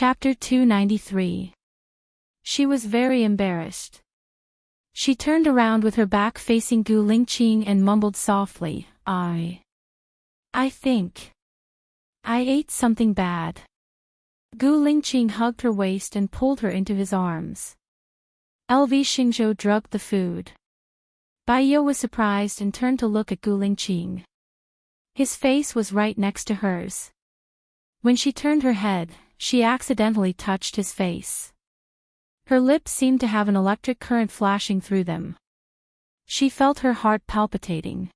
Chapter 293. She was very embarrassed. She turned around with her back facing Gu Lingqing and mumbled softly, I think I ate something bad. Gu Lingqing hugged her waist and pulled her into his arms. LV Xingzhou drugged the food. Bai Ye was surprised and turned to look at Gu Lingqing. His face was right next to hers. When she turned her head, she accidentally touched his face. Her lips seemed to have an electric current flashing through them. She felt her heart palpitating.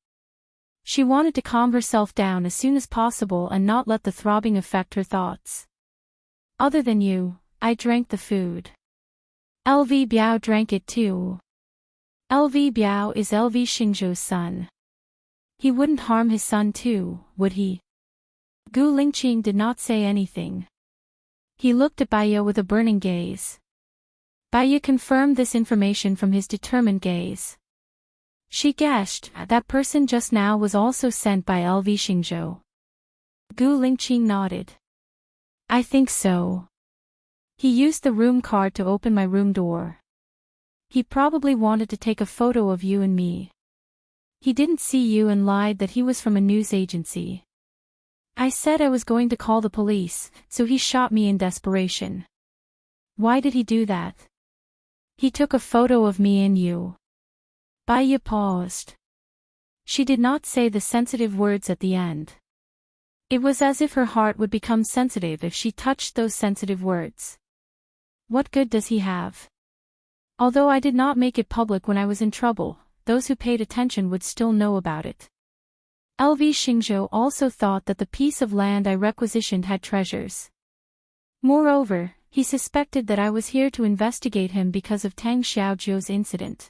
She wanted to calm herself down as soon as possible and not let the throbbing affect her thoughts. Other than you, I drank the food. LV Biao drank it too. LV Biao is LV Xingzhou's son. He wouldn't harm his son too, would he? Gu Lingqing did not say anything. He looked at Bai Ye with a burning gaze. Bai Ye confirmed this information from his determined gaze. She guessed that person just now was also sent by LV Xingzhou. Gu Lingqing nodded. I think so. He used the room card to open my room door. He probably wanted to take a photo of you and me. He didn't see you and lied that he was from a news agency. I said I was going to call the police, so he shot me in desperation. Why did he do that? He took a photo of me and you. Bai Ye paused. She did not say the sensitive words at the end. It was as if her heart would become sensitive if she touched those sensitive words. What good does he have? Although I did not make it public when I was in trouble, those who paid attention would still know about it. LV Xingzhou also thought that the piece of land I requisitioned had treasures. Moreover, he suspected that I was here to investigate him because of Tang Xiaozhou's incident.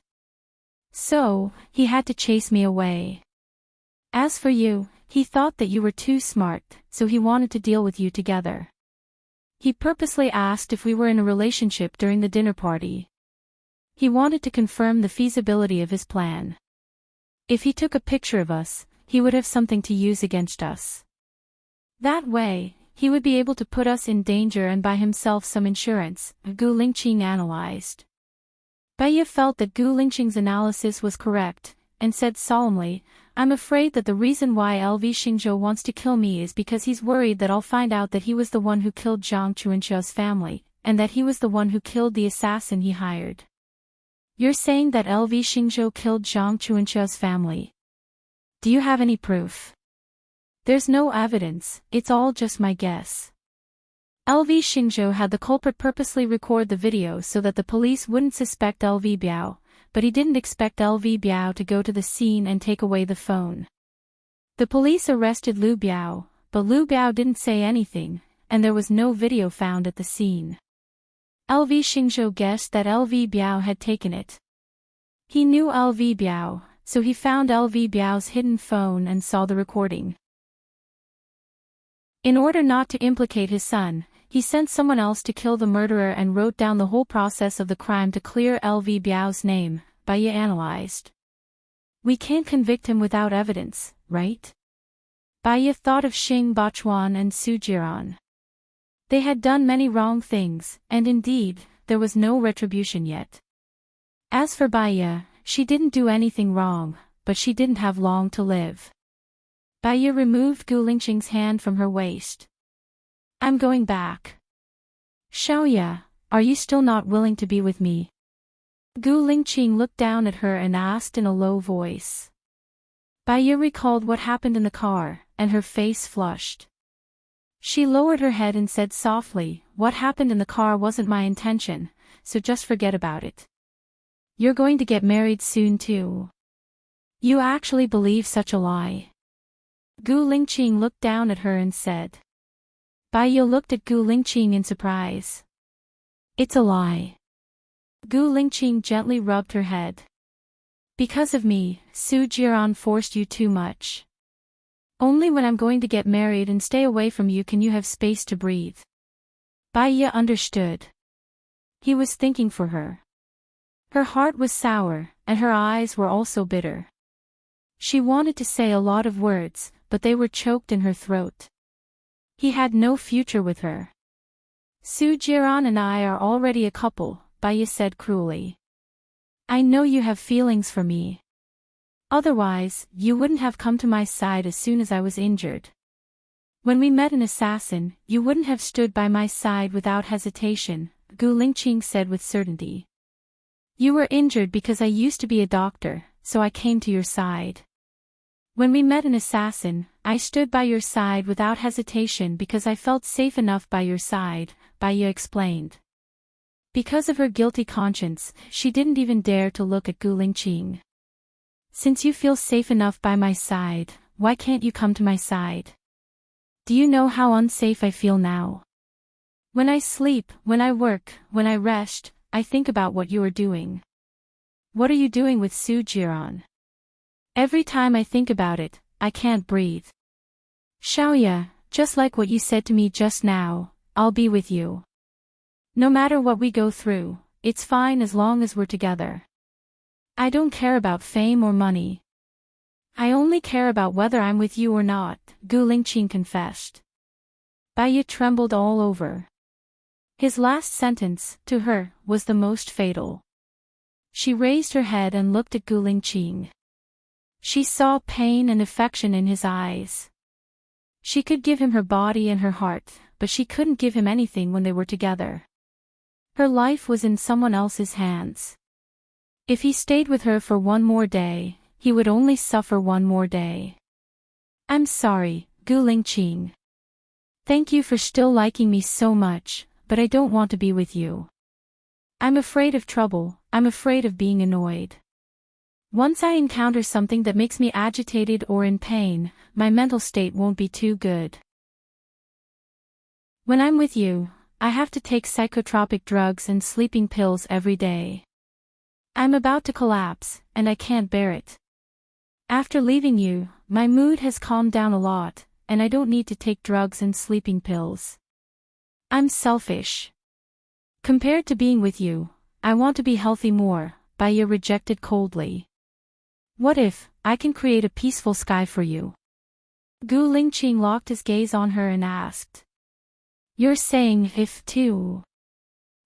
So, he had to chase me away. As for you, he thought that you were too smart, so he wanted to deal with you together. He purposely asked if we were in a relationship during the dinner party. He wanted to confirm the feasibility of his plan. If he took a picture of us, he would have something to use against us. That way, he would be able to put us in danger and buy himself some insurance, Gu Lingqing analyzed. Bai Ye felt that Gu Lingqing's analysis was correct, and said solemnly, I'm afraid that the reason why LV Xingzhou wants to kill me is because he's worried that I'll find out that he was the one who killed Zhang Chuanxiao's family, and that he was the one who killed the assassin he hired. You're saying that LV Xingzhou killed Zhang Chuanxiao's family? Do you have any proof? There's no evidence, it's all just my guess. LV Xingzhou had the culprit purposely record the video so that the police wouldn't suspect LV Biao, but he didn't expect LV Biao to go to the scene and take away the phone. The police arrested Lu Biao, but Lu Biao didn't say anything, and there was no video found at the scene. LV Xingzhou guessed that LV Biao had taken it. He knew LV Biao, so he found LV Biao's hidden phone and saw the recording. In order not to implicate his son, he sent someone else to kill the murderer and wrote down the whole process of the crime to clear LV Biao's name, Bai Ye analyzed. We can't convict him without evidence, right? Bai Ye thought of Xing Bachuan and Su Jiran. They had done many wrong things, and indeed, there was no retribution yet. As for Bai Ye, she didn't do anything wrong, but she didn't have long to live. Bai Ye removed Gu Lingqing's hand from her waist. I'm going back. Xiaoya, are you still not willing to be with me? Gu Lingqing looked down at her and asked in a low voice. Bai Ye recalled what happened in the car, and her face flushed. She lowered her head and said softly, what happened in the car wasn't my intention, so just forget about it. You're going to get married soon too. You actually believe such a lie? Gu Lingqing looked down at her and said. Bai Ye looked at Gu Lingqing in surprise. It's a lie. Gu Lingqing gently rubbed her head. Because of me, Su Jiran forced you too much. Only when I'm going to get married and stay away from you can you have space to breathe. Bai Ye understood. He was thinking for her. Her heart was sour, and her eyes were also bitter. She wanted to say a lot of words, but they were choked in her throat. He had no future with her. Su Jiran and I are already a couple, Baya said cruelly. I know you have feelings for me. Otherwise, you wouldn't have come to my side as soon as I was injured. When we met an assassin, you wouldn't have stood by my side without hesitation, Gu Lingqing said with certainty. You were injured because I used to be a doctor, so I came to your side. When we met an assassin, I stood by your side without hesitation because I felt safe enough by your side, Baya explained. Because of her guilty conscience, she didn't even dare to look at Gu Lingqing. Since you feel safe enough by my side, why can't you come to my side? Do you know how unsafe I feel now? When I sleep, when I work, when I rest, I think about what you are doing. What are you doing with Su Jiran? Every time I think about it, I can't breathe. Xiaoya, just like what you said to me just now, I'll be with you. No matter what we go through, it's fine as long as we're together. I don't care about fame or money. I only care about whether I'm with you or not, Gu Lingqing confessed. Baya trembled all over. His last sentence, to her, was the most fatal. She raised her head and looked at Gu Lingqing. She saw pain and affection in his eyes. She could give him her body and her heart, but she couldn't give him anything when they were together. Her life was in someone else's hands. If he stayed with her for one more day, he would only suffer one more day. I'm sorry, Gu Lingqing. Thank you for still liking me so much, but I don't want to be with you. I'm afraid of trouble, I'm afraid of being annoyed. Once I encounter something that makes me agitated or in pain, my mental state won't be too good. When I'm with you, I have to take psychotropic drugs and sleeping pills every day. I'm about to collapse, and I can't bear it. After leaving you, my mood has calmed down a lot, and I don't need to take drugs and sleeping pills. I'm selfish. Compared to being with you, I want to be healthy more, Baya rejected coldly. What if I can create a peaceful sky for you? Gu Lingqing locked his gaze on her and asked. You're saying if too?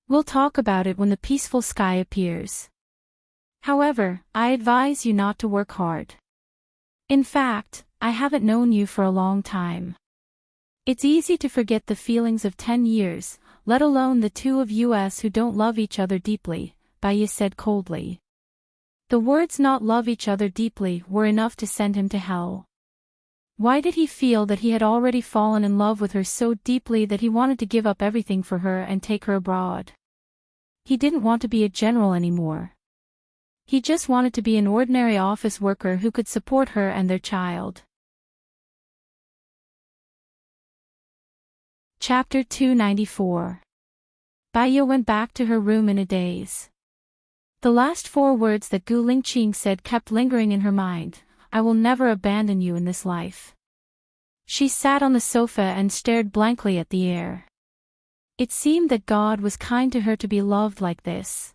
We'll talk about it when the peaceful sky appears. However, I advise you not to work hard. In fact, I haven't known you for a long time. It's easy to forget the feelings of 10 years, let alone the two of us who don't love each other deeply, Baya said coldly. The words not love each other deeply were enough to send him to hell. Why did he feel that he had already fallen in love with her so deeply that he wanted to give up everything for her and take her abroad? He didn't want to be a general anymore. He just wanted to be an ordinary office worker who could support her and their child. Chapter 294. Baya went back to her room in a daze. The last 4 words that Gu Lingqing said kept lingering in her mind. I will never abandon you in this life. She sat on the sofa and stared blankly at the air. It seemed that God was kind to her to be loved like this.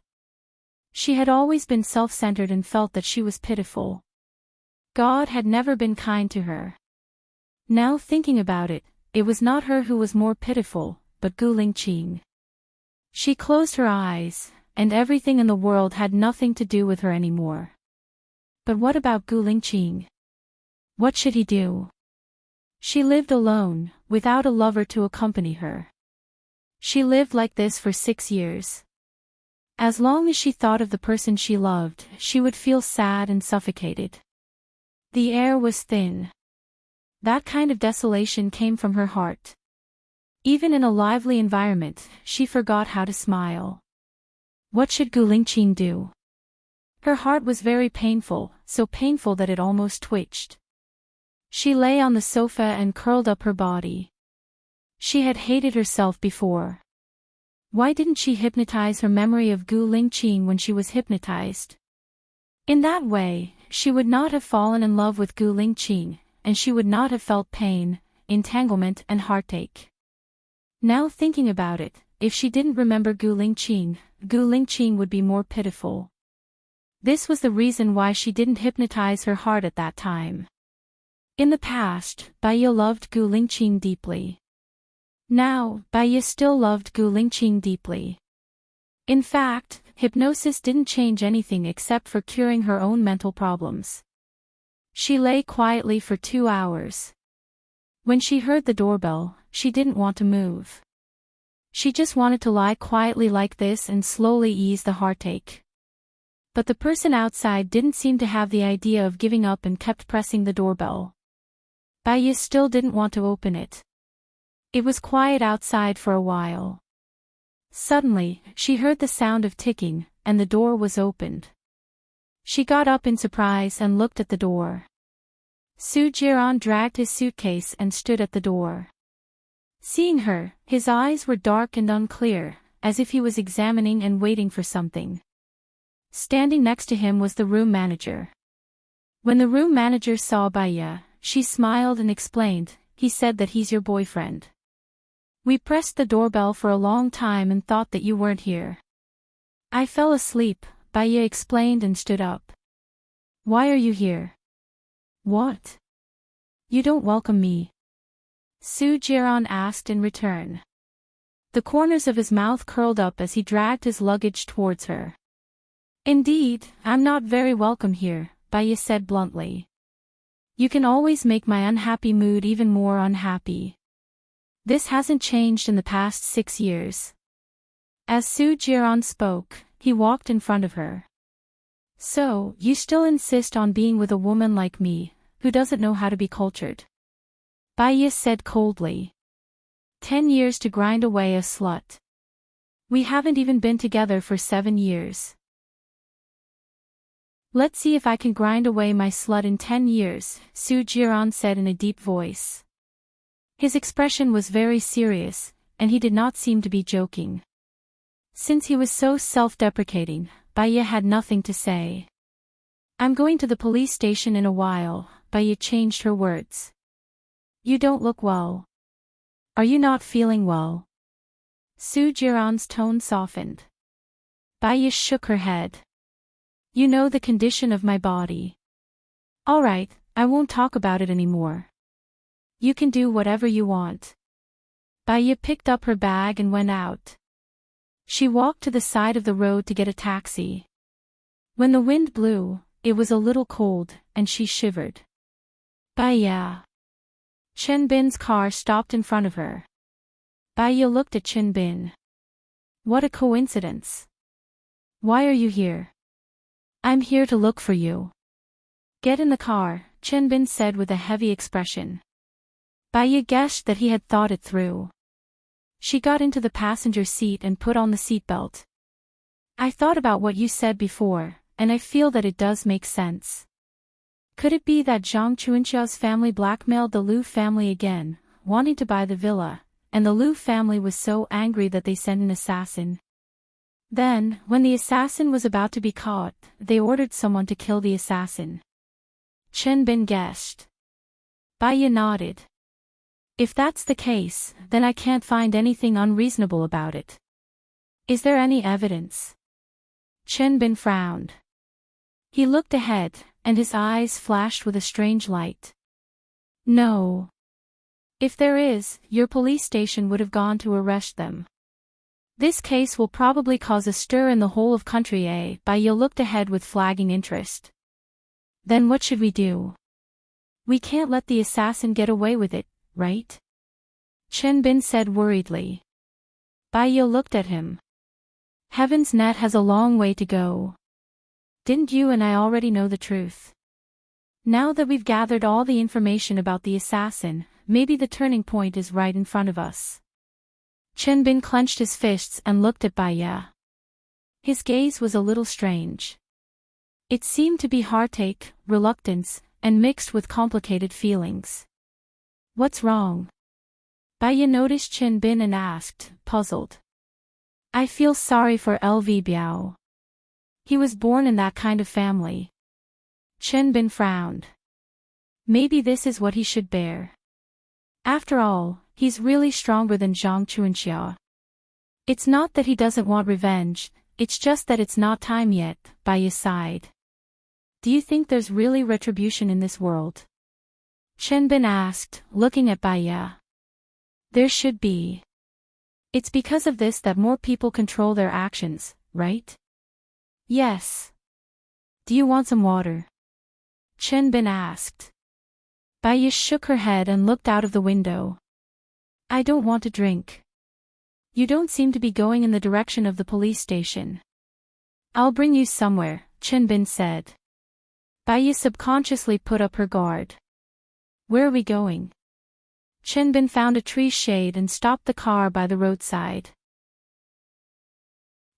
She had always been self-centered and felt that she was pitiful. God had never been kind to her. Now thinking about it, it was not her who was more pitiful, but Gu Lingqing. She closed her eyes, and everything in the world had nothing to do with her anymore. But what about Gu Lingqing? What should he do? She lived alone, without a lover to accompany her. She lived like this for 6 years. As long as she thought of the person she loved, she would feel sad and suffocated. The air was thin. That kind of desolation came from her heart. Even in a lively environment, she forgot how to smile. What should Gu Lingqing do? Her heart was very painful, so painful that it almost twitched. She lay on the sofa and curled up her body. She had hated herself before. Why didn't she hypnotize her memory of Gu Lingqing when she was hypnotized? In that way, she would not have fallen in love with Gu Lingqing, and she would not have felt pain, entanglement and heartache. Now thinking about it, if she didn't remember Gu Lingqing would be more pitiful. This was the reason why she didn't hypnotize her heart at that time. In the past, Baya loved Gu Lingqing deeply. Now, Baiya still loved Gu Lingqing deeply. In fact, hypnosis didn't change anything except for curing her own mental problems. She lay quietly for 2 hours. When she heard the doorbell, she didn't want to move. She just wanted to lie quietly like this and slowly ease the heartache. But the person outside didn't seem to have the idea of giving up and kept pressing the doorbell. Baiya still didn't want to open it. It was quiet outside for a while. Suddenly, she heard the sound of ticking, and the door was opened. She got up in surprise and looked at the door. Su Jiran dragged his suitcase and stood at the door. Seeing her, his eyes were dark and unclear, as if he was examining and waiting for something. Standing next to him was the room manager. When the room manager saw Baiya, she smiled and explained, "He said that he's your boyfriend. We pressed the doorbell for a long time and thought that you weren't here." "I fell asleep," Baiya explained and stood up. "Why are you here?" "What? You don't welcome me?" Su Jiran asked in return. The corners of his mouth curled up as he dragged his luggage towards her. "Indeed, I'm not very welcome here," Baiya said bluntly. "You can always make my unhappy mood even more unhappy. This hasn't changed in the past 6 years." As Su Jiran spoke, he walked in front of her. "So, you still insist on being with a woman like me, who doesn't know how to be cultured?" Baiya said coldly. 10 years to grind away a slut. We haven't even been together for 7 years. "Let's see if I can grind away my slut in 10 years, Su Jiran said in a deep voice. His expression was very serious, and he did not seem to be joking. Since he was so self-deprecating, Baiya had nothing to say. "I'm going to the police station in a while," Baiya changed her words. "You don't look well. Are you not feeling well?" Su Jiran's tone softened. Baiya shook her head. "You know the condition of my body. All right, I won't talk about it anymore. You can do whatever you want." Baiya picked up her bag and went out. She walked to the side of the road to get a taxi. When the wind blew, it was a little cold, and she shivered. "Baiya." Chen Bin's car stopped in front of her. Baiya looked at Chen Bin. "What a coincidence. Why are you here?" "I'm here to look for you." "Get in the car," Chen Bin said with a heavy expression. Baiya guessed that he had thought it through. She got into the passenger seat and put on the seatbelt. "I thought about what you said before, and I feel that it does make sense. Could it be that Zhang Chuanxiao's family blackmailed the Liu family again, wanting to buy the villa, and the Liu family was so angry that they sent an assassin? Then, when the assassin was about to be caught, they ordered someone to kill the assassin." Chen Bin guessed. Baiya nodded. "If that's the case, then I can't find anything unreasonable about it. Is there any evidence?" Chen Bin frowned. He looked ahead, and his eyes flashed with a strange light. "No. If there is, your police station would have gone to arrest them. This case will probably cause a stir in the whole of country A." Baiya looked ahead with flagging interest. "Then what should we do? We can't let the assassin get away with it, right?" Chen Bin said worriedly. Baiya looked at him. "Heaven's net has a long way to go. Didn't you and I already know the truth? Now that we've gathered all the information about the assassin, maybe the turning point is right in front of us." Chen Bin clenched his fists and looked at Baiya. His gaze was a little strange. It seemed to be heartache, reluctance, and mixed with complicated feelings. "What's wrong?" Baiya noticed Chen Bin and asked, puzzled. "I feel sorry for LV Biao. He was born in that kind of family." Chen Bin frowned. "Maybe this is what he should bear. After all, he's really stronger than Zhang Chuanxia. It's not that he doesn't want revenge, it's just that it's not time yet." Baiya sighed. "Do you think there's really retribution in this world?" Chen Bin asked, looking at Baiya. There should be. It's because of this that more people control their actions, right? Yes. Do you want some water? Chenbin asked. Baiyi shook her head and looked out of the window. I don't want to drink. You don't seem to be going in the direction of the police station. I'll bring you somewhere, Chenbin said. Baiyi subconsciously put up her guard. Where are we going? Chenbin found a tree shade and stopped the car by the roadside.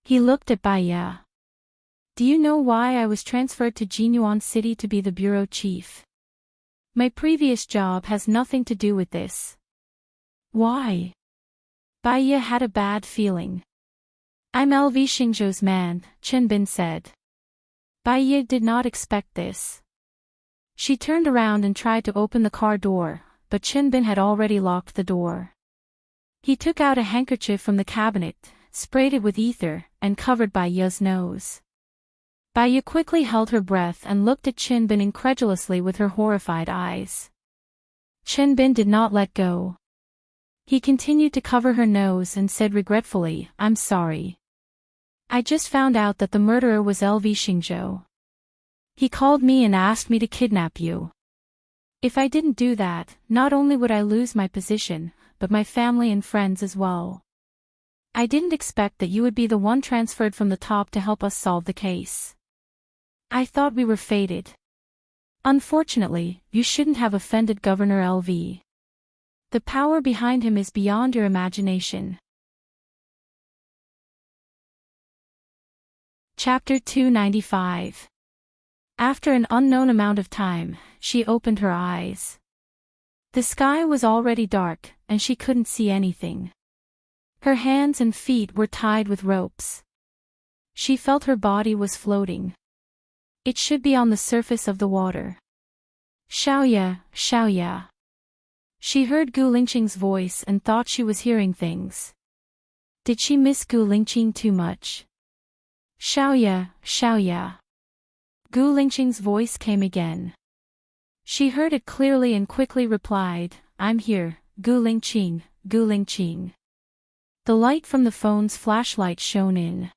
He looked at Baiyi. Do you know why I was transferred to Jinyuan City to be the bureau chief? My previous job has nothing to do with this. Why? Baiyi had a bad feeling. I'm LV Xingzhou's man, Chenbin said. Baiyi did not expect this. She turned around and tried to open the car door, but Chenbin had already locked the door. He took out a handkerchief from the cabinet, sprayed it with ether, and covered Baiyi's nose. Baiyi quickly held her breath and looked at Chenbin incredulously with her horrified eyes. Chenbin did not let go. He continued to cover her nose and said regretfully, I'm sorry. I just found out that the murderer was LV Xingzhou. He called me and asked me to kidnap you. If I didn't do that, not only would I lose my position, but my family and friends as well. I didn't expect that you would be the one transferred from the top to help us solve the case. I thought we were fated. Unfortunately, you shouldn't have offended Governor LV. The power behind him is beyond your imagination. Chapter 295. After an unknown amount of time, she opened her eyes. The sky was already dark, and she couldn't see anything. Her hands and feet were tied with ropes. She felt her body was floating. It should be on the surface of the water. Xiaoya, Xiaoya. She heard Gu Lingqing's voice and thought she was hearing things. Did she miss Gu Lingqing too much? Xiaoya, Xiaoya. Gu Lingqing's voice came again. She heard it clearly and quickly replied, I'm here, Gu Lingqing, Gu Lingqing. The light from the phone's flashlight shone in.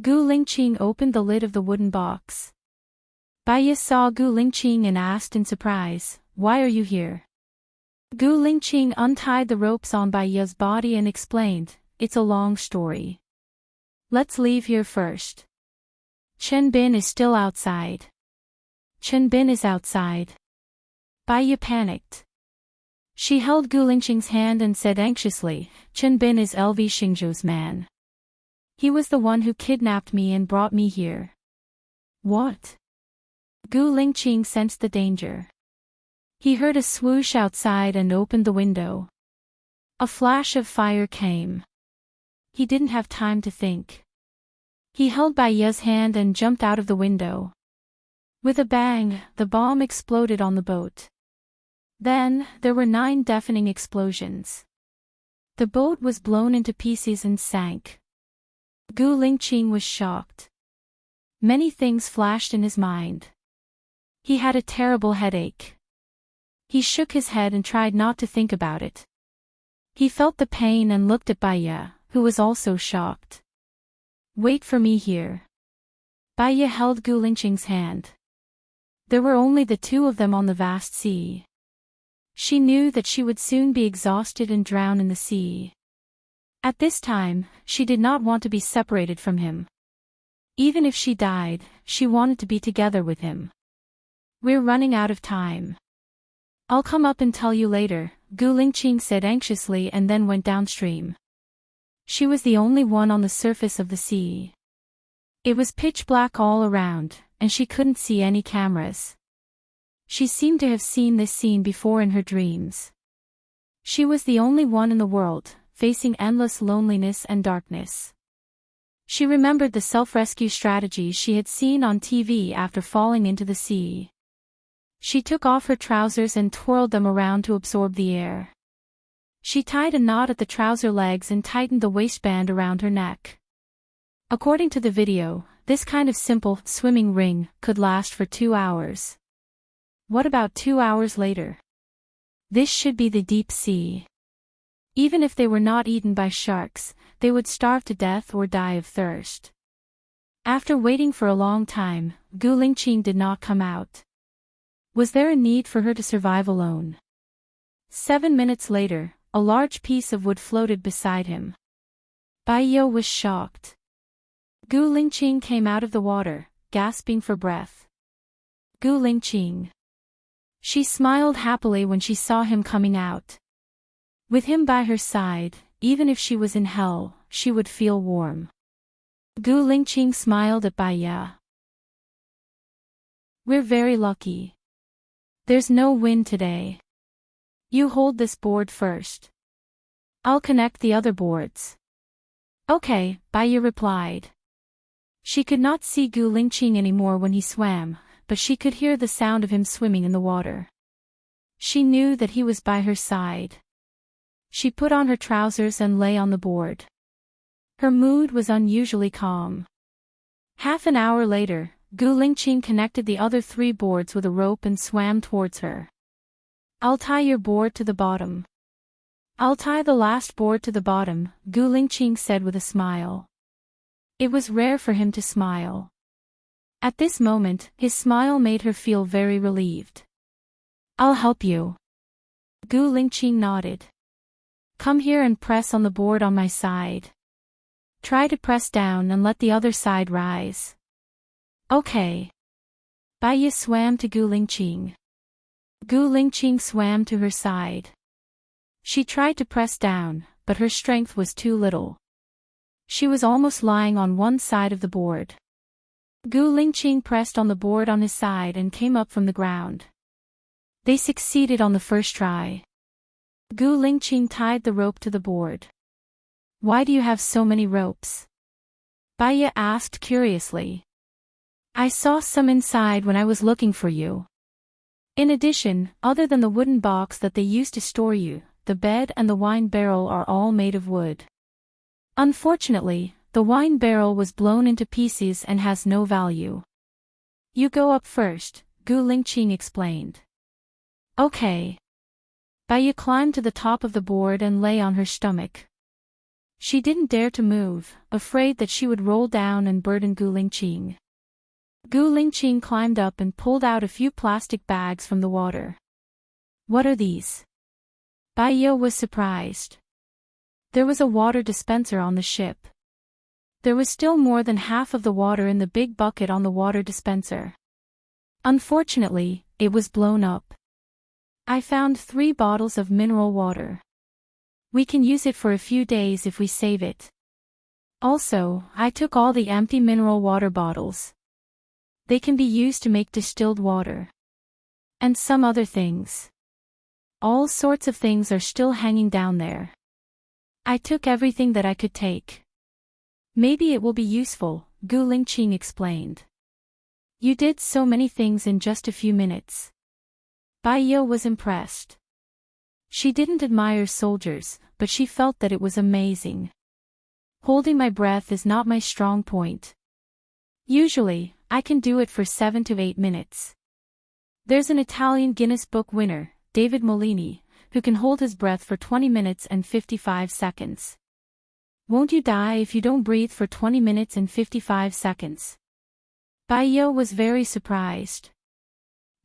Gu Lingqing opened the lid of the wooden box. Baiyi saw Gu Lingqing and asked in surprise, why are you here? Gu Lingqing untied the ropes on Baiyi's body and explained, it's a long story. Let's leave here first. Chenbin is still outside. Chenbin is outside. Baiyi panicked. She held Gu Lingqing's hand and said anxiously, Chenbin is LV Xingzhou's man. He was the one who kidnapped me and brought me here. What? Gu Lingqing sensed the danger. He heard a swoosh outside and opened the window. A flash of fire came. He didn't have time to think. He held Baiyi's hand and jumped out of the window. With a bang, the bomb exploded on the boat. Then, there were 9 deafening explosions. The boat was blown into pieces and sank. Gu Lingqing was shocked. Many things flashed in his mind. He had a terrible headache. He shook his head and tried not to think about it. He felt the pain and looked at Baiyi, who was also shocked. Wait for me here. Baiyi held Gu Lingqing's hand. There were only the two of them on the vast sea. She knew that she would soon be exhausted and drown in the sea. At this time, she did not want to be separated from him. Even if she died, she wanted to be together with him. We're running out of time. I'll come up and tell you later, Gu Lingqing said anxiously and then went downstream. She was the only one on the surface of the sea. It was pitch black all around, and she couldn't see any cameras. She seemed to have seen this scene before in her dreams. She was the only one in the world, facing endless loneliness and darkness. She remembered the self-rescue strategies she had seen on TV after falling into the sea. She took off her trousers and twirled them around to absorb the air. She tied a knot at the trouser legs and tightened the waistband around her neck. According to the video, this kind of simple swimming ring could last for 2 hours. What about 2 hours later? This should be the deep sea. Even if they were not eaten by sharks, they would starve to death or die of thirst. After waiting for a long time, Gu Lingqing did not come out. Was there a need for her to survive alone? 7 minutes later, a large piece of wood floated beside him. Bai Yao was shocked. Gu Lingqing came out of the water, gasping for breath. Gu Lingqing. She smiled happily when she saw him coming out. With him by her side, even if she was in hell, she would feel warm. Gu Lingqing smiled at Bai Yao. We're very lucky. There's no wind today. You hold this board first. I'll connect the other boards. Okay, Bai Yao replied. She could not see Gu Lingqing anymore when he swam, but she could hear the sound of him swimming in the water. She knew that he was by her side. She put on her trousers and lay on the board. Her mood was unusually calm. Half an hour later, Gu Lingqing connected the other 3 boards with a rope and swam towards her. I'll tie your board to the bottom. I'll tie the last board to the bottom, Gu Lingqing said with a smile. It was rare for him to smile. At this moment, his smile made her feel very relieved. I'll help you. Gu Lingqing nodded. Come here and press on the board on my side. Try to press down and let the other side rise. Okay. Bai Yao swam to Gu Lingqing. Gu Lingqing swam to her side. She tried to press down, but her strength was too little. She was almost lying on one side of the board. Gu Lingqing pressed on the board on his side and came up from the ground. They succeeded on the first try. Gu Lingqing tied the rope to the board. Why do you have so many ropes? Bai Yao asked curiously. I saw some inside when I was looking for you. In addition, other than the wooden box that they used to store you, the bed and the wine barrel are all made of wood. Unfortunately, the wine barrel was blown into pieces and has no value. You go up first, Gu Lingqing explained. Okay. Bai Yao climbed to the top of the board and lay on her stomach. She didn't dare to move, afraid that she would roll down and burden Gu Lingqing. Gu Lingqing climbed up and pulled out a few plastic bags from the water. What are these? Bai Yao was surprised. There was a water dispenser on the ship. There was still more than half of the water in the big bucket on the water dispenser. Unfortunately, it was blown up. I found 3 bottles of mineral water. We can use it for a few days if we save it. Also, I took all the empty mineral water bottles. They can be used to make distilled water. And some other things. All sorts of things are still hanging down there. I took everything that I could take. Maybe it will be useful, Gu Lingqing explained. You did so many things in just a few minutes. Bai Yao was impressed. She didn't admire soldiers, but she felt that it was amazing. Holding my breath is not my strong point. Usually, I can do it for 7 to 8 minutes. There's an Italian Guinness Book winner, David Molini, who can hold his breath for 20 minutes and 55 seconds. Won't you die if you don't breathe for 20 minutes and 55 seconds? Bai Yao was very surprised.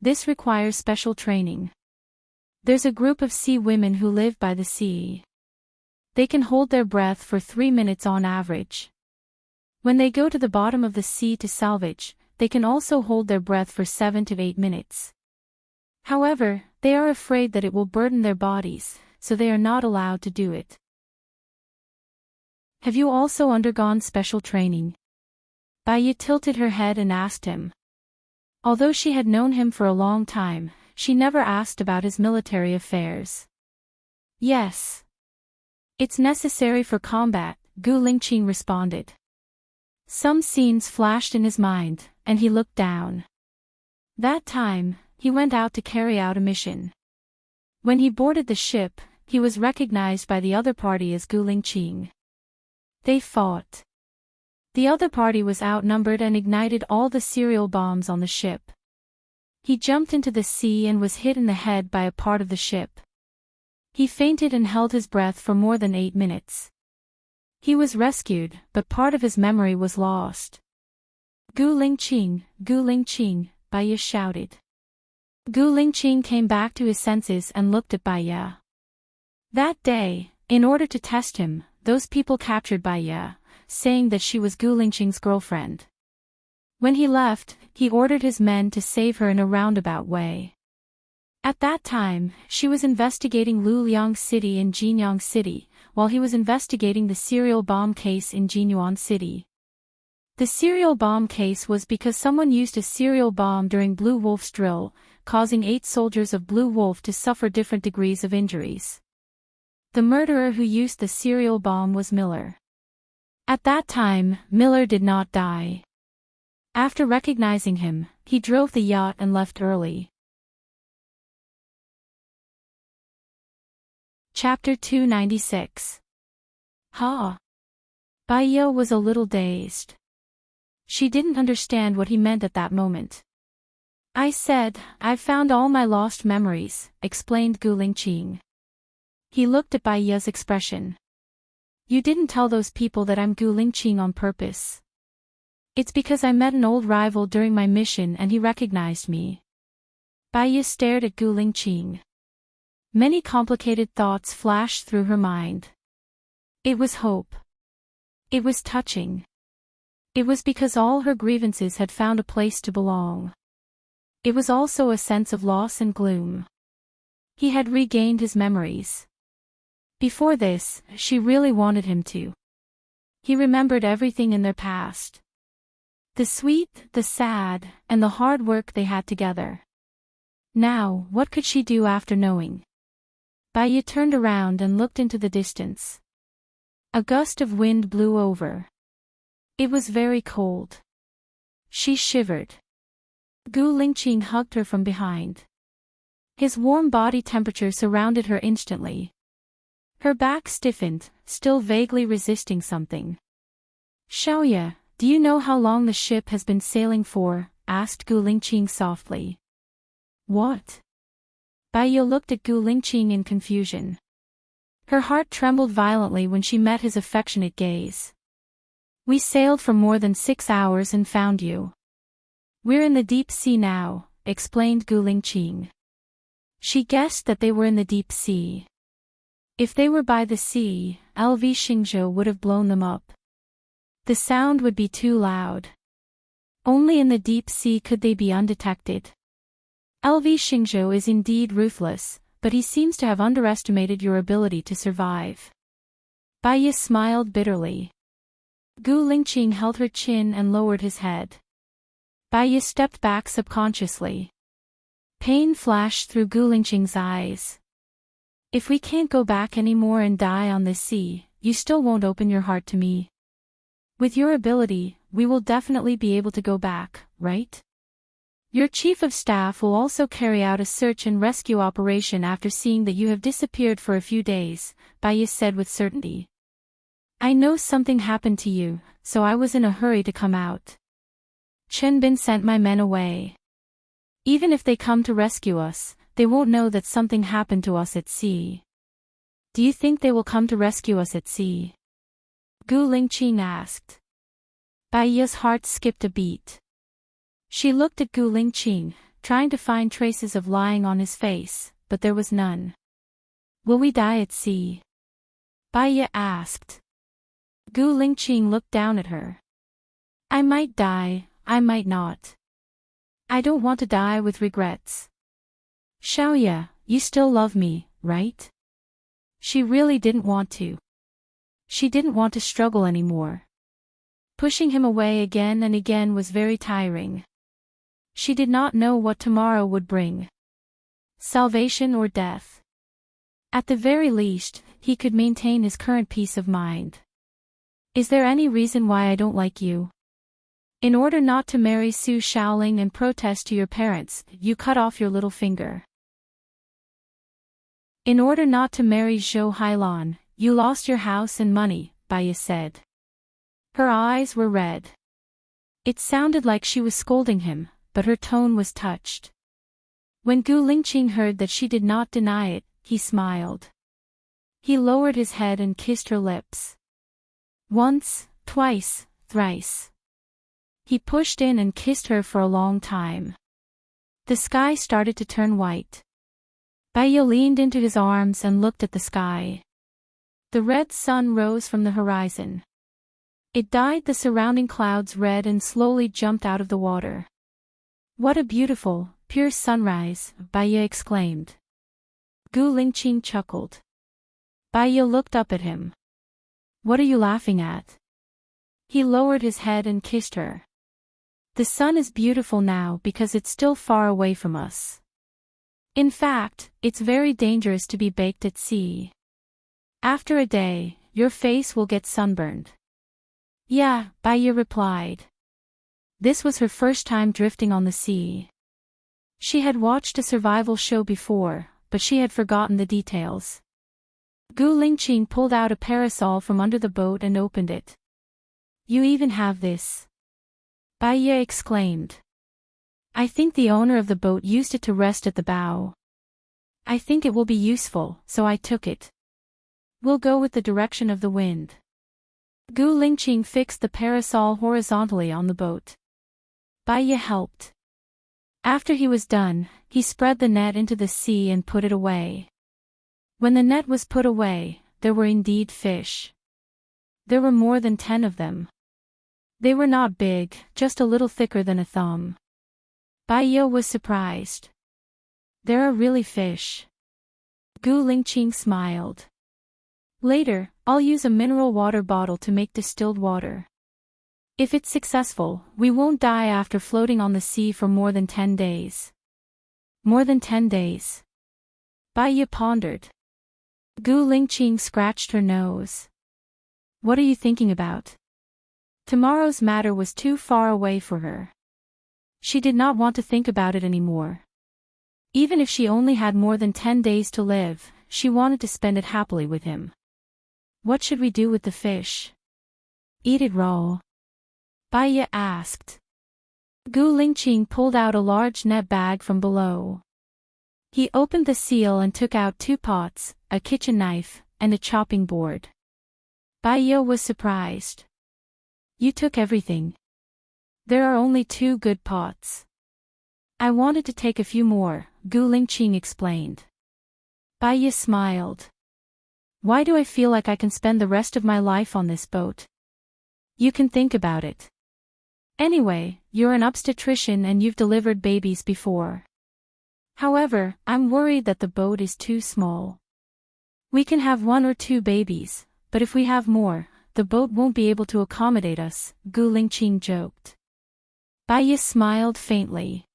This requires special training. There's a group of sea women who live by the sea. They can hold their breath for 3 minutes on average. When they go to the bottom of the sea to salvage, they can also hold their breath for 7 to 8 minutes. However, they are afraid that it will burden their bodies, so they are not allowed to do it. Have you also undergone special training? Bai Yao tilted her head and asked him. Although she had known him for a long time, she never asked about his military affairs. Yes. It's necessary for combat, Gu Lingqing responded. Some scenes flashed in his mind, and he looked down. That time, he went out to carry out a mission. When he boarded the ship, he was recognized by the other party as Gu Lingqing. They fought. The other party was outnumbered and ignited all the cereal bombs on the ship. He jumped into the sea and was hit in the head by a part of the ship. He fainted and held his breath for more than 8 minutes. He was rescued, but part of his memory was lost. Gu Lingqing, Bai Ye shouted. Gu Lingqing came back to his senses and looked at Bai Ye. That day, in order to test him, those people captured Bai Ye, saying that she was Gu Lingqing's girlfriend. When he left, he ordered his men to save her in a roundabout way. At that time, she was investigating Luliang City in Jinyang City, while he was investigating the serial bomb case in Jinyuan City. The serial bomb case was because someone used a serial bomb during Blue Wolf's drill, causing 8 soldiers of Blue Wolf to suffer different degrees of injuries. The murderer who used the serial bomb was Miller. At that time, Miller did not die. After recognizing him, he drove the yacht and left early. Chapter 296. Bai Ye was a little dazed. She didn't understand what he meant at that moment. I said, I've found all my lost memories, explained Gu Lingqing. He looked at Bai Ye's expression. You didn't tell those people that I'm Gu Lingqing on purpose. It's because I met an old rival during my mission and he recognized me. Bai Ye stared at Gu Lingqing. Many complicated thoughts flashed through her mind. It was hope. It was touching. It was because all her grievances had found a place to belong. It was also a sense of loss and gloom. He had regained his memories. Before this, she really wanted him to. He remembered everything in their past. The sweet, the sad, and the hard work they had together. Now, what could she do after knowing? Bai Ye turned around and looked into the distance. A gust of wind blew over. It was very cold. She shivered. Gu Lingqing hugged her from behind. His warm body temperature surrounded her instantly. Her back stiffened, still vaguely resisting something. Xiaoye, do you know how long the ship has been sailing for? Asked Gu Lingqing softly. What? Bai Ye looked at Gu Lingqing in confusion. Her heart trembled violently when she met his affectionate gaze. We sailed for more than 6 hours and found you. We're in the deep sea now, explained Gu Lingqing. She guessed that they were in the deep sea. If they were by the sea, LV Xingzhou would have blown them up. The sound would be too loud. Only in the deep sea could they be undetected. LV Xingzhou is indeed ruthless, but he seems to have underestimated your ability to survive. Bai Ye smiled bitterly. Gu Lingqing held her chin and lowered his head. Bai Ye stepped back subconsciously. Pain flashed through Gu Lingqing's eyes. If we can't go back anymore and die on this sea, you still won't open your heart to me. With your ability, we will definitely be able to go back, right? Your chief of staff will also carry out a search and rescue operation after seeing that you have disappeared for a few days, Bai Ye said with certainty. I know something happened to you, so I was in a hurry to come out. Chen Bin sent my men away. Even if they come to rescue us, they won't know that something happened to us at sea. Do you think they will come to rescue us at sea? Gu Lingqing asked. Bai Ye's heart skipped a beat. She looked at Gu Lingqing, trying to find traces of lying on his face, but there was none. Will we die at sea? Bai Ye asked. Gu Lingqing looked down at her. I might die, I might not. I don't want to die with regrets. Xiaoye, you still love me, right? She really didn't want to. She didn't want to struggle anymore. Pushing him away again and again was very tiring. She did not know what tomorrow would bring. Salvation or death. At the very least, he could maintain his current peace of mind. Is there any reason why I don't like you? In order not to marry Su Shaoling and protest to your parents, you cut off your little finger. In order not to marry Zhou Hailan, you lost your house and money, Bai Ye said. Her eyes were red. It sounded like she was scolding him, but her tone was touched. When Gu Lingqing heard that she did not deny it, he smiled. He lowered his head and kissed her lips. Once, twice, thrice. He pushed in and kissed her for a long time. The sky started to turn white. Baya leaned into his arms and looked at the sky. The red sun rose from the horizon. It dyed the surrounding clouds red and slowly jumped out of the water. What a beautiful, pure sunrise, Baya exclaimed. Gu Lingqing chuckled. Baya looked up at him. What are you laughing at? He lowered his head and kissed her. The sun is beautiful now because it's still far away from us. In fact, it's very dangerous to be baked at sea. After a day, your face will get sunburned. Yeah, Baya replied. This was her first time drifting on the sea. She had watched a survival show before, but she had forgotten the details. Gu Lingqing pulled out a parasol from under the boat and opened it. You even have this? Baya exclaimed. I think the owner of the boat used it to rest at the bow. I think it will be useful, so I took it. We'll go with the direction of the wind. Gu Lingqing fixed the parasol horizontally on the boat. Baya helped. After he was done, he spread the net into the sea and put it away. When the net was put away, there were indeed fish. There were more than 10 of them. They were not big, just a little thicker than a thumb. Baya was surprised. There are really fish. Gu Lingqing smiled. Later, I'll use a mineral water bottle to make distilled water. If it's successful, we won't die after floating on the sea for more than 10 days. More than 10 days. Baya pondered. Gu Lingqing scratched her nose. What are you thinking about? Tomorrow's matter was too far away for her. She did not want to think about it anymore. Even if she only had more than 10 days to live, she wanted to spend it happily with him. What should we do with the fish? Eat it raw? Baya asked. Gu Lingqing pulled out a large net bag from below. He opened the seal and took out 2 pots, a kitchen knife, and a chopping board. Baya was surprised. You took everything. There are only 2 good pots. I wanted to take a few more, Gu Lingqing explained. Baya smiled. Why do I feel like I can spend the rest of my life on this boat? You can think about it. Anyway, you're an obstetrician and you've delivered babies before. However, I'm worried that the boat is too small. We can have 1 or 2 babies, but if we have more, the boat won't be able to accommodate us, Gu Lingqing joked. Baya smiled faintly.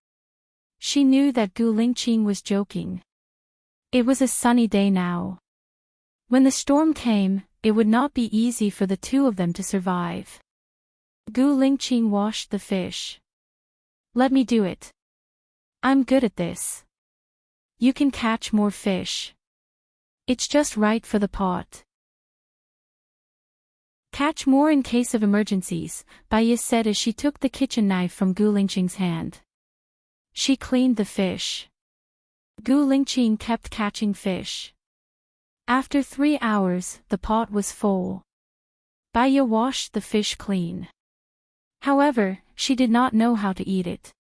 She knew that Gu Lingqing was joking. It was a sunny day now. When the storm came, it would not be easy for the 2 of them to survive. Gu Lingqing washed the fish. Let me do it. I'm good at this. You can catch more fish. It's just right for the pot. Catch more in case of emergencies, Baya said as she took the kitchen knife from Gu Lingqing's hand. She cleaned the fish. Gu Lingqing kept catching fish. After 3 hours, the pot was full. Baya washed the fish clean. However, she did not know how to eat it.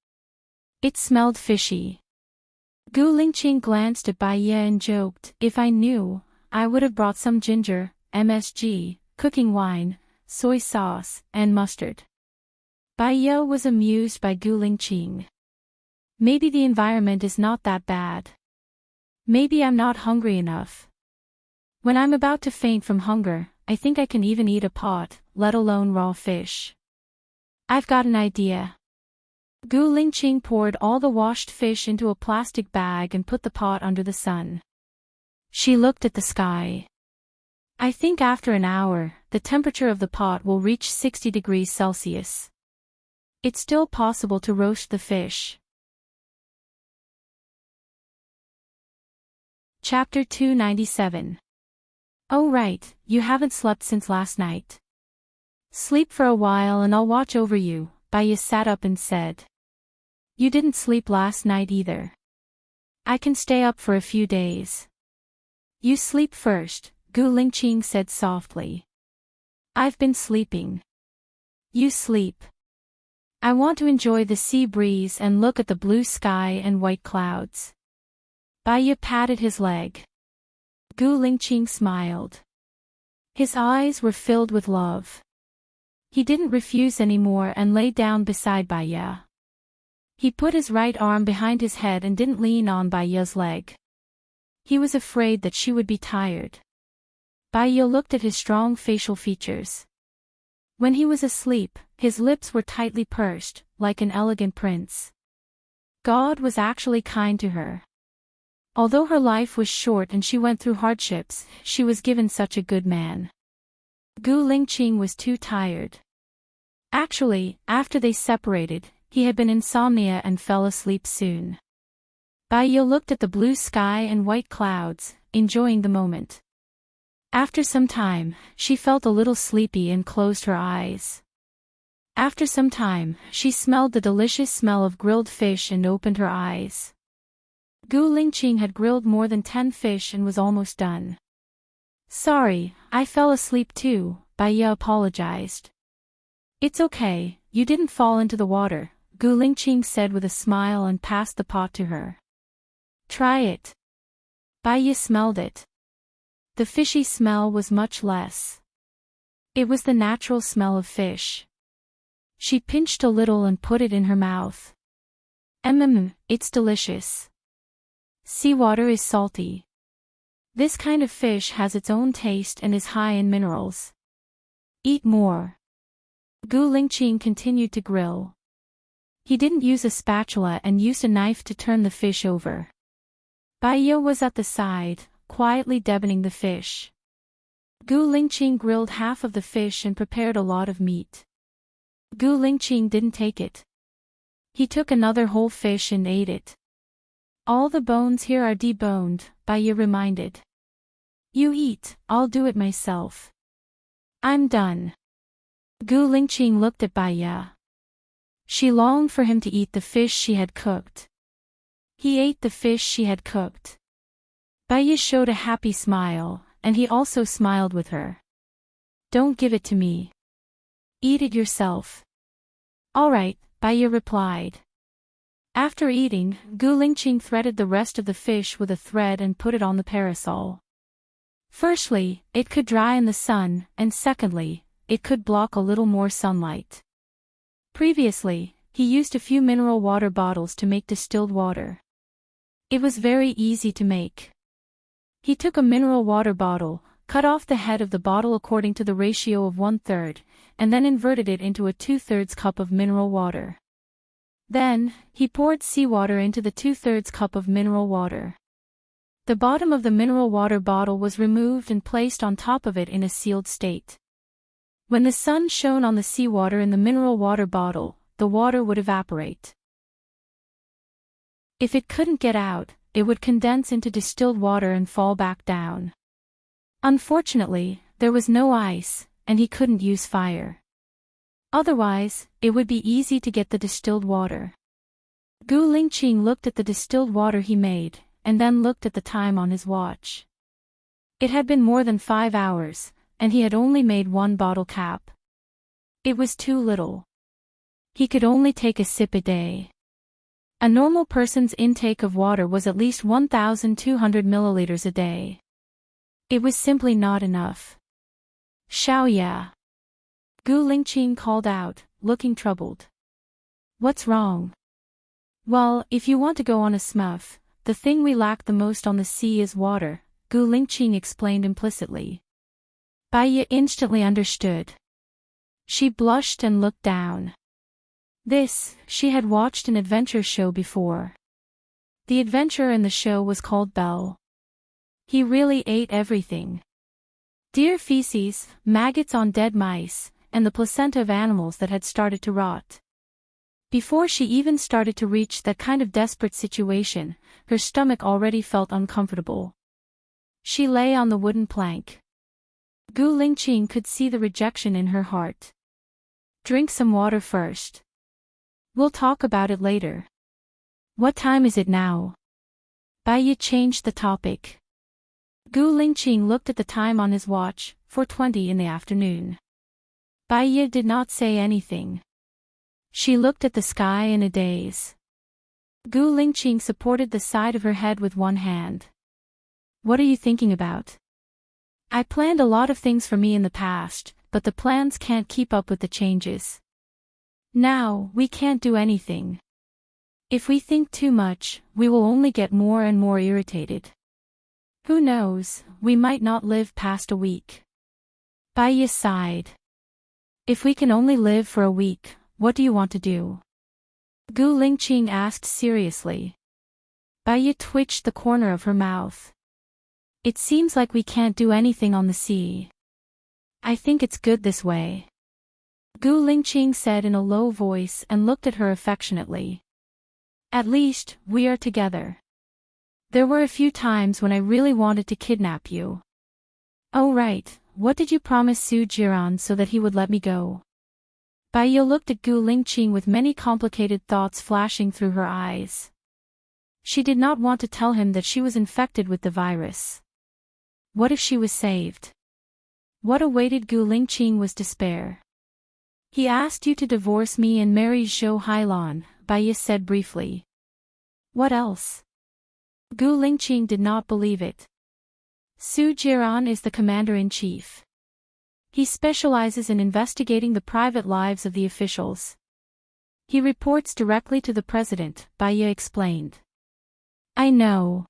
It smelled fishy. Gu Lingqing glanced at Baya and joked, if I knew, I would have brought some ginger, MSG, cooking wine, soy sauce, and mustard. Baya was amused by Gu Lingqing. Maybe the environment is not that bad. Maybe I'm not hungry enough. When I'm about to faint from hunger, I think I can even eat a pot, let alone raw fish. I've got an idea. Gu Lingqing poured all the washed fish into a plastic bag and put the pot under the sun. She looked at the sky. I think after an hour, the temperature of the pot will reach 60 degrees Celsius. It's still possible to roast the fish. Chapter 297. Oh right, you haven't slept since last night. Sleep for a while and I'll watch over you, Baya sat up and said. You didn't sleep last night either. I can stay up for a few days. You sleep first, Gu Lingqing said softly. I've been sleeping. You sleep. I want to enjoy the sea breeze and look at the blue sky and white clouds. Bai Ye patted his leg. Gu Lingqing smiled. His eyes were filled with love. He didn't refuse anymore and lay down beside Bai Ye. He put his right arm behind his head and didn't lean on Bai Ye's leg. He was afraid that she would be tired. Bai Ye looked at his strong facial features. When he was asleep, his lips were tightly pursed, like an elegant prince. God was actually kind to her. Although her life was short and she went through hardships, she was given such a good man. Gu Lingqing was too tired. Actually, after they separated, he had been insomnia and fell asleep soon. Bai Ye looked at the blue sky and white clouds, enjoying the moment. After some time, she felt a little sleepy and closed her eyes. After some time, she smelled the delicious smell of grilled fish and opened her eyes. Gu Lingqing had grilled more than 10 fish and was almost done. Sorry, I fell asleep too, Bai Ye apologized. It's okay, you didn't fall into the water, Gu Lingqing said with a smile and passed the pot to her. Try it. Bai Ye smelled it. The fishy smell was much less. It was the natural smell of fish. She pinched a little and put it in her mouth. It's delicious. Seawater is salty. This kind of fish has its own taste and is high in minerals. Eat more. Gu Lingqing continued to grill. He didn't use a spatula and used a knife to turn the fish over. Bai Ye was at the side, quietly deboning the fish. Gu Lingqing grilled half of the fish and prepared a lot of meat. Gu Lingqing didn't take it. He took another whole fish and ate it. All the bones here are deboned, Bai Ye reminded. You eat, I'll do it myself. I'm done. Gu Lingqing looked at Bai Ye. She longed for him to eat the fish she had cooked. He ate the fish she had cooked. Bai Ye showed a happy smile, and he also smiled with her. Don't give it to me. Eat it yourself. All right, Bai Ye replied. After eating, Gu Lingqing threaded the rest of the fish with a thread and put it on the parasol. Firstly, it could dry in the sun, and secondly, it could block a little more sunlight. Previously, he used a few mineral water bottles to make distilled water. It was very easy to make. He took a mineral water bottle, cut off the head of the bottle according to the ratio of 1/3, and then inverted it into a 2/3 cup of mineral water. Then, he poured seawater into the 2/3 cup of mineral water. The bottom of the mineral water bottle was removed and placed on top of it in a sealed state. When the sun shone on the seawater in the mineral water bottle, the water would evaporate. If it couldn't get out, it would condense into distilled water and fall back down. Unfortunately, there was no ice, and he couldn't use fire. Otherwise, it would be easy to get the distilled water. Gu Lingqing looked at the distilled water he made, and then looked at the time on his watch. It had been more than 5 hours, and he had only made 1 bottle cap. It was too little. He could only take a sip a day. A normal person's intake of water was at least 1,200 milliliters a day. It was simply not enough. Xiaoya. Gu Lingqing called out, looking troubled. What's wrong? Well, if you want to go on a smurf, the thing we lack the most on the sea is water, Gu Lingqing explained implicitly. Bai Ye instantly understood. She blushed and looked down. She had watched an adventure show before. The adventurer in the show was called Belle. He really ate everything. Deer feces, maggots on dead mice, and the placenta of animals that had started to rot. Before she even started to reach that kind of desperate situation, her stomach already felt uncomfortable. She lay on the wooden plank. Gu Lingqing could see the rejection in her heart. Drink some water first. We'll talk about it later. What time is it now? Bai Ye changed the topic. Gu Lingqing looked at the time on his watch, 4:20 in the afternoon. Bai Ye did not say anything. She looked at the sky in a daze. Gu Lingqing supported the side of her head with one hand. What are you thinking about? I planned a lot of things for me in the past, but the plans can't keep up with the changes. Now, we can't do anything. If we think too much, we will only get more and more irritated. Who knows, we might not live past a week. Bai Ye sighed. If we can only live for a week, what do you want to do? Gu Lingqing asked seriously. Bai Ye twitched the corner of her mouth. It seems like we can't do anything on the sea. I think it's good this way. Gu Lingqing said in a low voice and looked at her affectionately. At least, we are together. There were a few times when I really wanted to kidnap you. Oh right, what did you promise Su Jiran so that he would let me go? Bai Ye looked at Gu Lingqing with many complicated thoughts flashing through her eyes. She did not want to tell him that she was infected with the virus. What if she was saved? What awaited Gu Lingqing was despair. He asked you to divorce me and marry Zhou Hailan, Bai Ye said briefly. What else? Gu Lingqing did not believe it. Su Jiran is the commander-in-chief. He specializes in investigating the private lives of the officials. He reports directly to the president, Bai Ye explained. I know.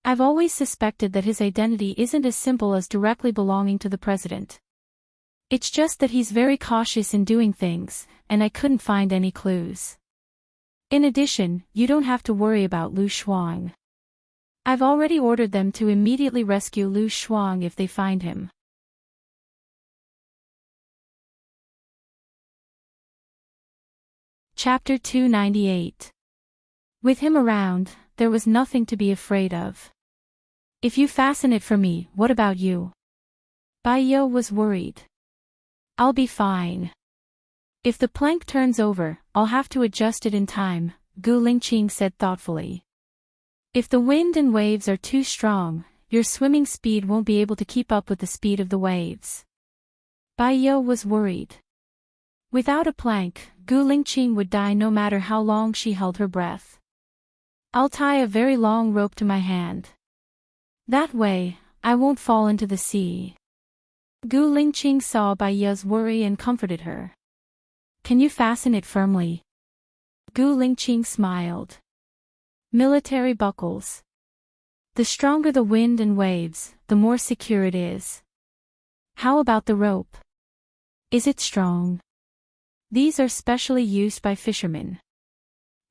I've always suspected that his identity isn't as simple as directly belonging to the president. It's just that he's very cautious in doing things, and I couldn't find any clues. In addition, you don't have to worry about Lu Shuang. I've already ordered them to immediately rescue Lu Shuang if they find him. Chapter 298. With him around, there was nothing to be afraid of. If you fasten it for me, what about you? Bai Ye was worried. I'll be fine. If the plank turns over, I'll have to adjust it in time, Gu Lingqing said thoughtfully. If the wind and waves are too strong, your swimming speed won't be able to keep up with the speed of the waves. Bai Ye was worried. Without a plank, Gu Lingqing would die no matter how long she held her breath. I'll tie a very long rope to my hand. That way, I won't fall into the sea. Gu Lingqing saw Bai Ye's worry and comforted her. Can you fasten it firmly? Gu Lingqing smiled. Military buckles. The stronger the wind and waves, the more secure it is. How about the rope? Is it strong? These are specially used by fishermen.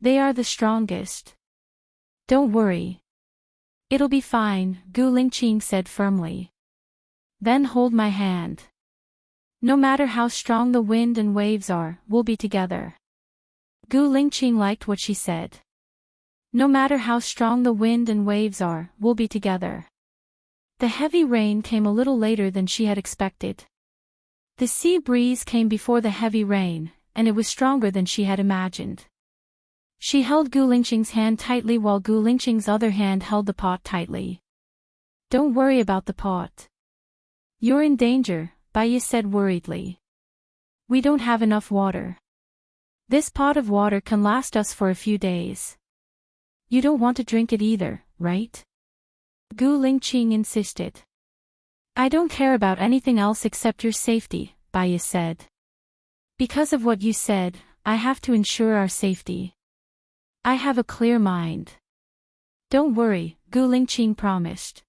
They are the strongest. Don't worry. It'll be fine, Gu Lingqing said firmly. Then hold my hand. No matter how strong the wind and waves are, we'll be together. Gu Lingqing liked what she said. No matter how strong the wind and waves are, we'll be together. The heavy rain came a little later than she had expected. The sea breeze came before the heavy rain, and it was stronger than she had imagined. She held Gu Lingqing's hand tightly while Gu Lingqing's other hand held the pot tightly. Don't worry about the pot. You're in danger, Bai Ye said worriedly. We don't have enough water. This pot of water can last us for a few days. You don't want to drink it either, right? Gu Lingqing insisted. I don't care about anything else except your safety, Bai Ye said. Because of what you said, I have to ensure our safety. I have a clear mind. Don't worry, Gu Lingqing promised.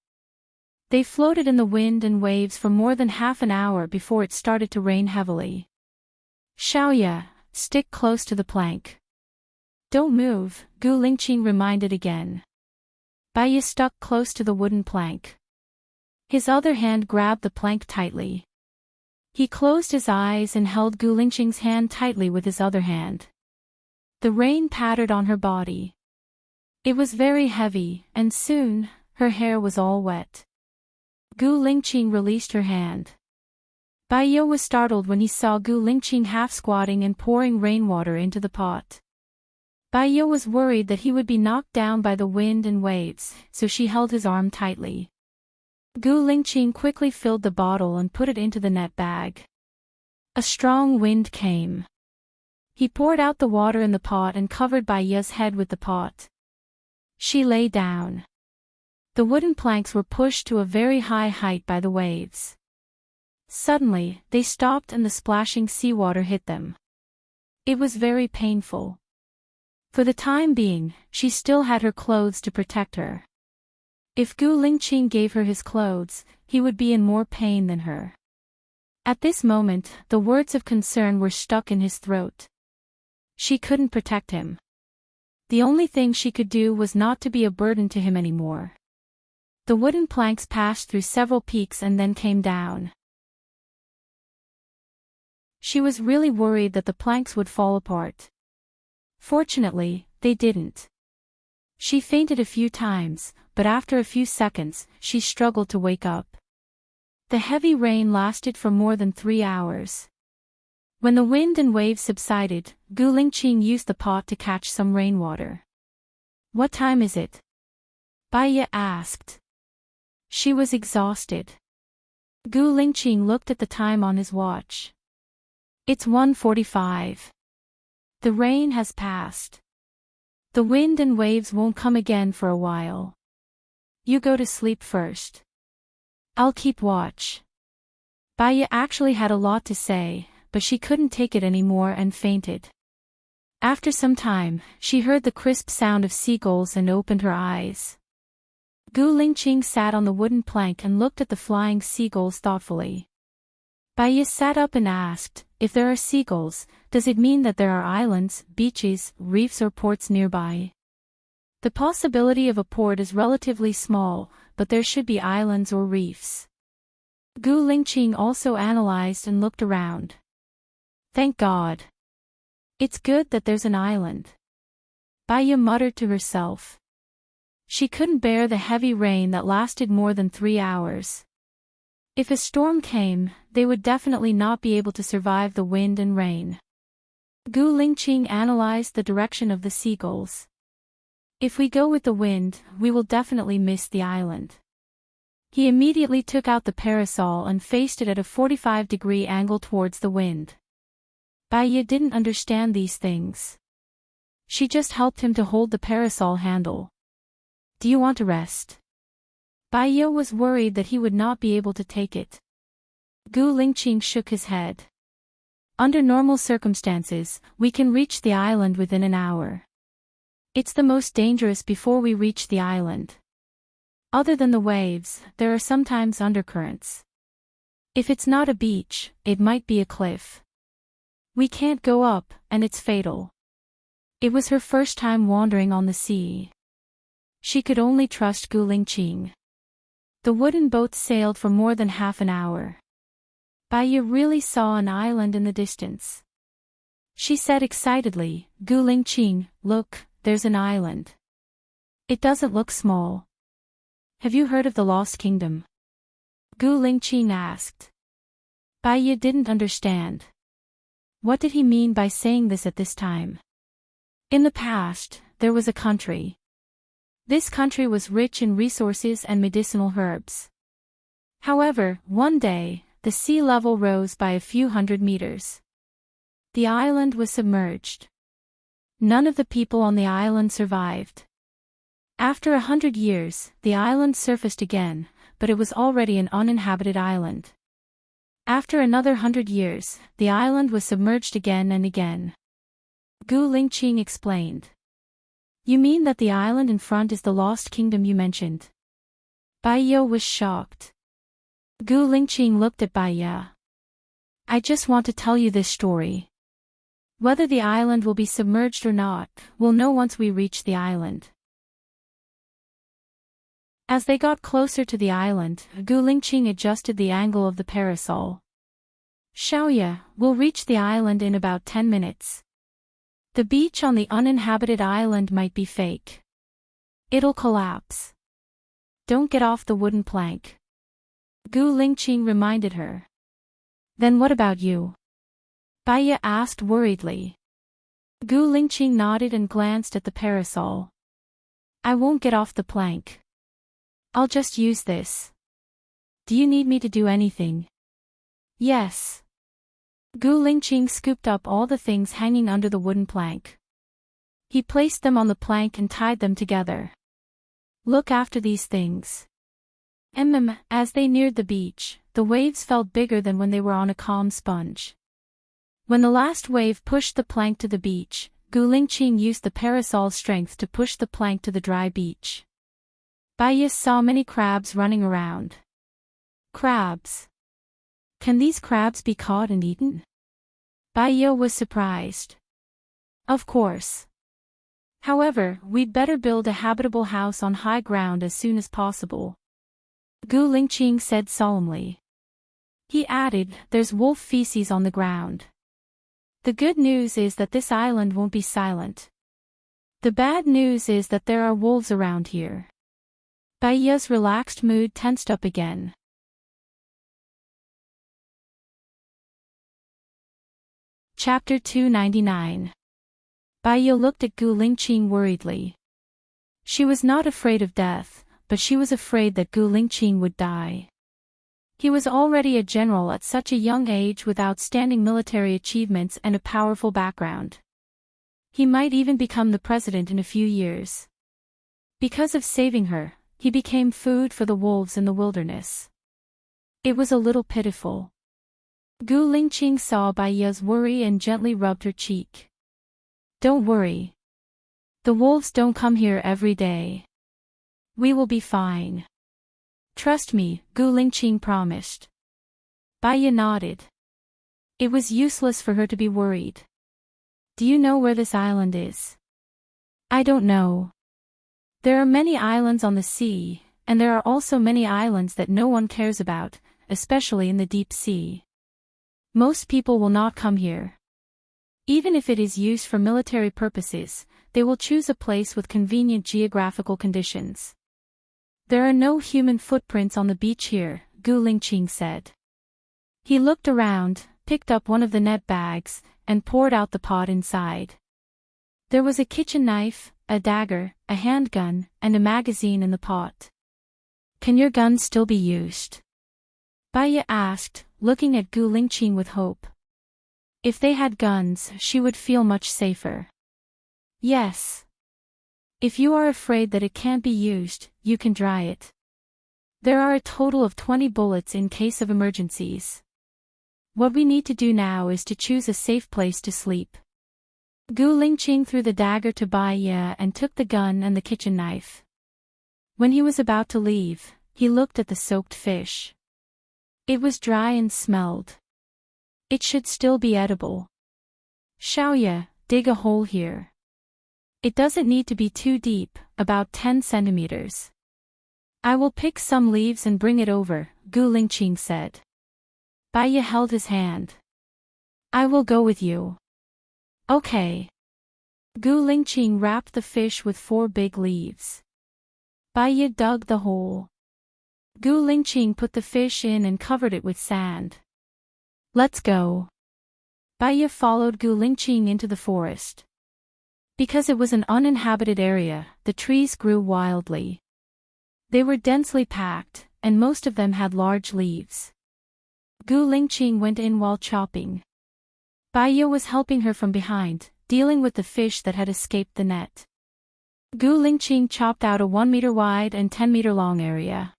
They floated in the wind and waves for more than half an hour before it started to rain heavily. Xiaoya, stick close to the plank. Don't move, Gu Lingqing reminded again. Bai Ye stuck close to the wooden plank. His other hand grabbed the plank tightly. He closed his eyes and held Gu Lingqing's hand tightly with his other hand. The rain pattered on her body. It was very heavy, and soon, her hair was all wet. Gu Lingqing released her hand. Bai Ye was startled when he saw Gu Lingqing half squatting and pouring rainwater into the pot. Bai Ye was worried that he would be knocked down by the wind and waves, so she held his arm tightly. Gu Lingqing quickly filled the bottle and put it into the net bag. A strong wind came. He poured out the water in the pot and covered Bai Ye's head with the pot. She lay down. The wooden planks were pushed to a very high height by the waves. Suddenly, they stopped and the splashing seawater hit them. It was very painful. For the time being, she still had her clothes to protect her. If Gu Lingqing gave her his clothes, he would be in more pain than her. At this moment, the words of concern were stuck in his throat. She couldn't protect him. The only thing she could do was not to be a burden to him anymore. The wooden planks passed through several peaks and then came down. She was really worried that the planks would fall apart. Fortunately, they didn't. She fainted a few times, but after a few seconds, she struggled to wake up. The heavy rain lasted for more than 3 hours. When the wind and waves subsided, Gu Lingqing used the pot to catch some rainwater. "What time is it?" Bai Ye asked. She was exhausted. Gu Lingqing looked at the time on his watch. "It's 1:45. The rain has passed. The wind and waves won't come again for a while. You go to sleep first. I'll keep watch." Bai Ye actually had a lot to say, but she couldn't take it anymore and fainted. After some time, she heard the crisp sound of seagulls and opened her eyes. Gu Lingqing sat on the wooden plank and looked at the flying seagulls thoughtfully. Bai Ye sat up and asked, "If there are seagulls, does it mean that there are islands, beaches, reefs or ports nearby?" The possibility of a port is relatively small, but there should be islands or reefs. Gu Lingqing also analyzed and looked around. "Thank God. It's good that there's an island." Bai Ye muttered to herself. She couldn't bear the heavy rain that lasted more than 3 hours. If a storm came, they would definitely not be able to survive the wind and rain. Gu Lingqing analyzed the direction of the seagulls. "If we go with the wind, we will definitely miss the island." He immediately took out the parasol and faced it at a 45-degree angle towards the wind. Bai Ye didn't understand these things. She just helped him to hold the parasol handle. "Do you want to rest?" Bai Ye was worried that he would not be able to take it. Gu Lingqing shook his head. "Under normal circumstances, we can reach the island within an hour. It's the most dangerous before we reach the island. Other than the waves, there are sometimes undercurrents. If it's not a beach, it might be a cliff. We can't go up, and it's fatal." It was her first time wandering on the sea. She could only trust Gu Lingqing. The wooden boat sailed for more than half an hour. Bai Ye really saw an island in the distance. She said excitedly, "Gu Lingqing, look, there's an island. It doesn't look small." "Have you heard of the Lost Kingdom?" Gu Lingqing asked. Bai Ye didn't understand. What did he mean by saying this at this time? In the past, there was a country. This country was rich in resources and medicinal herbs. However, one day, the sea level rose by a few hundred meters. The island was submerged. None of the people on the island survived. After 100 years, the island surfaced again, but it was already an uninhabited island. After another 100 years, the island was submerged again and again. Gu Lingqing explained. "You mean that the island in front is the Lost Kingdom you mentioned?" Bai Ye was shocked. Gu Lingqing looked at Bai Ye. "I just want to tell you this story. Whether the island will be submerged or not, we'll know once we reach the island." As they got closer to the island, Gu Lingqing adjusted the angle of the parasol. "Xiaoye, we'll reach the island in about 10 minutes. The beach on the uninhabited island might be fake. It'll collapse. Don't get off the wooden plank." Gu Lingqing reminded her. "Then what about you?" Bai Ye asked worriedly. Gu Lingqing nodded and glanced at the parasol. "I won't get off the plank. I'll just use this." do you need me to do anything? Yes. Gu Lingqing scooped up all the things hanging under the wooden plank. He placed them on the plank and tied them together. Look after these things. As they neared the beach, the waves felt bigger than when they were on a calm sponge. When the last wave pushed the plank to the beach, Gu Lingqing used the parasol's strength to push the plank to the dry beach. Bai saw many crabs running around. Crabs. Can these crabs be caught and eaten? Bai was surprised. Of course. However, we'd better build a habitable house on high ground as soon as possible. Gu Lingqing said solemnly. He added, there's wolf feces on the ground. The good news is that this island won't be silent. The bad news is that there are wolves around here. Baiya's relaxed mood tensed up again. Chapter 299. Baiya looked at Gu Lingqing worriedly. She was not afraid of death, but she was afraid that Gu Lingqing would die. He was already a general at such a young age with outstanding military achievements and a powerful background. He might even become the president in a few years. Because of saving her, he became food for the wolves in the wilderness. It was a little pitiful. Gu Lingqing saw Baiya's worry and gently rubbed her cheek. Don't worry. The wolves don't come here every day. We will be fine. Trust me, Gu Lingqing promised. Baiya nodded. It was useless for her to be worried. Do you know where this island is? I don't know. There are many islands on the sea, and there are also many islands that no one cares about, especially in the deep sea. Most people will not come here. Even if it is used for military purposes, they will choose a place with convenient geographical conditions. There are no human footprints on the beach here, Gu Lingqing said. He looked around, picked up one of the net bags, and poured out the pot inside. There was a kitchen knife, a dagger, a handgun, and a magazine in the pot. Can your gun still be used? Baiya asked, looking at Gu Lingqing with hope. If they had guns, she would feel much safer. Yes. If you are afraid that it can't be used, you can dry it. There are a total of 20 bullets in case of emergencies. What we need to do now is to choose a safe place to sleep. Gu Lingqing threw the dagger to Baiya and took the gun and the kitchen knife. When he was about to leave, he looked at the soaked fish. It was dry and smelled. It should still be edible. Xiaoya, dig a hole here. It doesn't need to be too deep, about 10 centimeters. I will pick some leaves and bring it over, Gu Lingqing said. Baiya held his hand. I will go with you. Okay. Gu Lingqing wrapped the fish with 4 big leaves. Baiya dug the hole. Gu Lingqing put the fish in and covered it with sand. Let's go. Baiya followed Gu Lingqing into the forest. Because it was an uninhabited area, the trees grew wildly. They were densely packed, and most of them had large leaves. Gu Lingqing went in while chopping. Baiya was helping her from behind, dealing with the fish that had escaped the net. Gu Lingqing chopped out a 1-meter wide and 10-meter long area.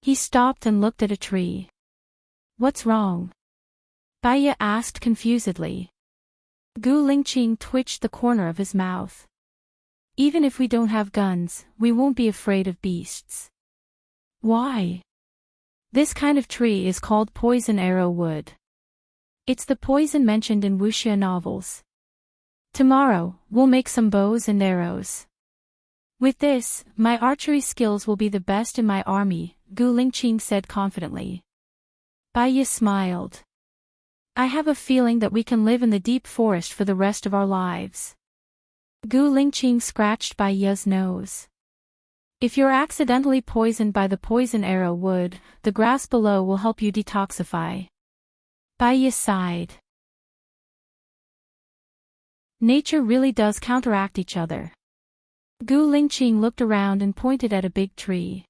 He stopped and looked at a tree. What's wrong? Baiya asked confusedly. Gu Lingqing twitched the corner of his mouth. Even if we don't have guns, we won't be afraid of beasts. Why? This kind of tree is called poison arrow wood. It's the poison mentioned in wuxia novels. Tomorrow, we'll make some bows and arrows. With this, my archery skills will be the best in my army, Gu Lingqing said confidently. Baiya smiled. I have a feeling that we can live in the deep forest for the rest of our lives. Gu Lingqing scratched Baiya's nose. If you're accidentally poisoned by the poison arrow wood, the grass below will help you detoxify. Baiya sighed. Nature really does counteract each other. Gu Lingqing looked around and pointed at a big tree.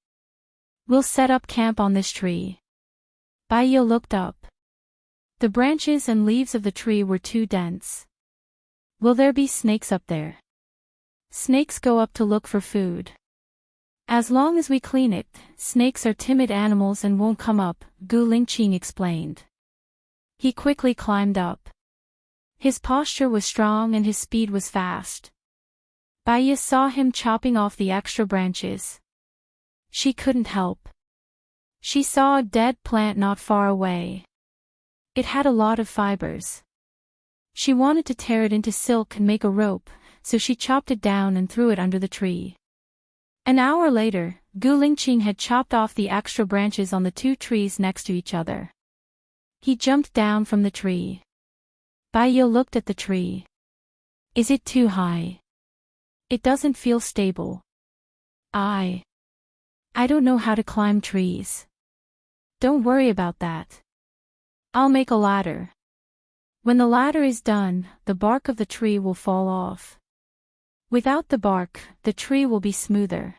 We'll set up camp on this tree. Baya looked up. The branches and leaves of the tree were too dense. Will there be snakes up there? Snakes go up to look for food. As long as we clean it, snakes are timid animals and won't come up, Gu Lingqing explained. He quickly climbed up. His posture was strong and his speed was fast. Baya saw him chopping off the extra branches. She couldn't help. She saw a dead plant not far away. It had a lot of fibers. She wanted to tear it into silk and make a rope, so she chopped it down and threw it under the tree. An hour later, Gu Lingqing had chopped off the extra branches on the two trees next to each other. He jumped down from the tree. Baya looked at the tree. Is it too high? It doesn't feel stable. I don't know how to climb trees. Don't worry about that. I'll make a ladder. When the ladder is done, the bark of the tree will fall off. Without the bark, the tree will be smoother.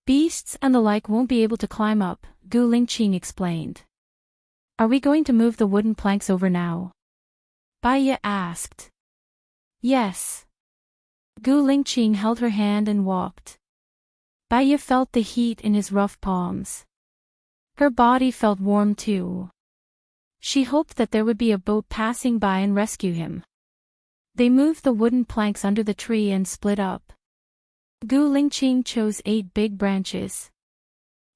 Beasts and the like won't be able to climb up, Gu Lingqing explained. Are we going to move the wooden planks over now? Baya asked. Yes. Gu Lingqing held her hand and walked. Baya felt the heat in his rough palms. Her body felt warm too. She hoped that there would be a boat passing by and rescue him. They moved the wooden planks under the tree and split up. Gu Lingqing chose 8 big branches.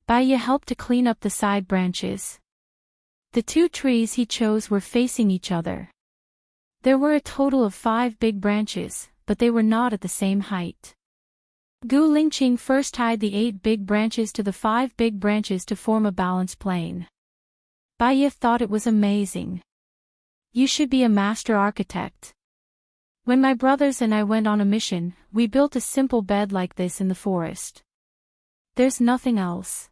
Baya helped to clean up the side branches. The 2 trees he chose were facing each other. There were a total of 5 big branches, but they were not at the same height. Gu Lingqing first tied the 8 big branches to the 5 big branches to form a balanced plane. Baya thought it was amazing. You should be a master architect. When my brothers and I went on a mission, we built a simple bed like this in the forest. There's nothing else.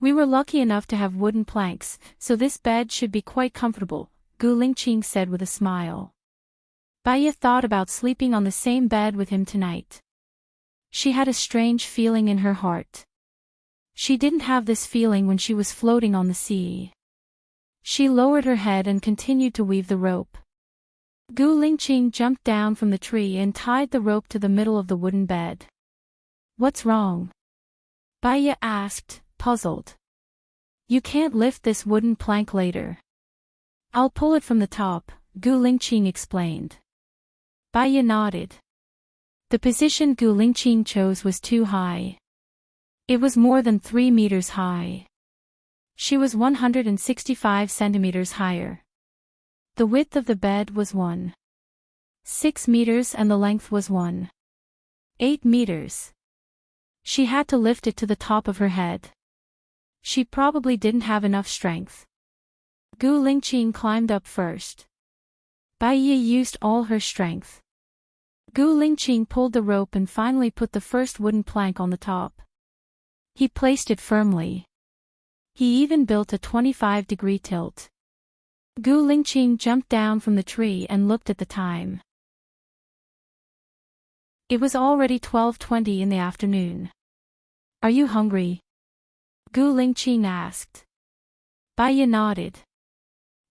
We were lucky enough to have wooden planks, so this bed should be quite comfortable, Gu Lingqing said with a smile. Baya thought about sleeping on the same bed with him tonight. She had a strange feeling in her heart. She didn't have this feeling when she was floating on the sea. She lowered her head and continued to weave the rope. Gu Lingqing jumped down from the tree and tied the rope to the middle of the wooden bed. What's wrong? Baya asked, puzzled. You can't lift this wooden plank later. I'll pull it from the top, Gu Lingqing explained. Baya nodded. The position Gu Lingqing chose was too high. It was more than 3 meters high. She was 165 centimeters higher. The width of the bed was 1.6 meters and the length was 1.8 meters. She had to lift it to the top of her head. She probably didn't have enough strength. Gu Lingqing climbed up first. Baya used all her strength. Gu Lingqing pulled the rope and finally put the first wooden plank on the top. He placed it firmly. He even built a 25-degree tilt. Gu Lingqing jumped down from the tree and looked at the time. It was already 12:20 in the afternoon. Are you hungry? Gu Lingqing asked. Baya nodded.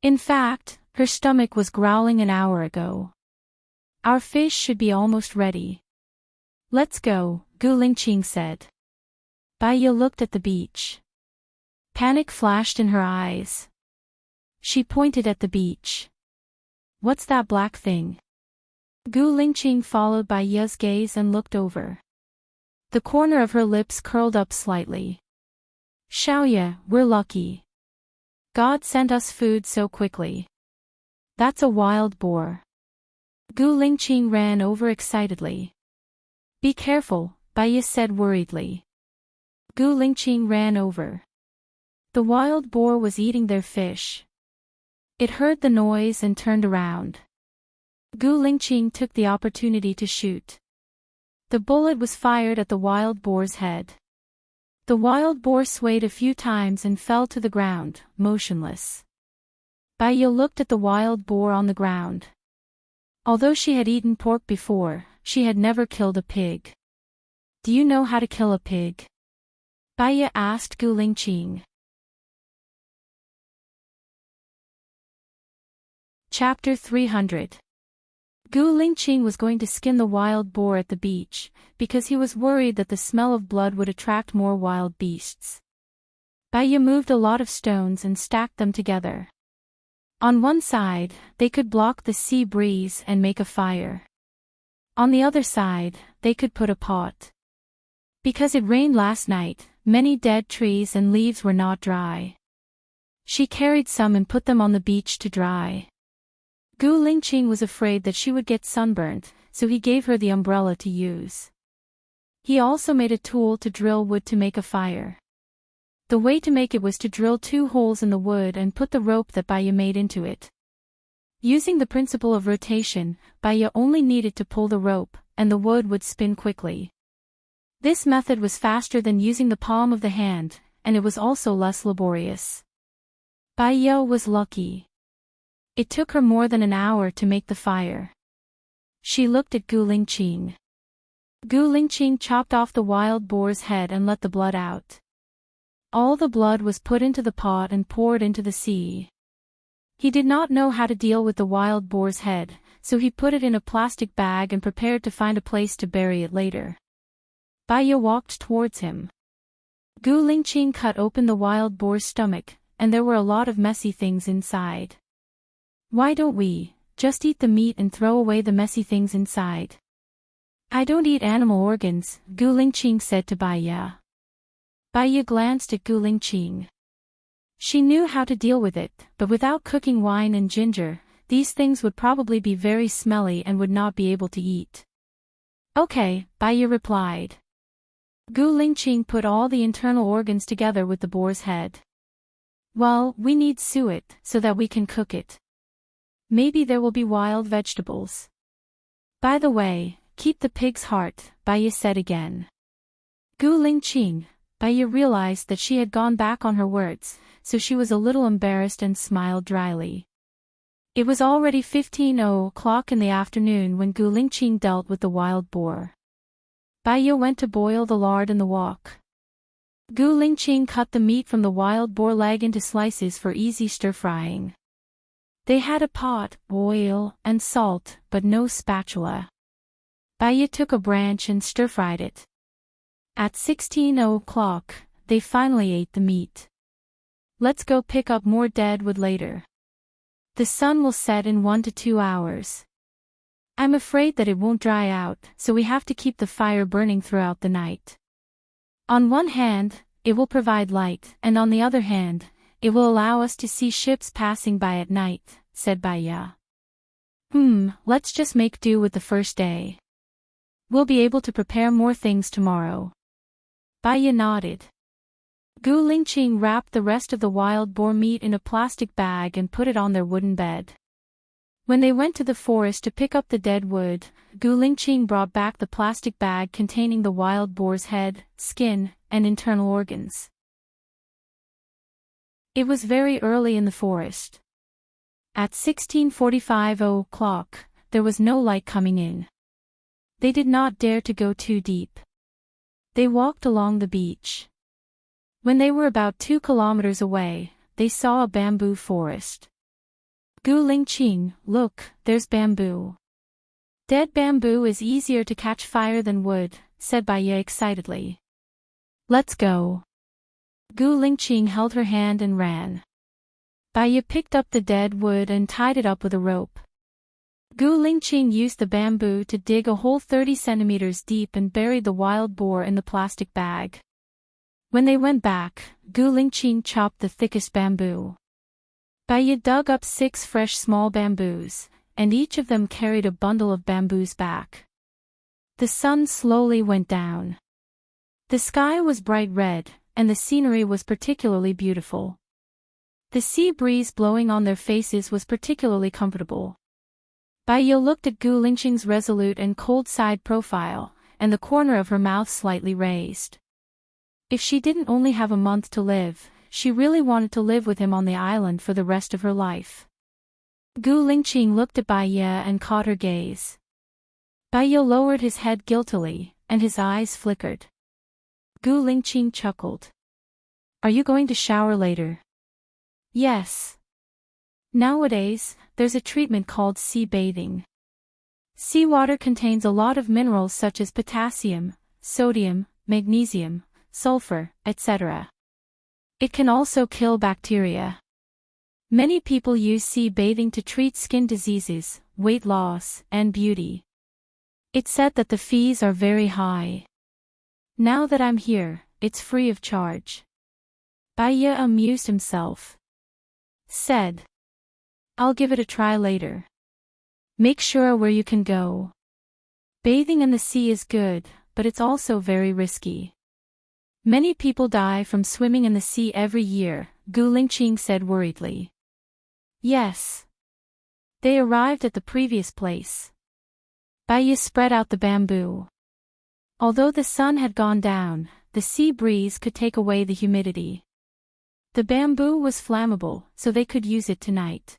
In fact, her stomach was growling an hour ago. Our fish should be almost ready. Let's go, Gu Lingqing said. Baya looked at the beach. Panic flashed in her eyes. She pointed at the beach. What's that black thing? Gu Lingqing followed Baya's gaze and looked over. The corner of her lips curled up slightly. Xiaoya, we're lucky. God sent us food so quickly. That's a wild boar. Gu Lingqing ran over excitedly. Be careful, Baya said worriedly. Gu Lingqing ran over. The wild boar was eating their fish. It heard the noise and turned around. Gu Lingqing took the opportunity to shoot. The bullet was fired at the wild boar's head. The wild boar swayed a few times and fell to the ground, motionless. Baya looked at the wild boar on the ground. Although she had eaten pork before, she had never killed a pig. Do you know how to kill a pig? Baiya asked Gu Lingqing. Chapter 300. Gu Lingqing was going to skin the wild boar at the beach, because he was worried that the smell of blood would attract more wild beasts. Baiya moved a lot of stones and stacked them together. On one side, they could block the sea breeze and make a fire. On the other side, they could put a pot. Because it rained last night, many dead trees and leaves were not dry. She carried some and put them on the beach to dry. Gu Lingqing was afraid that she would get sunburnt, so he gave her the umbrella to use. He also made a tool to drill wood to make a fire. The way to make it was to drill 2 holes in the wood and put the rope that Baiya made into it. Using the principle of rotation, Baiya only needed to pull the rope, and the wood would spin quickly. This method was faster than using the palm of the hand, and it was also less laborious. Baiya was lucky. It took her more than an hour to make the fire. She looked at Gu Lingqing. Gu Lingqing chopped off the wild boar's head and let the blood out. All the blood was put into the pot and poured into the sea. He did not know how to deal with the wild boar's head, so he put it in a plastic bag and prepared to find a place to bury it later. Baiya walked towards him. Gu Lingqing cut open the wild boar's stomach, and there were a lot of messy things inside. Why don't we just eat the meat and throw away the messy things inside? I don't eat animal organs, Gu Lingqing said to Baiya. Baiya glanced at Gu Lingqing. She knew how to deal with it, but without cooking wine and ginger, these things would probably be very smelly and would not be able to eat. Okay, Baiya replied. Gu Lingqing put all the internal organs together with the boar's head. Well, we need suet so that we can cook it. Maybe there will be wild vegetables. By the way, keep the pig's heart, Baiya said again. Gu Lingqing, Baiya realized that she had gone back on her words, so she was a little embarrassed and smiled dryly. It was already 15:00 in the afternoon when Gu Lingqing dealt with the wild boar. Baiya went to boil the lard in the wok. Gu Lingqing cut the meat from the wild boar leg into slices for easy stir-frying. They had a pot, oil, and salt, but no spatula. Baiya took a branch and stir-fried it. At 16:00, they finally ate the meat. Let's go pick up more dead wood later. The sun will set in 1 to 2 hours. I'm afraid that it won't dry out, so we have to keep the fire burning throughout the night. On one hand, it will provide light, and on the other hand, it will allow us to see ships passing by at night, said Baiya. Let's just make do with the first day. We'll be able to prepare more things tomorrow. Baiya nodded. Gu Lingqing wrapped the rest of the wild boar meat in a plastic bag and put it on their wooden bed. When they went to the forest to pick up the dead wood, Gu Lingqing brought back the plastic bag containing the wild boar's head, skin, and internal organs. It was very early in the forest. At 16:45, there was no light coming in. They did not dare to go too deep. They walked along the beach. When they were about 2 kilometers away, they saw a bamboo forest. Gu Lingqing, look, there's bamboo. Dead bamboo is easier to catch fire than wood, said Baiya excitedly. Let's go. Gu Lingqing held her hand and ran. Baiya picked up the dead wood and tied it up with a rope. Gu Lingqing used the bamboo to dig a hole 30 centimeters deep and buried the wild boar in the plastic bag. When they went back, Gu Lingqing chopped the thickest bamboo. Baiya dug up 6 fresh small bamboos, and each of them carried a bundle of bamboos back. The sun slowly went down. The sky was bright red, and the scenery was particularly beautiful. The sea breeze blowing on their faces was particularly comfortable. Baiya looked at Gu Lingqing's resolute and cold side profile, and the corner of her mouth slightly raised. If she didn't only have a month to live, she really wanted to live with him on the island for the rest of her life. Gu Lingqing looked at Baiya and caught her gaze. Baiya lowered his head guiltily, and his eyes flickered. Gu Lingqing chuckled. Are you going to shower later? Yes. Nowadays, there's a treatment called sea bathing. Seawater contains a lot of minerals such as potassium, sodium, magnesium, sulfur, etc. It can also kill bacteria. Many people use sea bathing to treat skin diseases, weight loss, and beauty. It's said that the fees are very high. Now that I'm here, it's free of charge. Baiye amused himself. Said. I'll give it a try later. Make sure where you can go. Bathing in the sea is good, but it's also very risky. Many people die from swimming in the sea every year, Gu Lingqing said worriedly. Yes. They arrived at the previous place. Baiye spread out the bamboo. Although the sun had gone down, the sea breeze could take away the humidity. The bamboo was flammable, so they could use it tonight.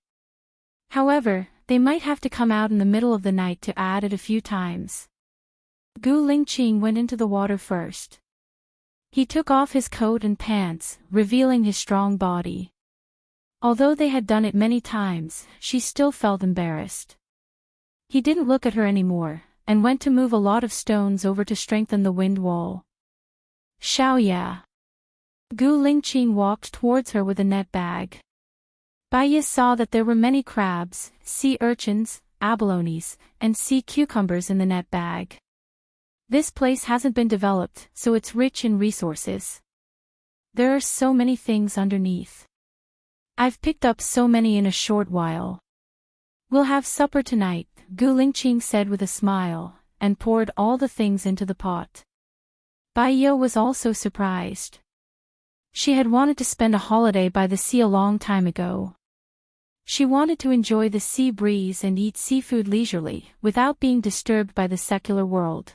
However, they might have to come out in the middle of the night to add it a few times. Gu Lingqing went into the water first. He took off his coat and pants, revealing his strong body. Although they had done it many times, she still felt embarrassed. He didn't look at her anymore, and went to move a lot of stones over to strengthen the wind wall. Xiaoya. Gu Lingqing walked towards her with a net bag. Baiye saw that there were many crabs, sea urchins, abalones, and sea cucumbers in the net bag. This place hasn't been developed, so it's rich in resources. There are so many things underneath. I've picked up so many in a short while. We'll have supper tonight, Gu Lingqing said with a smile, and poured all the things into the pot. Baiye was also surprised. She had wanted to spend a holiday by the sea a long time ago. She wanted to enjoy the sea breeze and eat seafood leisurely, without being disturbed by the secular world.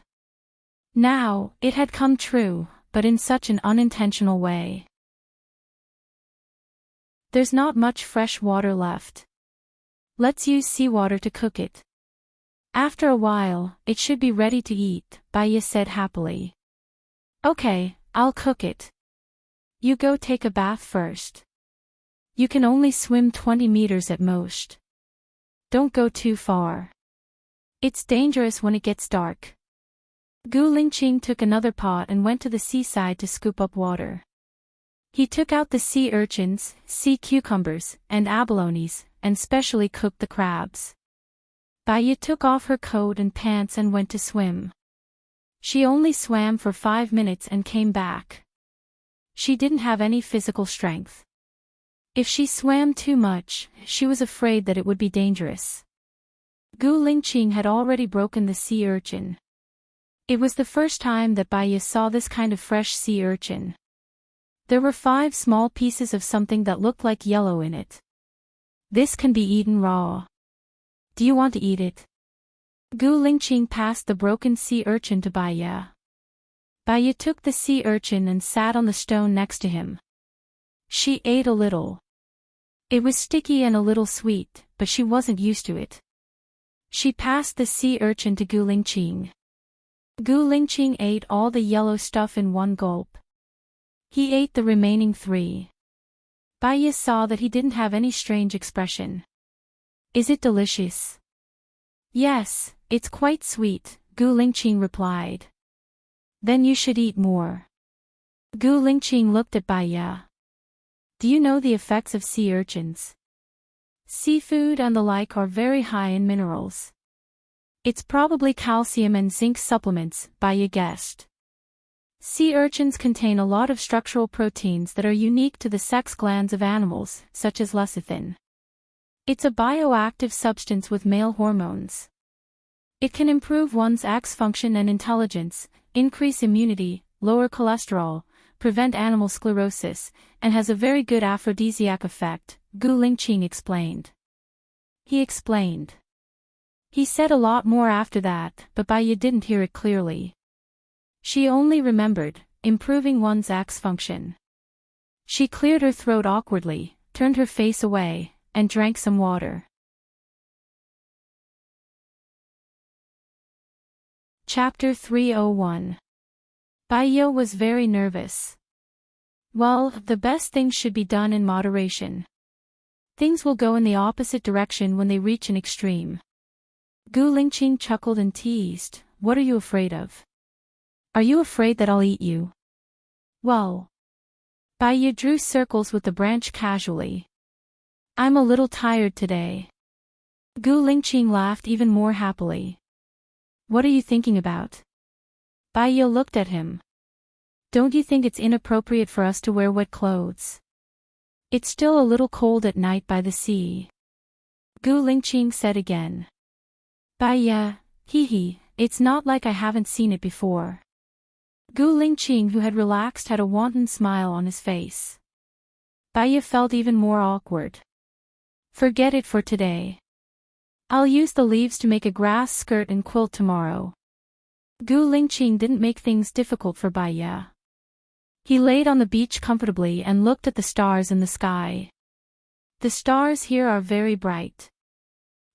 Now, it had come true, but in such an unintentional way. There's not much fresh water left. Let's use seawater to cook it. After a while, it should be ready to eat, Baiye said happily. Okay, I'll cook it. You go take a bath first. You can only swim 20 meters at most. Don't go too far. It's dangerous when it gets dark. Gu Lingqing took another pot and went to the seaside to scoop up water. He took out the sea urchins, sea cucumbers, and abalones, and specially cooked the crabs. Baiye took off her coat and pants and went to swim. She only swam for 5 minutes and came back. She didn't have any physical strength. If she swam too much, she was afraid that it would be dangerous. Gu Lingqing had already broken the sea urchin. It was the first time that Baiye saw this kind of fresh sea urchin. There were 5 small pieces of something that looked like yellow in it. This can be eaten raw. Do you want to eat it? Gu Lingqing passed the broken sea urchin to Baiye. Baiye took the sea urchin and sat on the stone next to him. She ate a little. It was sticky and a little sweet, but she wasn't used to it. She passed the sea urchin to Gu Lingqing. Gu Lingqing ate all the yellow stuff in one gulp. He ate the remaining 3. Baiye saw that he didn't have any strange expression. Is it delicious? Yes, it's quite sweet, Gu Lingqing replied. Then you should eat more. Gu Lingqing looked at Baiye. Do you know the effects of sea urchins? Seafood and the like are very high in minerals. It's probably calcium and zinc supplements, Baiye guessed. Sea urchins contain a lot of structural proteins that are unique to the sex glands of animals, such as lecithin. It's a bioactive substance with male hormones. It can improve one's sex function and intelligence, increase immunity, lower cholesterol, prevent animal sclerosis, and has a very good aphrodisiac effect, Gu Lingqing explained. He explained. He said a lot more after that, but Baiye didn't hear it clearly. She only remembered, improving one's sex function. She cleared her throat awkwardly, turned her face away, and drank some water. Chapter 301. Baiyo was very nervous. Well, the best things should be done in moderation. Things will go in the opposite direction when they reach an extreme. Gu Lingqing chuckled and teased, "What are you afraid of? Are you afraid that I'll eat you?" Well. Baiyu drew circles with the branch casually. "I'm a little tired today." Gu Lingqing laughed even more happily. "What are you thinking about?" Baiyu looked at him. "Don't you think it's inappropriate for us to wear wet clothes? It's still a little cold at night by the sea." Gu Lingqing said again. "Baiya, hee, it's not like I haven't seen it before." Gu Lingqing, who had relaxed, had a wanton smile on his face. Baiya felt even more awkward. "Forget it for today. I'll use the leaves to make a grass skirt and quilt tomorrow." Gu Lingqing didn't make things difficult for Baiya. He laid on the beach comfortably and looked at the stars in the sky. "The stars here are very bright.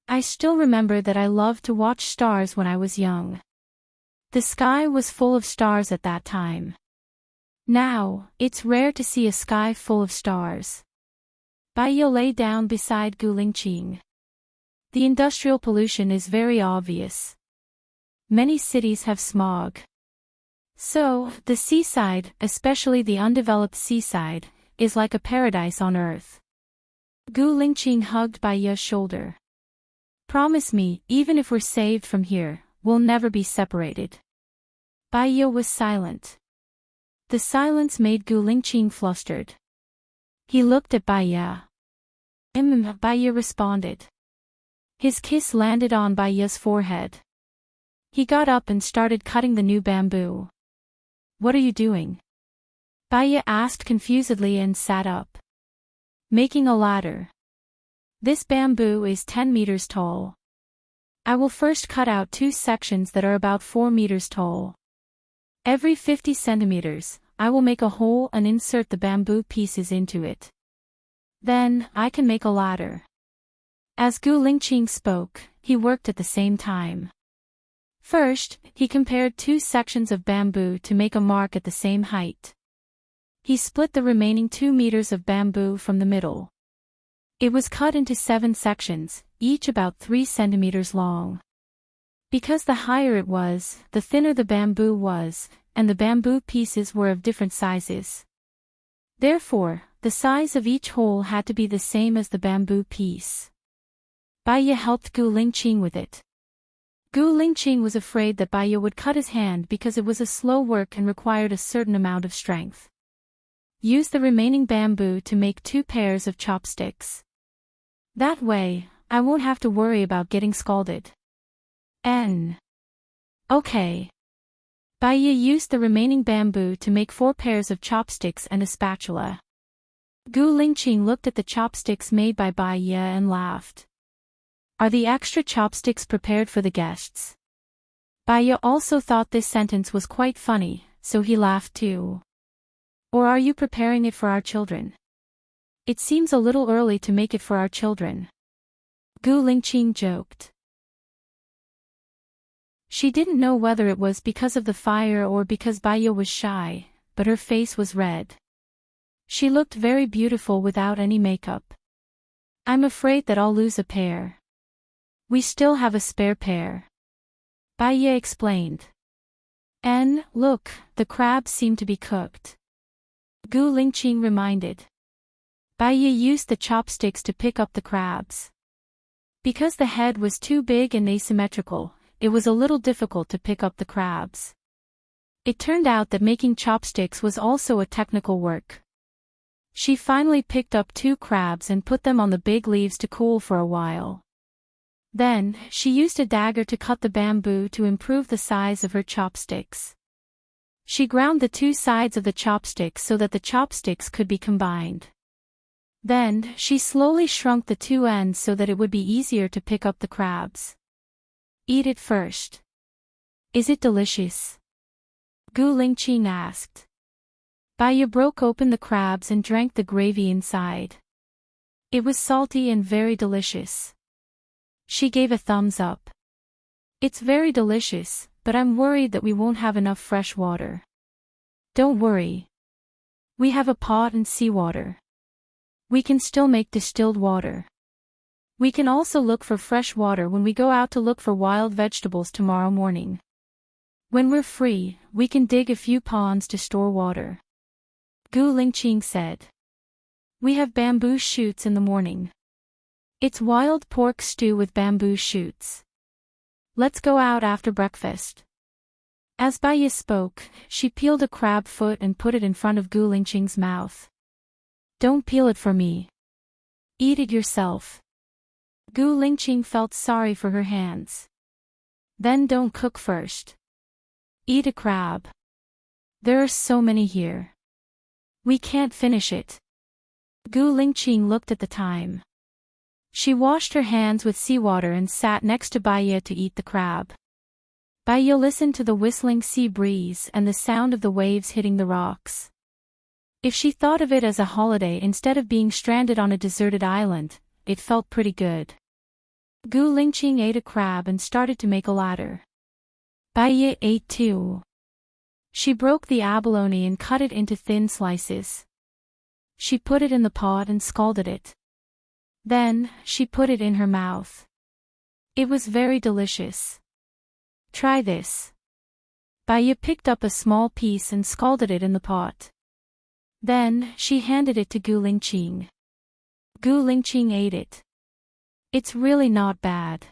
I still remember that I loved to watch stars when I was young. The sky was full of stars at that time. Now, it's rare to see a sky full of stars." Baiyo lay down beside Gu Lingqing. "The industrial pollution is very obvious. Many cities have smog. So, the seaside, especially the undeveloped seaside, is like a paradise on earth." Gu Lingqing hugged Baiya's shoulder. "Promise me, even if we're saved from here, we'll never be separated." Baiya was silent. The silence made Gu Lingqing flustered. He looked at Baiya. Baiya responded. His kiss landed on Baiya's forehead. He got up and started cutting the new bamboo. "What are you doing?" Baiya asked confusedly and sat up. "Making a ladder. This bamboo is 10 meters tall. I will first cut out 2 sections that are about 4 meters tall. Every 50 centimeters, I will make a hole and insert the bamboo pieces into it. Then, I can make a ladder." As Gu Lingqing spoke, he worked at the same time. First, he compared 2 sections of bamboo to make a mark at the same height. He split the remaining 2 meters of bamboo from the middle. It was cut into 7 sections, each about 3 centimeters long. Because the higher it was, the thinner the bamboo was, and the bamboo pieces were of different sizes. Therefore, the size of each hole had to be the same as the bamboo piece. Baiya helped Gu Lingqing with it. Gu Lingqing was afraid that Baiya would cut his hand because it was a slow work and required a certain amount of strength. Use the remaining bamboo to make 2 pairs of chopsticks. That way, I won't have to worry about getting scalded. Okay. Baiya used the remaining bamboo to make 4 pairs of chopsticks and a spatula. Gu Lingqing looked at the chopsticks made by Baiya and laughed. "Are the extra chopsticks prepared for the guests?" Baiya also thought this sentence was quite funny, so he laughed too. "Or are you preparing it for our children? It seems a little early to make it for our children." Gu Lingqing joked. She didn't know whether it was because of the fire or because Baiya was shy, but her face was red. She looked very beautiful without any makeup. "I'm afraid that I'll lose a pair. We still have a spare pair," Baiya explained. Look, the crabs seem to be cooked," Gu Lingqing reminded. Baiya used the chopsticks to pick up the crabs. Because the head was too big and asymmetrical, it was a little difficult to pick up the crabs. It turned out that making chopsticks was also a technical work. She finally picked up 2 crabs and put them on the big leaves to cool for a while. Then, she used a dagger to cut the bamboo to improve the size of her chopsticks. She ground the 2 sides of the chopsticks so that the chopsticks could be combined. Then, she slowly shrunk the 2 ends so that it would be easier to pick up the crabs. "Eat it first. Is it delicious?" Gu Lingqing asked. Baiya broke open the crabs and drank the gravy inside. It was salty and very delicious. She gave a thumbs up. "It's very delicious, but I'm worried that we won't have enough fresh water." Don't worry. We have a pot and seawater. We can still make distilled water. We can also look for fresh water when we go out to look for wild vegetables tomorrow morning. When we're free, we can dig a few ponds to store water. Gu Lingqing said. We have bamboo shoots in the morning. It's wild pork stew with bamboo shoots. Let's go out after breakfast. As Baiye spoke, she peeled a crab foot and put it in front of Gu Lingqing's mouth. Don't peel it for me. Eat it yourself. Gu Lingqing felt sorry for her hands. Then don't cook first. Eat a crab. There are so many here. We can't finish it. Gu Lingqing looked at the time. She washed her hands with seawater and sat next to Baiye to eat the crab. Baiye listened to the whistling sea breeze and the sound of the waves hitting the rocks. If she thought of it as a holiday instead of being stranded on a deserted island, it felt pretty good. Gu Lingqing ate a crab and started to make a ladder. Baiye ate too. She broke the abalone and cut it into thin slices. She put it in the pot and scalded it. Then, she put it in her mouth. It was very delicious. Try this. Baiye picked up a small piece and scalded it in the pot. Then, she handed it to Gu Lingqing. Gu Lingqing ate it. It's really not bad.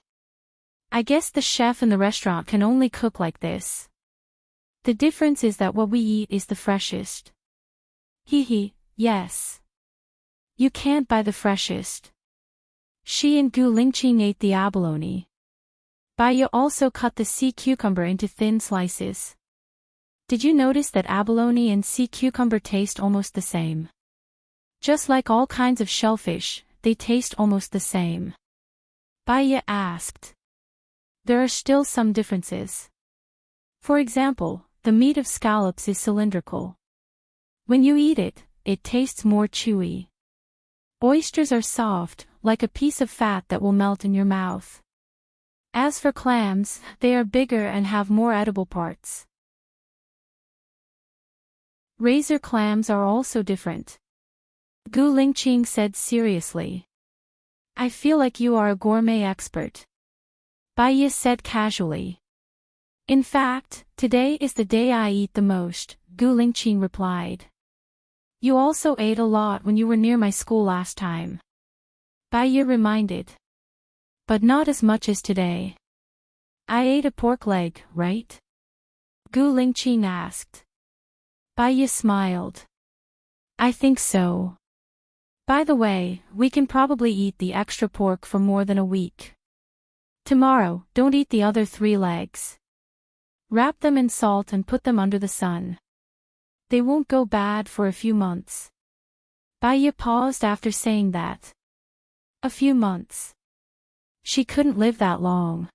I guess the chef in the restaurant can only cook like this. The difference is that what we eat is the freshest. Hee, yes. You can't buy the freshest. She and Gu Lingqing ate the abalone. Baiye also cut the sea cucumber into thin slices. Did you notice that abalone and sea cucumber taste almost the same? Just like all kinds of shellfish, they taste almost the same. Baiye asked. There are still some differences. For example, the meat of scallops is cylindrical. When you eat it, it tastes more chewy. Oysters are soft, like a piece of fat that will melt in your mouth. As for clams, they are bigger and have more edible parts. Razor clams are also different. Gu Lingqing said seriously. I feel like you are a gourmet expert. Baiye said casually. In fact, today is the day I eat the most, Gu Lingqing replied. You also ate a lot when you were near my school last time. Baiye reminded. But not as much as today. I ate a pork leg, right? Gu Lingqing asked. Baiye smiled. I think so. By the way, we can probably eat the extra pork for more than a week. Tomorrow, don't eat the other 3 legs. Wrap them in salt and put them under the sun. They won't go bad for a few months. Baiye paused after saying that. A few months. She couldn't live that long.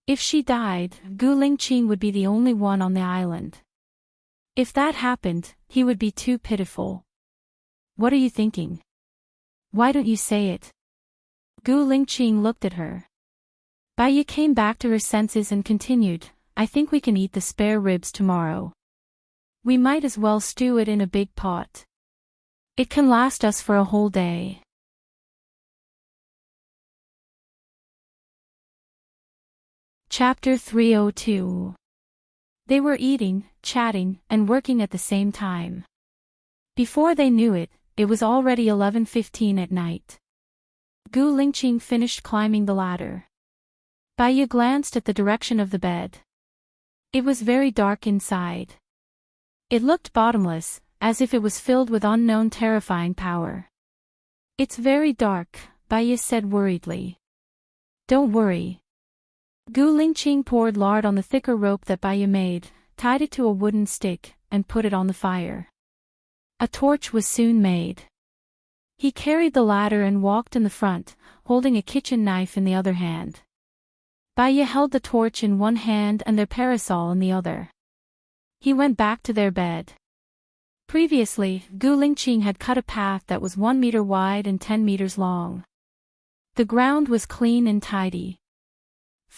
If she died, Gu Lingqing would be the only one on the island. If that happened, he would be too pitiful. What are you thinking? Why don't you say it? Gu Lingqing looked at her. Baiye came back to her senses and continued, I think we can eat the spare ribs tomorrow. We might as well stew it in a big pot. It can last us for a whole day. Chapter 302. They were eating, chatting, and working at the same time. Before they knew it, it was already 11:15 at night. Gu Lingqing finished climbing the ladder. Baiye glanced at the direction of the bed. It was very dark inside. It looked bottomless, as if it was filled with unknown terrifying power. It's very dark, Baiye said worriedly. Don't worry. Gu Lingqing poured lard on the thicker rope that Baiye made, tied it to a wooden stick, and put it on the fire. A torch was soon made. He carried the ladder and walked in the front, holding a kitchen knife in the other hand. Baiye held the torch in one hand and their parasol in the other. He went back to their bed. Previously, Gu Lingqing had cut a path that was 1 meter wide and 10 meters long. The ground was clean and tidy.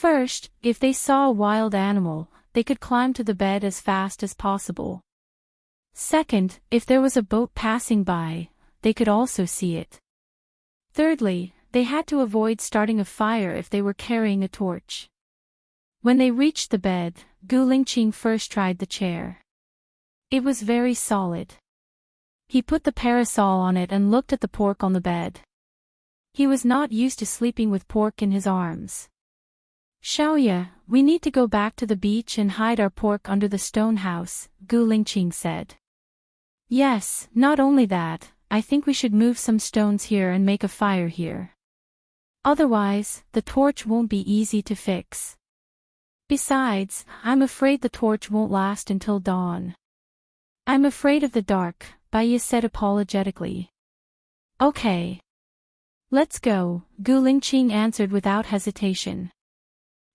First, if they saw a wild animal, they could climb to the bed as fast as possible. Second, if there was a boat passing by, they could also see it. Thirdly, they had to avoid starting a fire if they were carrying a torch. When they reached the bed, Gu Lingqing first tried the chair. It was very solid. He put the parasol on it and looked at the pork on the bed. He was not used to sleeping with pork in his arms. Xiaoya, we need to go back to the beach and hide our pork under the stone house, Gu Lingqing said. Yes, not only that, I think we should move some stones here and make a fire here. Otherwise, the torch won't be easy to fix. Besides, I'm afraid the torch won't last until dawn. I'm afraid of the dark, Baiye said apologetically. Okay. Let's go, Gu Lingqing answered without hesitation.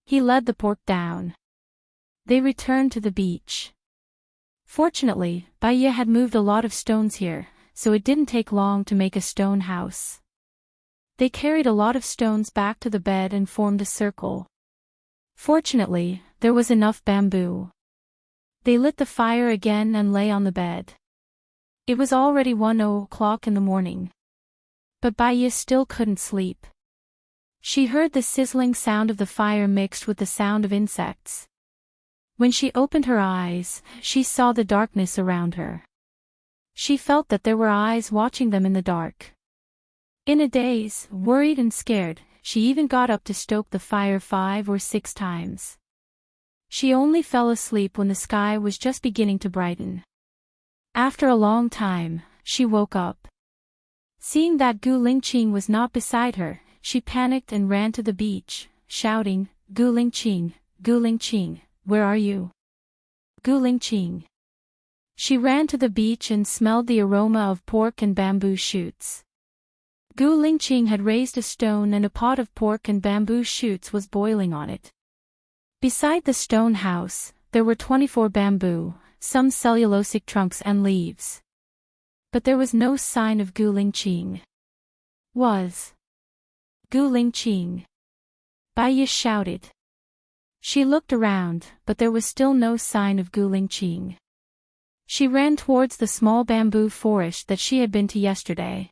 He led the pork down. They returned to the beach. Fortunately, Baiye had moved a lot of stones here, so it didn't take long to make a stone house. They carried a lot of stones back to the bed and formed a circle. Fortunately, there was enough bamboo. They lit the fire again and lay on the bed. It was already 1:00 in the morning. But Baiye still couldn't sleep. She heard the sizzling sound of the fire mixed with the sound of insects. When she opened her eyes, she saw the darkness around her. She felt that there were eyes watching them in the dark. In a daze, worried and scared, she even got up to stoke the fire 5 or 6 times. She only fell asleep when the sky was just beginning to brighten. After a long time, she woke up. Seeing that Gu Lingqing was not beside her, she panicked and ran to the beach, shouting, Gu Lingqing, where are you? Gu Lingqing. She ran to the beach and smelled the aroma of pork and bamboo shoots. Gu Lingqing had raised a stone and a pot of pork and bamboo shoots was boiling on it. Beside the stone house, there were 24 bamboo, some cellulosic trunks and leaves. But there was no sign of Gu Lingqing. Was Gu Lingqing? Baiye shouted. She looked around, but there was still no sign of Gu Lingqing. She ran towards the small bamboo forest that she had been to yesterday.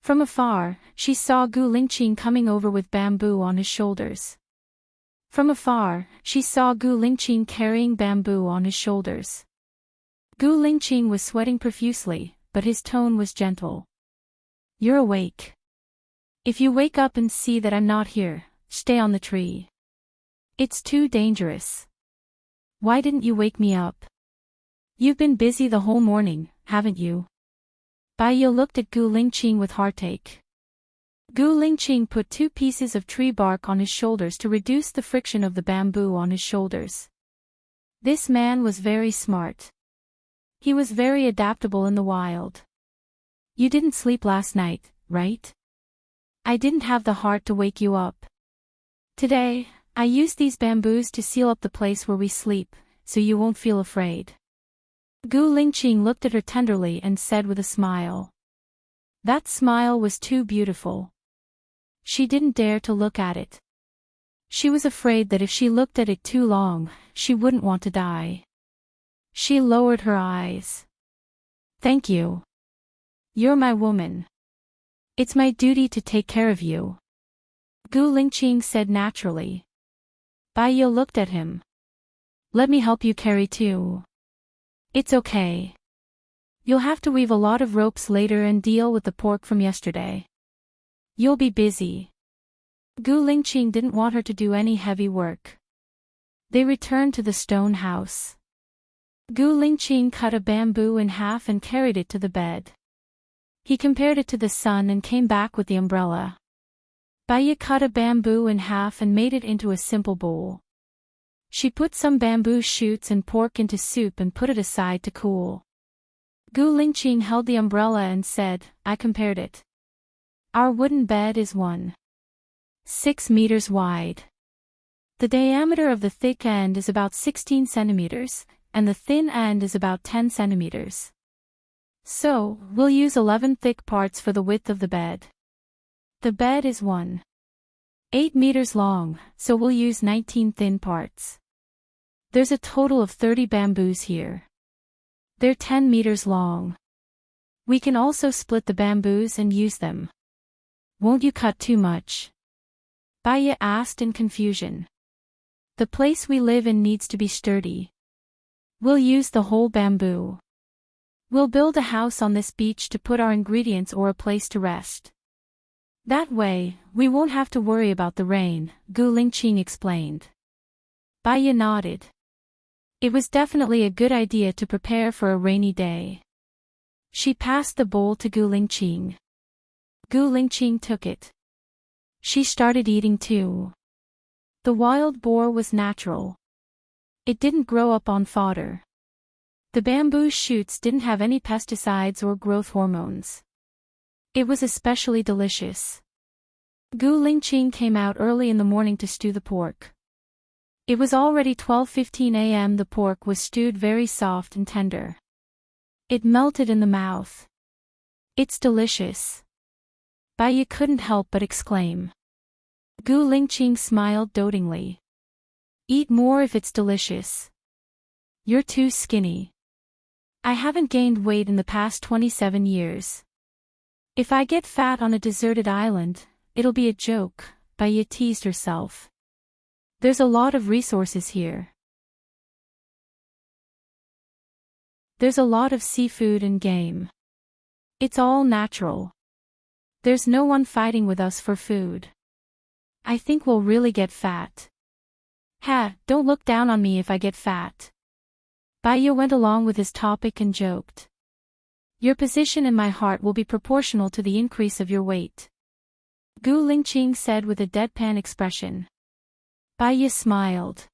From afar, she saw Gu Lingqing coming over with bamboo on his shoulders. From afar, she saw Gu Lingqing carrying bamboo on his shoulders. Gu Lingqing was sweating profusely, but his tone was gentle. You're awake. If you wake up and see that I'm not here, stay on the tree. It's too dangerous. Why didn't you wake me up? You've been busy the whole morning, haven't you? Baiye looked at Gu Lingqing with heartache. Gu Lingqing put 2 pieces of tree bark on his shoulders to reduce the friction of the bamboo on his shoulders. This man was very smart. He was very adaptable in the wild. You didn't sleep last night, right? I didn't have the heart to wake you up. Today, I used these bamboos to seal up the place where we sleep, so you won't feel afraid. Gu Lingqing looked at her tenderly and said with a smile. That smile was too beautiful. She didn't dare to look at it. She was afraid that if she looked at it too long, she wouldn't want to die. She lowered her eyes. Thank you. You're my woman. It's my duty to take care of you. Gu Lingqing said naturally. Baiye looked at him. Let me help you carry too. It's okay. You'll have to weave a lot of ropes later and deal with the pork from yesterday. You'll be busy. Gu Lingqing didn't want her to do any heavy work. They returned to the stone house. Gu Lingqing cut a bamboo in half and carried it to the bed. He compared it to the sun and came back with the umbrella. Baiye cut a bamboo in half and made it into a simple bowl. She put some bamboo shoots and pork into soup and put it aside to cool. Gu Lingqing held the umbrella and said, I compared it. Our wooden bed is 1.6 meters wide. The diameter of the thick end is about 16 centimeters, and the thin end is about 10 centimeters. So, we'll use 11 thick parts for the width of the bed. The bed is 1.8 meters long, so we'll use 19 thin parts. There's a total of 30 bamboos here. They're 10 meters long. We can also split the bamboos and use them. Won't you cut too much? Baya asked in confusion. The place we live in needs to be sturdy. We'll use the whole bamboo. We'll build a house on this beach to put our ingredients or a place to rest. That way, we won't have to worry about the rain, Gu Lingqing explained. Baya nodded. It was definitely a good idea to prepare for a rainy day. She passed the bowl to Gu Lingqing. Gu Lingqing took it. She started eating too. The wild boar was natural. It didn't grow up on fodder. The bamboo shoots didn't have any pesticides or growth hormones. It was especially delicious. Gu Lingqing came out early in the morning to stew the pork. It was already 12:15 a.m. The pork was stewed very soft and tender. It melted in the mouth. It's delicious. Baya couldn't help but exclaim. Gu Lingqing smiled dotingly. Eat more if it's delicious. You're too skinny. I haven't gained weight in the past 27 years. If I get fat on a deserted island, it'll be a joke, Baya teased herself. There's a lot of resources here. There's a lot of seafood and game. It's all natural. There's no one fighting with us for food. I think we'll really get fat. Ha, don't look down on me if I get fat. Baya went along with his topic and joked. Your position in my heart will be proportional to the increase of your weight. Gu Lingqing said with a deadpan expression. Baya smiled.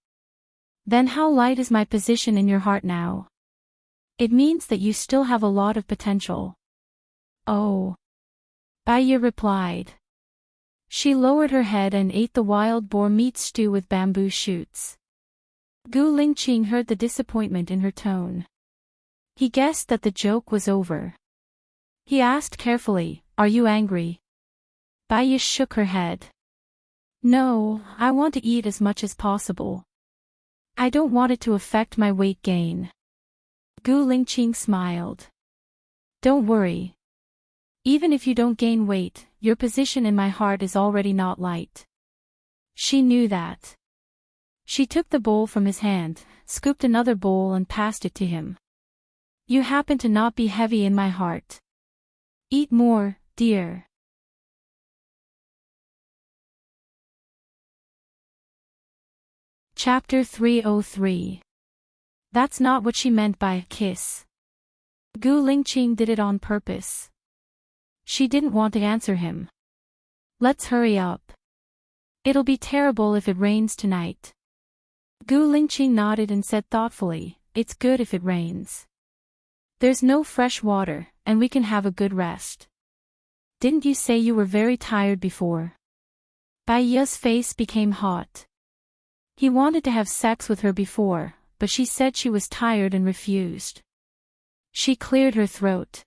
Then how light is my position in your heart now? It means that you still have a lot of potential. Oh. Baya replied. She lowered her head and ate the wild boar meat stew with bamboo shoots. Gu Lingqing heard the disappointment in her tone. He guessed that the joke was over. He asked carefully, Are you angry? Baya shook her head. No, I want to eat as much as possible. I don't want it to affect my weight gain. Gu Lingqing smiled. Don't worry. Even if you don't gain weight, your position in my heart is already not light. She knew that. She took the bowl from his hand, scooped another bowl and passed it to him. You happen to not be heavy in my heart. Eat more, dear. Chapter 303. That's not what she meant by kiss. Gu Lingqing did it on purpose. She didn't want to answer him. Let's hurry up. It'll be terrible if it rains tonight. Gu Lingqing nodded and said thoughtfully, It's good if it rains. There's no fresh water, and we can have a good rest. Didn't you say you were very tired before? Baya's face became hot. He wanted to have sex with her before, but she said she was tired and refused. She cleared her throat.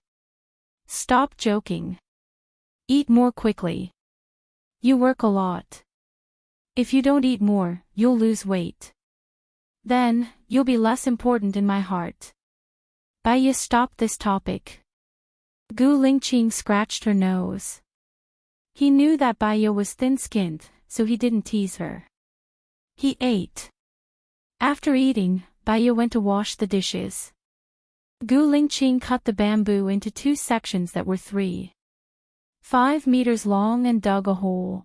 Stop joking. Eat more quickly. You work a lot. If you don't eat more, you'll lose weight. Then, you'll be less important in my heart. Baya stopped this topic. Gu Lingqing scratched her nose. He knew that Baya was thin-skinned, so he didn't tease her. He ate. After eating, Baya went to wash the dishes. Gu Lingqing cut the bamboo into 2 sections that were 3.5 meters long and dug a hole.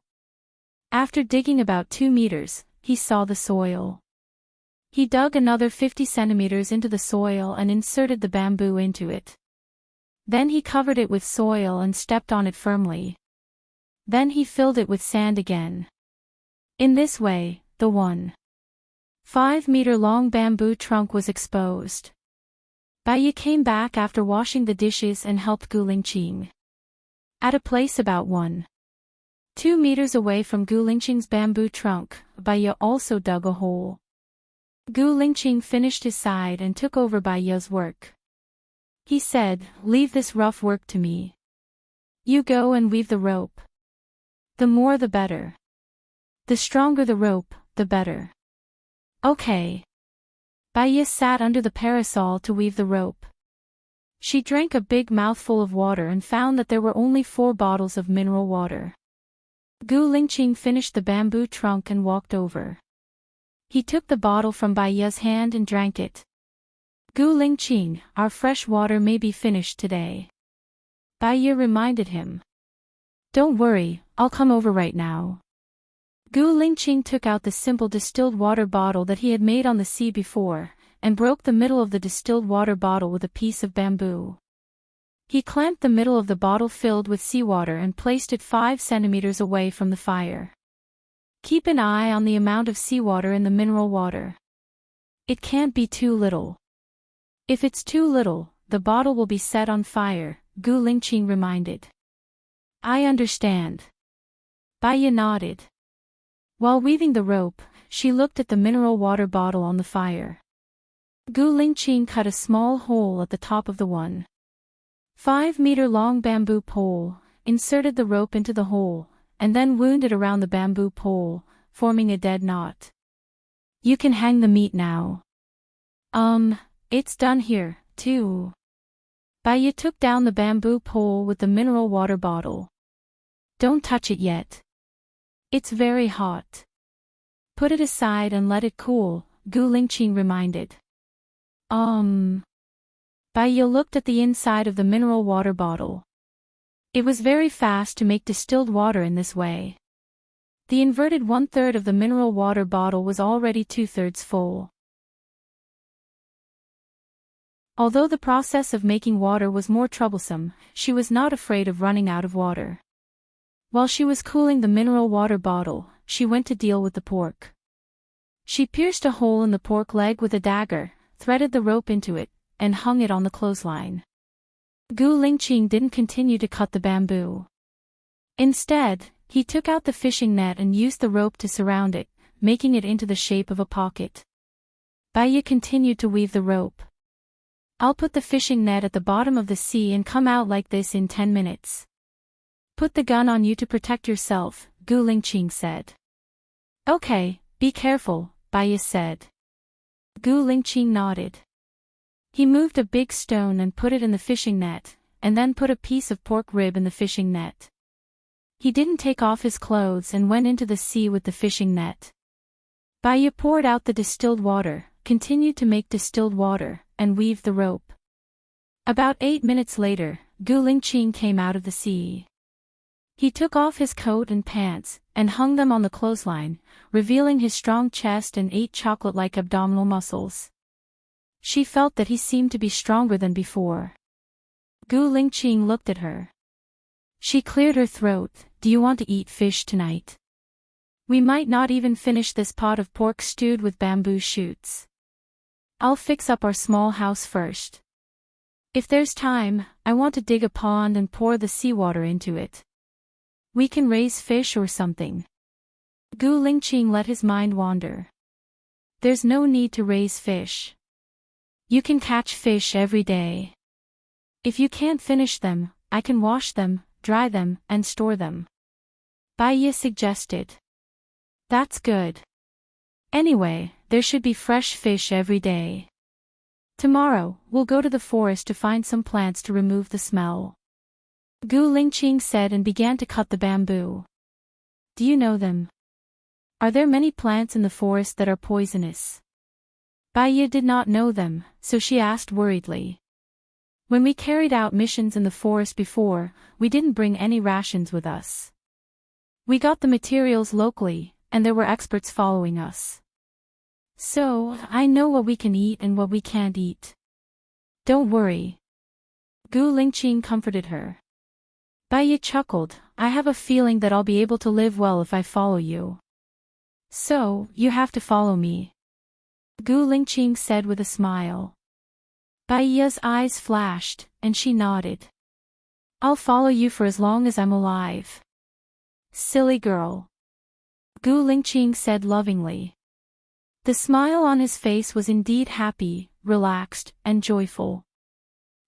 After digging about 2 meters, he saw the soil. He dug another 50 centimeters into the soil and inserted the bamboo into it. Then he covered it with soil and stepped on it firmly. Then he filled it with sand again. In this way, the 1.5-meter-long bamboo trunk was exposed. Baya came back after washing the dishes and helped Gu Lingqing. At a place about 1.2 meters away from Gu Lingqing's bamboo trunk, Baya also dug a hole. Gu Lingqing finished his side and took over Baya's work. He said, Leave this rough work to me. You go and weave the rope. The more the better. The stronger the rope, the better. Okay. Baiya sat under the parasol to weave the rope. She drank a big mouthful of water and found that there were only 4 bottles of mineral water. Gu Lingqing finished the bamboo trunk and walked over. He took the bottle from Baiya's hand and drank it. Gu Lingqing, our fresh water may be finished today. Baiya reminded him. Don't worry, I'll come over right now. Gu Lingqing took out the simple distilled water bottle that he had made on the sea before, and broke the middle of the distilled water bottle with a piece of bamboo. He clamped the middle of the bottle filled with seawater and placed it 5 centimeters away from the fire. Keep an eye on the amount of seawater in the mineral water. It can't be too little. If it's too little, the bottle will be set on fire, Gu Lingqing reminded. I understand. Baiya nodded. While weaving the rope, she looked at the mineral water bottle on the fire. Gu Lingqing cut a small hole at the top of the 1.5-meter-long bamboo pole, inserted the rope into the hole, and then wound it around the bamboo pole, forming a dead knot. You can hang the meat now. It's done here, too. Baiya took down the bamboo pole with the mineral water bottle. Don't touch it yet. It's very hot. Put it aside and let it cool, Gu Lingqing reminded. Baiya looked at the inside of the mineral water bottle. It was very fast to make distilled water in this way. The inverted 1/3 of the mineral water bottle was already 2/3 full. Although the process of making water was more troublesome, she was not afraid of running out of water. While she was cooling the mineral water bottle, she went to deal with the pork. She pierced a hole in the pork leg with a dagger, threaded the rope into it, and hung it on the clothesline. Gu Lingqing didn't continue to cut the bamboo. Instead, he took out the fishing net and used the rope to surround it, making it into the shape of a pocket. Baiya continued to weave the rope. I'll put the fishing net at the bottom of the sea and come out like this in 10 minutes. Put the gun on you to protect yourself, Gu Lingqing said. Okay, be careful, Baiya said. Gu Lingqing nodded. He moved a big stone and put it in the fishing net, and then put a piece of pork rib in the fishing net. He didn't take off his clothes and went into the sea with the fishing net. Baiya poured out the distilled water, continued to make distilled water, and weaved the rope. About 8 minutes later, Gu Lingqing came out of the sea. He took off his coat and pants, and hung them on the clothesline, revealing his strong chest and 8 chocolate-like abdominal muscles. She felt that he seemed to be stronger than before. Gu Lingqing looked at her. She cleared her throat. Do you want to eat fish tonight? We might not even finish this pot of pork stewed with bamboo shoots. I'll fix up our small house first. If there's time, I want to dig a pond and pour the seawater into it. We can raise fish or something. Gu Lingqing let his mind wander. There's no need to raise fish. You can catch fish every day. If you can't finish them, I can wash them, dry them, and store them. Baiya suggested. That's good. Anyway, there should be fresh fish every day. Tomorrow, we'll go to the forest to find some plants to remove the smell. Gu Lingqing said and began to cut the bamboo. Do you know them? Are there many plants in the forest that are poisonous? Baiya did not know them, so she asked worriedly. When we carried out missions in the forest before, we didn't bring any rations with us. We got the materials locally, and there were experts following us. So, I know what we can eat and what we can't eat. Don't worry. Gu Lingqing comforted her. Baiya chuckled. I have a feeling that I'll be able to live well if I follow you. So, you have to follow me. Gu Lingqing said with a smile. Baiya's eyes flashed, and she nodded. I'll follow you for as long as I'm alive. Silly girl. Gu Lingqing said lovingly. The smile on his face was indeed happy, relaxed, and joyful.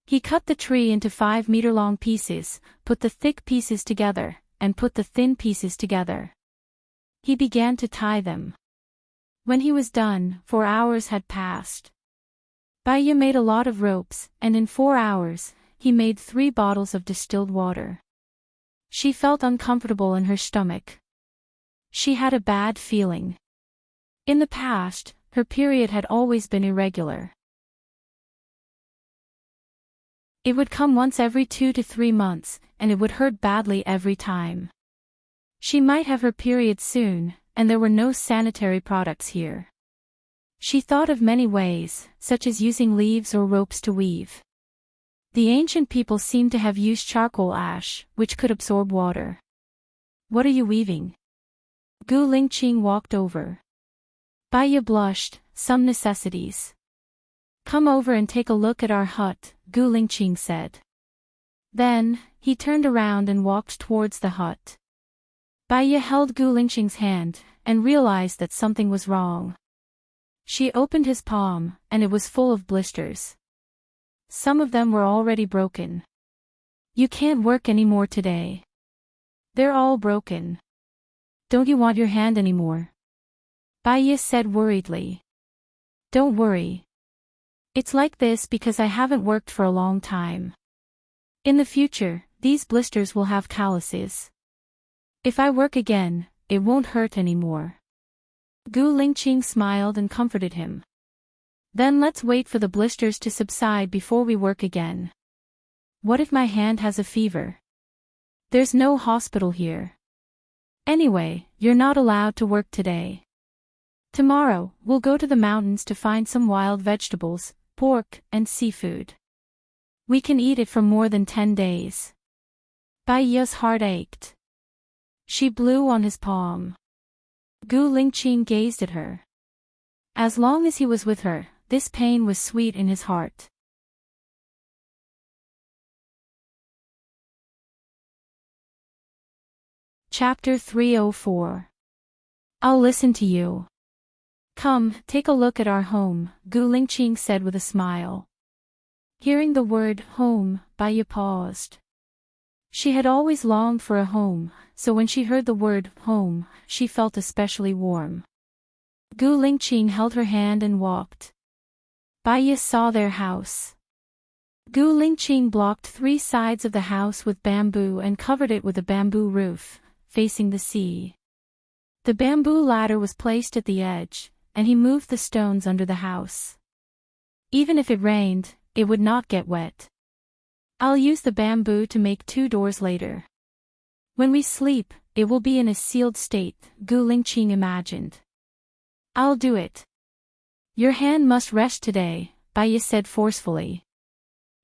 He cut the tree into 5-meter-long pieces, put the thick pieces together, and put the thin pieces together. He began to tie them. When he was done, 4 hours had passed. Baiya made a lot of ropes, and in 4 hours, he made 3 bottles of distilled water. She felt uncomfortable in her stomach. She had a bad feeling. In the past, her period had always been irregular. It would come once every 2 to 3 months, and it would hurt badly every time. She might have her period soon, and there were no sanitary products here. She thought of many ways, such as using leaves or ropes to weave. The ancient people seemed to have used charcoal ash, which could absorb water. What are you weaving? Gu Lingqing walked over. Baiya blushed, some necessities. Come over and take a look at our hut, Gu Lingqing said. Then, he turned around and walked towards the hut. Baiya held Gu Lingqing's hand, and realized that something was wrong. She opened his palm, and it was full of blisters. Some of them were already broken. You can't work anymore today. They're all broken. Don't you want your hand anymore? Baiya said worriedly. Don't worry. It's like this because I haven't worked for a long time. In the future, these blisters will have calluses. If I work again, it won't hurt anymore. Gu Lingqing smiled and comforted him. Then let's wait for the blisters to subside before we work again. What if my hand has a fever? There's no hospital here. Anyway, you're not allowed to work today. Tomorrow, we'll go to the mountains to find some wild vegetables, pork, and seafood. We can eat it for more than 10 days. Baiya's heart ached. She blew on his palm. Gu Lingqing gazed at her. As long as he was with her, this pain was sweet in his heart. Chapter 304. I'll listen to you. Come, take a look at our home, Gu Lingqing said with a smile. Hearing the word home, Baiya paused. She had always longed for a home, so when she heard the word home, she felt especially warm. Gu Lingqing held her hand and walked. Baiya saw their house. Gu Lingqing blocked 3 sides of the house with bamboo and covered it with a bamboo roof, facing the sea. The bamboo ladder was placed at the edge, and he moved the stones under the house. Even if it rained, it would not get wet. I'll use the bamboo to make 2 doors later. When we sleep, it will be in a sealed state, Gu Lingqing imagined. I'll do it. Your hand must rest today, Baiya said forcefully.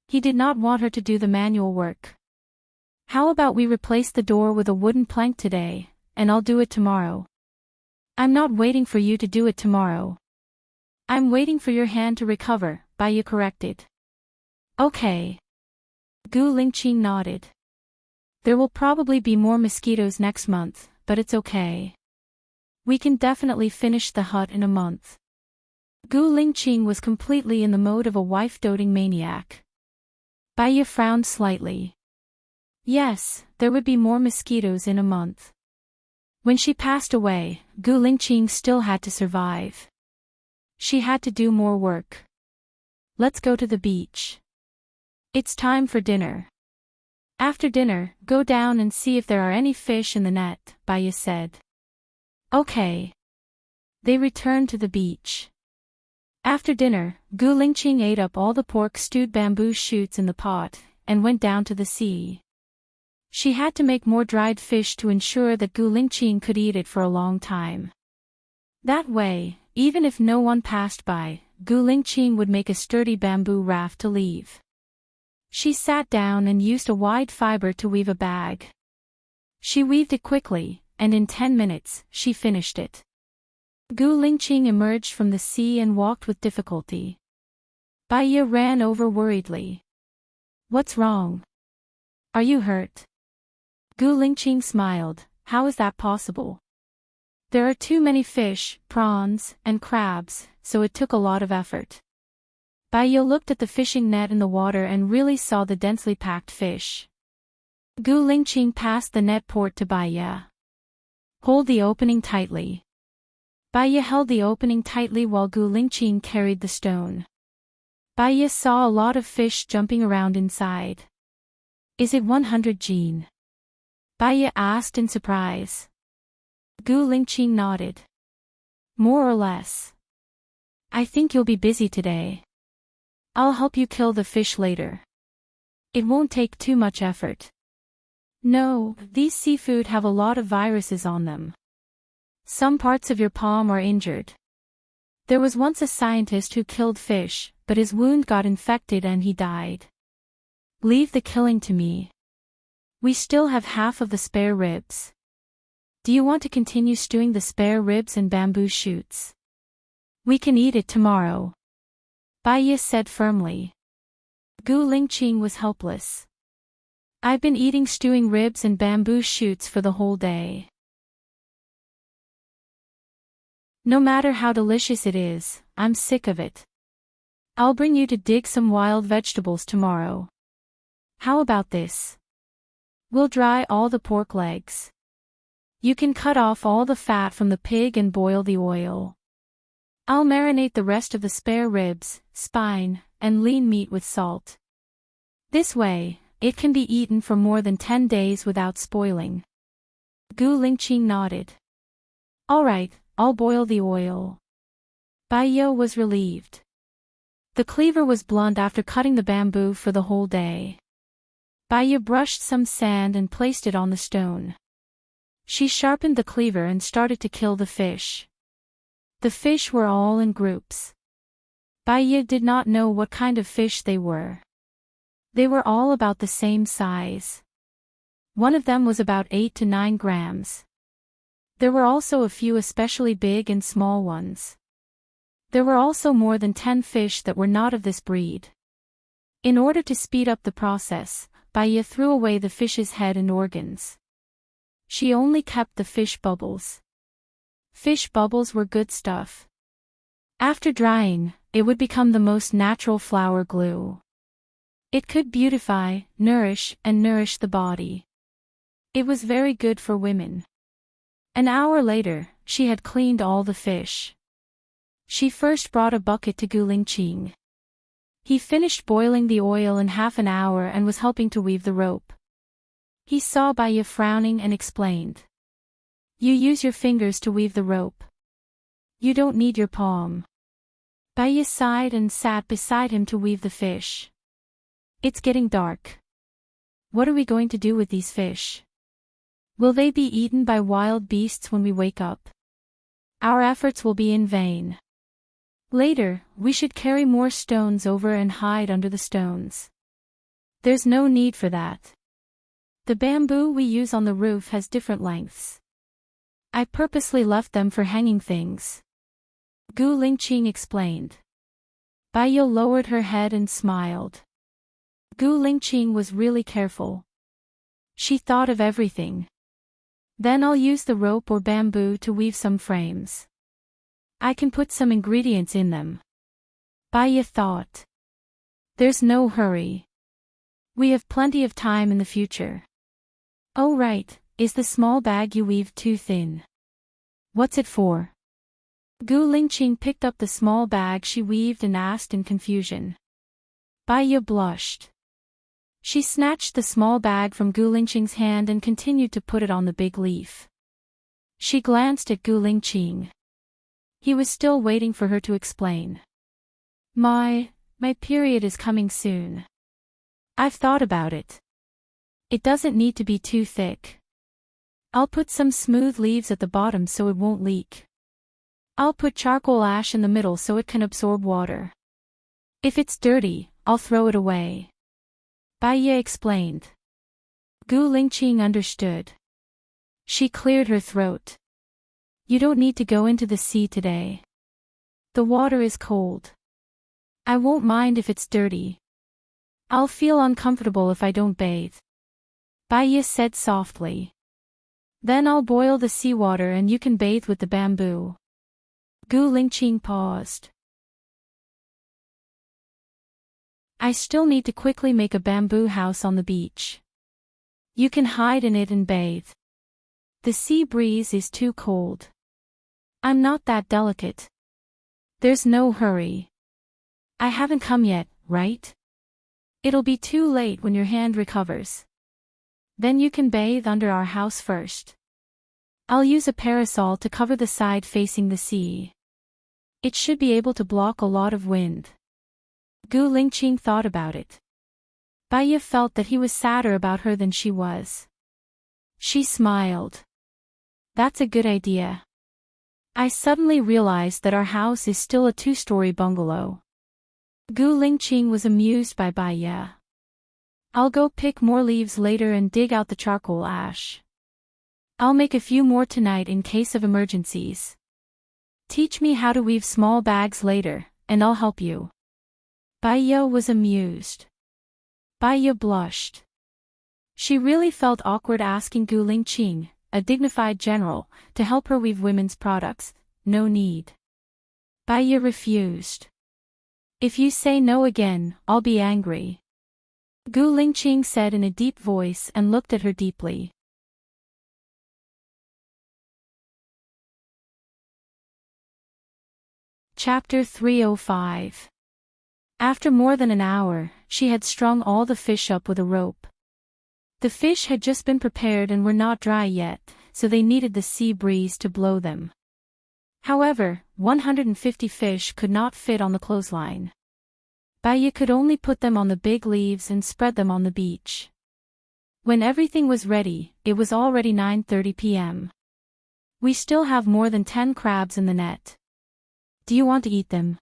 He did not want her to do the manual work. How about we replace the door with a wooden plank today, and I'll do it tomorrow. I'm not waiting for you to do it tomorrow. I'm waiting for your hand to recover, Baiya corrected. Okay. Gu Lingqing nodded. There will probably be more mosquitoes next month, but it's okay. We can definitely finish the hut in a month. Gu Lingqing was completely in the mode of a wife-doting maniac. Baiya frowned slightly. Yes, there would be more mosquitoes in a month. When she passed away, Gu Lingqing still had to survive. She had to do more work. Let's go to the beach. It's time for dinner. After dinner, go down and see if there are any fish in the net, Baiya said. Okay. They returned to the beach. After dinner, Gu Lingqing ate up all the pork stewed bamboo shoots in the pot, and went down to the sea. She had to make more dried fish to ensure that Gu Lingqing could eat it for a long time. That way, even if no one passed by, Gu Lingqing would make a sturdy bamboo raft to leave. She sat down and used a wide fiber to weave a bag. She weaved it quickly, and in 10 minutes, she finished it. Gu Lingqing emerged from the sea and walked with difficulty. Baiya ran over worriedly. What's wrong? Are you hurt? Gu Lingqing smiled. How is that possible? There are too many fish, prawns, and crabs, so it took a lot of effort. Baiya looked at the fishing net in the water and really saw the densely packed fish. Gu Lingqing passed the net port to Baiya. Hold the opening tightly. Baiya held the opening tightly while Gu Lingqing carried the stone. Baiya saw a lot of fish jumping around inside. Is it 100 Jean? Baiya asked in surprise. Gu Lingqing nodded. More or less. I think you'll be busy today. I'll help you kill the fish later. It won't take too much effort. No, these seafood have a lot of viruses on them. Some parts of your palm are injured. There was once a scientist who killed fish, but his wound got infected and he died. Leave the killing to me. We still have half of the spare ribs. Do you want to continue stewing the spare ribs and bamboo shoots? We can eat it tomorrow. Baiya said firmly. Gu Lingqing was helpless. I've been eating stewing ribs and bamboo shoots for the whole day. No matter how delicious it is, I'm sick of it. I'll bring you to dig some wild vegetables tomorrow. How about this? We'll dry all the pork legs. You can cut off all the fat from the pig and boil the oil. I'll marinate the rest of the spare ribs, spine, and lean meat with salt. This way, it can be eaten for more than 10 days without spoiling. Gu Lingqing nodded. All right, I'll boil the oil. Baiya was relieved. The cleaver was blunt after cutting the bamboo for the whole day. Baiya brushed some sand and placed it on the stone. She sharpened the cleaver and started to kill the fish. The fish were all in groups. Baiya did not know what kind of fish they were. They were all about the same size. One of them was about 8 to 9 grams. There were also a few especially big and small ones. There were also more than 10 fish that were not of this breed. In order to speed up the process, Baiya threw away the fish's head and organs. She only kept the fish bubbles. Fish bubbles were good stuff. After drying, it would become the most natural flour glue. It could beautify, nourish the body. It was very good for women. An hour later, she had cleaned all the fish. She first brought a bucket to Gu Lingqing. He finished boiling the oil in half an hour and was helping to weave the rope. He saw Baiya frowning and explained. You use your fingers to weave the rope. You don't need your palm. Baiya sighed and sat beside him to weave the fish. It's getting dark. What are we going to do with these fish? Will they be eaten by wild beasts when we wake up? Our efforts will be in vain. Later, we should carry more stones over and hide under the stones. There's no need for that. The bamboo we use on the roof has different lengths. I purposely left them for hanging things. Gu Lingqing explained. Baiya lowered her head and smiled. Gu Lingqing was really careful. She thought of everything. Then I'll use the rope or bamboo to weave some frames. I can put some ingredients in them. Baiya thought. There's no hurry. We have plenty of time in the future. Oh right, is the small bag you weaved too thin? What's it for? Gu Lingqing picked up the small bag she weaved and asked in confusion. Baiya blushed. She snatched the small bag from Gu Lingqing's hand and continued to put it on the big leaf. She glanced at Gu Lingqing. He was still waiting for her to explain. My period is coming soon. I've thought about it. It doesn't need to be too thick. I'll put some smooth leaves at the bottom so it won't leak. I'll put charcoal ash in the middle so it can absorb water. If it's dirty, I'll throw it away. Baiya explained. Gu Lingqing understood. She cleared her throat. You don't need to go into the sea today. The water is cold. I won't mind if it's dirty. I'll feel uncomfortable if I don't bathe. Baiya said softly. Then I'll boil the seawater and you can bathe with the bamboo. Gu Lingqing paused. I still need to quickly make a bamboo house on the beach. You can hide in it and bathe. The sea breeze is too cold. I'm not that delicate. There's no hurry. I haven't come yet, right? It'll be too late when your hand recovers. Then you can bathe under our house first. I'll use a parasol to cover the side facing the sea. It should be able to block a lot of wind. Gu Lingqing thought about it. Baiya felt that he was sadder about her than she was. She smiled. That's a good idea. I suddenly realized that our house is still a two-story bungalow. Gu Lingqing was amused by Baiya. I'll go pick more leaves later and dig out the charcoal ash. I'll make a few more tonight in case of emergencies. Teach me how to weave small bags later, and I'll help you. Baiya was amused. Baiya blushed. She really felt awkward asking Gu Lingqing, a dignified general, to help her weave women's products. No need. Baiya refused. If you say no again, I'll be angry. Gu Lingqing said in a deep voice and looked at her deeply. Chapter 305. After more than an hour, she had strung all the fish up with a rope. The fish had just been prepared and were not dry yet, so they needed the sea breeze to blow them. However, 150 fish could not fit on the clothesline. Baiya could only put them on the big leaves and spread them on the beach. When everything was ready, it was already 9:30 p.m. We still have more than 10 crabs in the net. Do you want to eat them?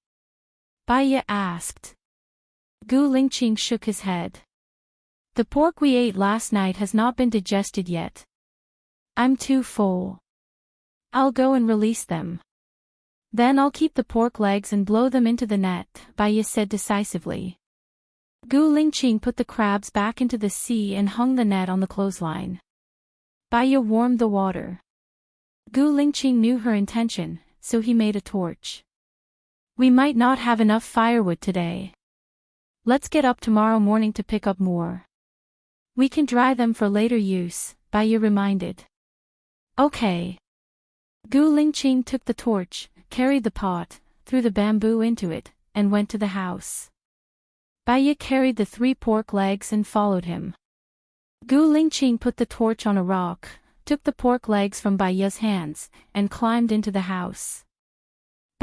Baiya asked. Gu Lingqing shook his head. The pork we ate last night has not been digested yet. I'm too full. I'll go and release them. Then I'll keep the pork legs and blow them into the net, Baiya said decisively. Gu Lingqing put the crabs back into the sea and hung the net on the clothesline. Baiya warmed the water. Gu Lingqing knew her intention, so he made a torch. We might not have enough firewood today. Let's get up tomorrow morning to pick up more. We can dry them for later use, Baiya reminded. Okay. Gu Lingqing took the torch, carried the pot, threw the bamboo into it, and went to the house. Baiya carried the 3 pork legs and followed him. Gu Lingqing put the torch on a rock, took the pork legs from Baiya's hands, and climbed into the house.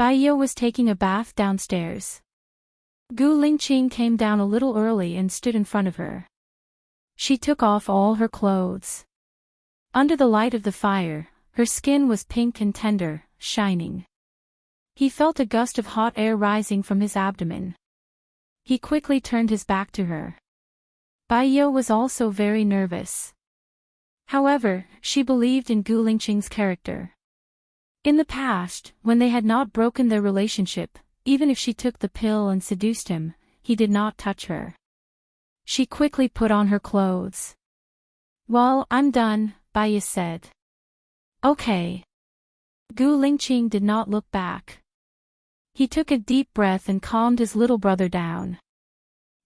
Baiya was taking a bath downstairs. Gu Lingqing came down a little early and stood in front of her. She took off all her clothes. Under the light of the fire, her skin was pink and tender, shining. He felt a gust of hot air rising from his abdomen. He quickly turned his back to her. Baiya was also very nervous. However, she believed in Gu Lingqing's character. In the past, when they had not broken their relationship, even if she took the pill and seduced him, he did not touch her. She quickly put on her clothes. Well, I'm done, Baiya said. Okay. Gu Lingqing did not look back. He took a deep breath and calmed his little brother down.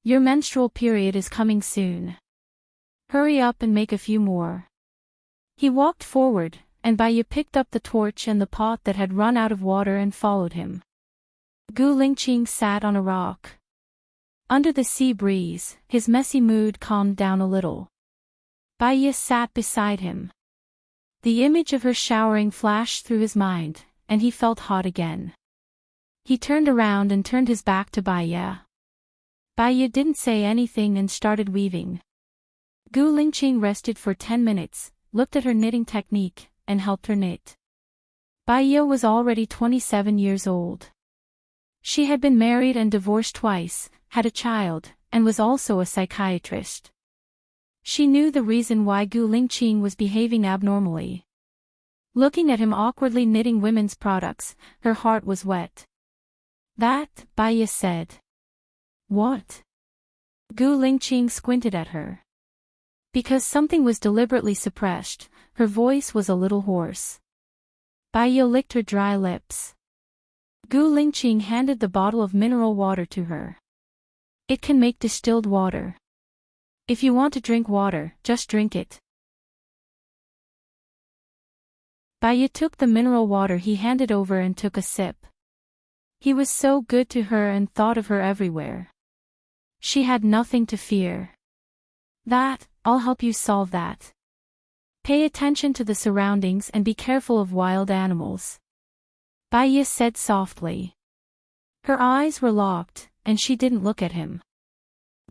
Your menstrual period is coming soon. Hurry up and make a few more. He walked forward, and Baiya picked up the torch and the pot that had run out of water and followed him. Gu Lingqing sat on a rock. Under the sea breeze, his messy mood calmed down a little. Baiya sat beside him. The image of her showering flashed through his mind, and he felt hot again. He turned around and turned his back to Baiya. Baiya didn't say anything and started weaving. Gu Lingqing rested for 10 minutes, looked at her knitting technique, and helped her knit. Baiya was already 27 years old. She had been married and divorced twice, had a child, and was also a psychiatrist. She knew the reason why Gu Lingqing was behaving abnormally. Looking at him awkwardly knitting women's products, her heart was wet. That, Baiya said. What? Gu Lingqing squinted at her. Because something was deliberately suppressed, her voice was a little hoarse. Baiya licked her dry lips. Gu Lingqing handed the bottle of mineral water to her. It can make distilled water. If you want to drink water, just drink it. Baiya took the mineral water he handed over and took a sip. He was so good to her and thought of her everywhere. She had nothing to fear. I'll help you solve that. Pay attention to the surroundings and be careful of wild animals. Baya said softly. Her eyes were locked, and she didn't look at him.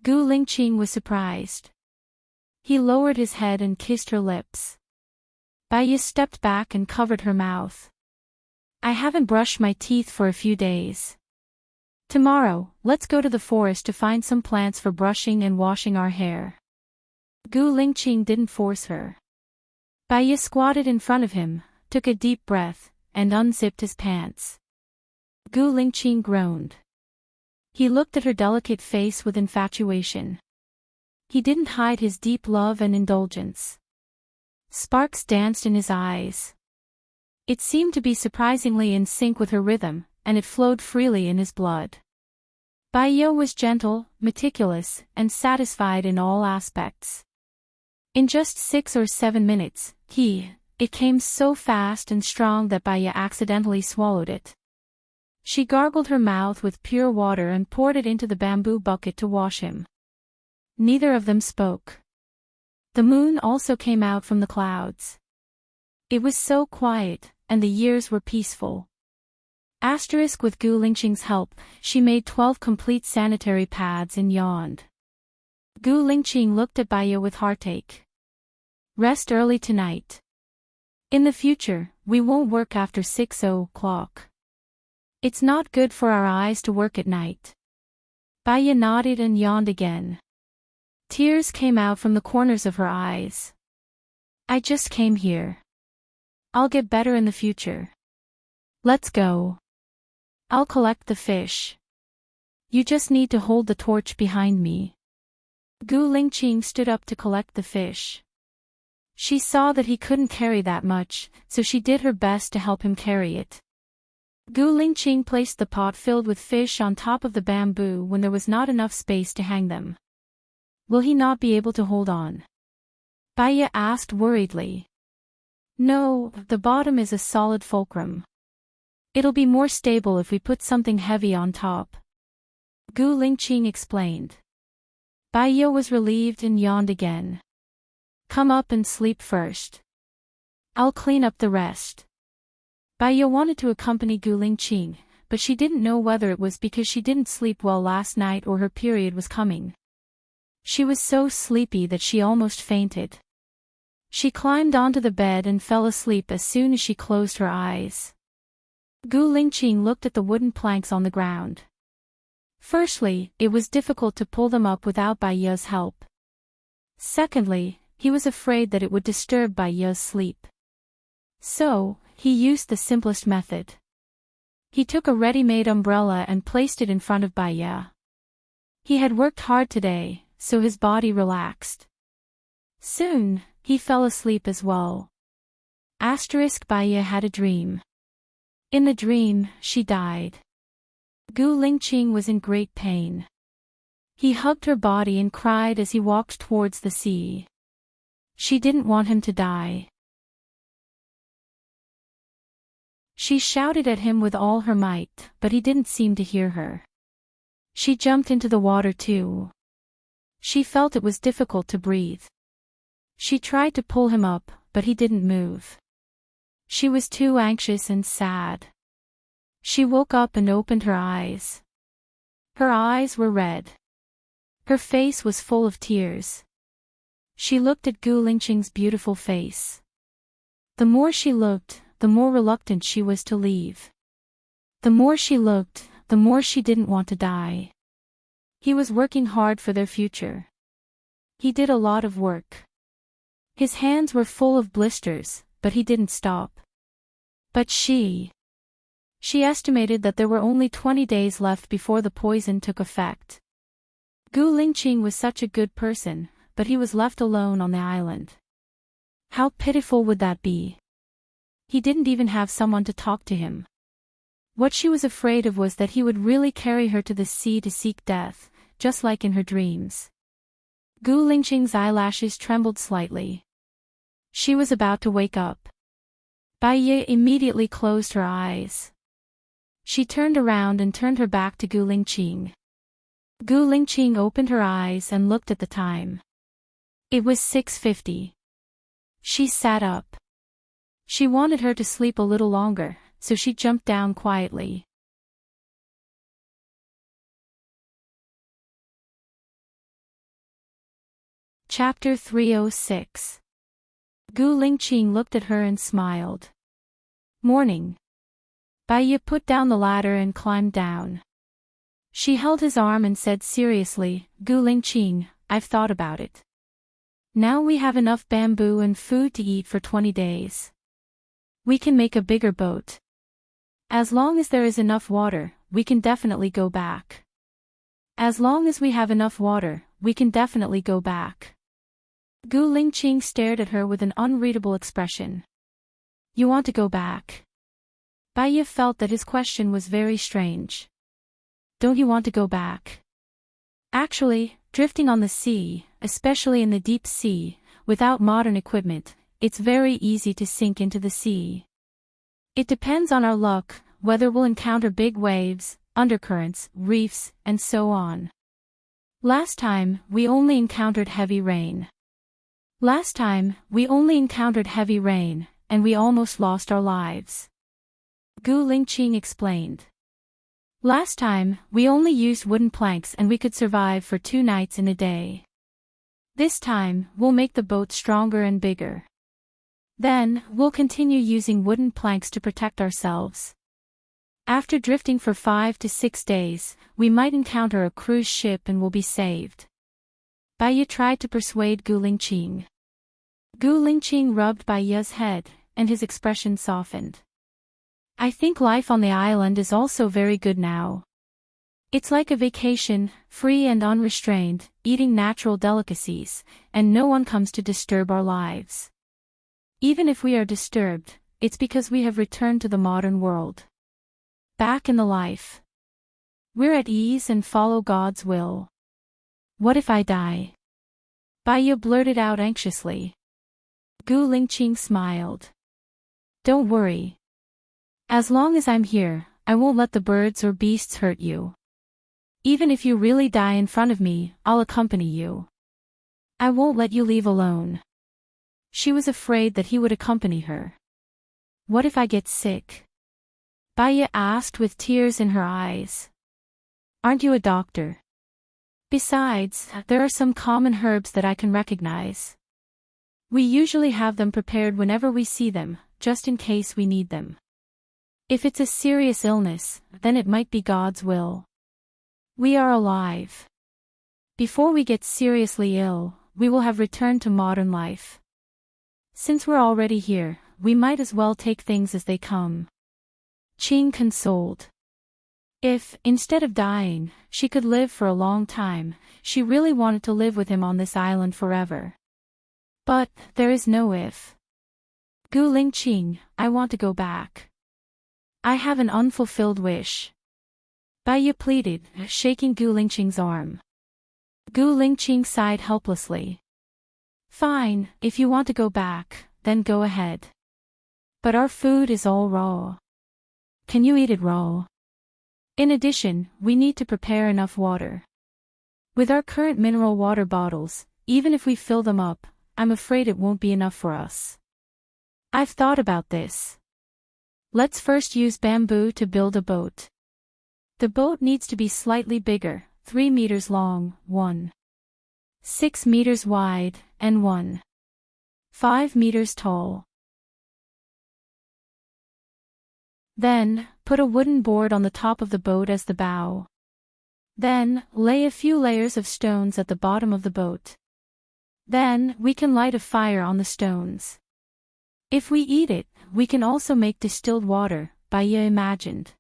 Gu Lingqing was surprised. He lowered his head and kissed her lips. Baya stepped back and covered her mouth. I haven't brushed my teeth for a few days. Tomorrow, let's go to the forest to find some plants for brushing and washing our hair. Gu Lingqing didn't force her. Baya squatted in front of him, took a deep breath, and unzipped his pants. Gu Lingqing groaned. He looked at her delicate face with infatuation. He didn't hide his deep love and indulgence. Sparks danced in his eyes. It seemed to be surprisingly in sync with her rhythm, and it flowed freely in his blood. Baya was gentle, meticulous, and satisfied in all aspects. In just 6 or 7 minutes, it came so fast and strong that Baya accidentally swallowed it. She gargled her mouth with pure water and poured it into the bamboo bucket to wash him. Neither of them spoke. The moon also came out from the clouds. It was so quiet, and the years were peaceful. With Gu Lingqing's help, she made 12 complete sanitary pads and yawned. Gu Lingqing looked at Baya with heartache. Rest early tonight. In the future, we won't work after 6 o'clock. It's not good for our eyes to work at night. Baya nodded and yawned again. Tears came out from the corners of her eyes. I just came here. I'll get better in the future. Let's go. I'll collect the fish. You just need to hold the torch behind me. Gu Lingqing stood up to collect the fish. She saw that he couldn't carry that much, so she did her best to help him carry it. Gu Lingqing placed the pot filled with fish on top of the bamboo when there was not enough space to hang them. Will he not be able to hold on? Baya asked worriedly. No, the bottom is a solid fulcrum. It'll be more stable if we put something heavy on top. Gu Lingqing explained. Baya was relieved and yawned again. Come up and sleep first. I'll clean up the rest. Baya wanted to accompany Gu Lingqing, but she didn't know whether it was because she didn't sleep well last night or her period was coming. She was so sleepy that she almost fainted. She climbed onto the bed and fell asleep as soon as she closed her eyes. Gu Lingqing looked at the wooden planks on the ground. Firstly, it was difficult to pull them up without Baya's help. Secondly, he was afraid that it would disturb Baya's sleep. So, he used the simplest method. He took a ready-made umbrella and placed it in front of Baya. He had worked hard today, so his body relaxed. Soon, he fell asleep as well. Baya had a dream. In the dream, she died. Gu Lingqing was in great pain. He hugged her body and cried as he walked towards the sea. She didn't want him to die. She shouted at him with all her might, but he didn't seem to hear her. She jumped into the water too. She felt it was difficult to breathe. She tried to pull him up, but he didn't move. She was too anxious and sad. She woke up and opened her eyes. Her eyes were red. Her face was full of tears. She looked at Gu Lingqing's beautiful face. The more she looked, the more reluctant she was to leave. The more she looked, the more she didn't want to die. He was working hard for their future. He did a lot of work. His hands were full of blisters, but he didn't stop. But she estimated that there were only 20 days left before the poison took effect. Gu Lingqing was such a good person, but he was left alone on the island. How pitiful would that be? He didn't even have someone to talk to him. What she was afraid of was that he would really carry her to the sea to seek death, just like in her dreams. Gu Lingqing's eyelashes trembled slightly. She was about to wake up. Baya immediately closed her eyes. She turned around and turned her back to Gu Lingqing. Gu Lingqing opened her eyes and looked at the time. It was 6:50. She sat up. She wanted her to sleep a little longer, so she jumped down quietly. Chapter 306. Gu Lingqing looked at her and smiled. Morning. Bai Yi put down the ladder and climbed down. She held his arm and said seriously, Gu Lingqing, I've thought about it. Now we have enough bamboo and food to eat for 20 days. We can make a bigger boat. As long as there is enough water, we can definitely go back. As long as we have enough water, we can definitely go back. Gu Lingqing stared at her with an unreadable expression. You want to go back? Bai Yi felt that his question was very strange. Don't you want to go back? Actually, drifting on the sea, especially in the deep sea, without modern equipment, it's very easy to sink into the sea. It depends on our luck, whether we'll encounter big waves, undercurrents, reefs, and so on. Last time, we only encountered heavy rain. And we almost lost our lives. Gu Lingqing explained. Last time, we only used wooden planks and we could survive for 2 nights in a day. This time, we'll make the boat stronger and bigger. Then, we'll continue using wooden planks to protect ourselves. After drifting for 5 to 6 days, we might encounter a cruise ship and will be saved. Bai Yi tried to persuade Gu Lingqing. Gu Lingqing rubbed Bai Yi's head, and his expression softened. I think life on the island is also very good now. It's like a vacation, free and unrestrained, eating natural delicacies, and no one comes to disturb our lives. Even if we are disturbed, it's because we have returned to the modern world. Back in the life. We're at ease and follow God's will. What if I die? Bai Yi blurted out anxiously. Gu Lingqing smiled. Don't worry. As long as I'm here, I won't let the birds or beasts hurt you. Even if you really die in front of me, I'll accompany you. I won't let you leave alone. She was afraid that he would accompany her. What if I get sick? Bai Yi asked with tears in her eyes. Aren't you a doctor? Besides, there are some common herbs that I can recognize. We usually have them prepared whenever we see them, just in case we need them. If it's a serious illness, then it might be God's will. We are alive. Before we get seriously ill, we will have returned to modern life. Since we're already here, we might as well take things as they come. Qing consoled. If, instead of dying, she could live for a long time, she really wanted to live with him on this island forever. But, there is no if. Gu Lingqing, I want to go back. I have an unfulfilled wish. Bai Yi pleaded, shaking Gu Lingqing's arm. Gu Lingqing sighed helplessly. Fine, if you want to go back, then go ahead. But our food is all raw. Can you eat it raw? In addition, we need to prepare enough water. With our current mineral water bottles, even if we fill them up, I'm afraid it won't be enough for us. I've thought about this. Let's first use bamboo to build a boat. The boat needs to be slightly bigger, 3 meters long, 1.6 meters wide, and 1.5 meters tall. Then, put a wooden board on the top of the boat as the bow. Then, lay a few layers of stones at the bottom of the boat. Then, we can light a fire on the stones. If we eat it, we can also make distilled water, Bai Yi imagined.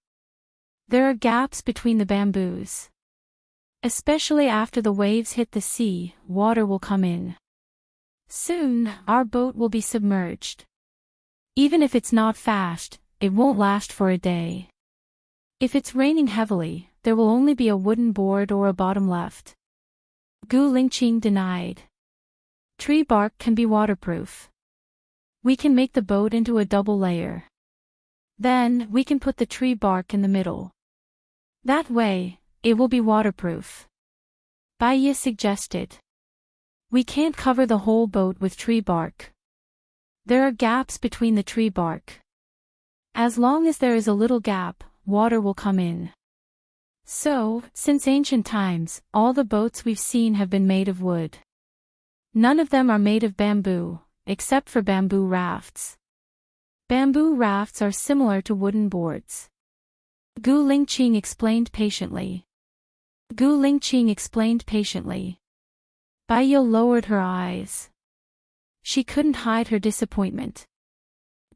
There are gaps between the bamboos. Especially after the waves hit the sea, water will come in. Soon, our boat will be submerged. Even if it's not fast, it won't last for a day. If it's raining heavily, there will only be a wooden board or a bottom left. Gu Lingqing denied. Tree bark can be waterproof. We can make the boat into a double layer. Then, we can put the tree bark in the middle. That way, it will be waterproof. Bai Ye suggested. We can't cover the whole boat with tree bark. There are gaps between the tree bark. As long as there is a little gap, water will come in. So, since ancient times, all the boats we've seen have been made of wood. None of them are made of bamboo, except for bamboo rafts. Bamboo rafts are similar to wooden boards. Gu Lingqing explained patiently. Bai Ye lowered her eyes. She couldn't hide her disappointment.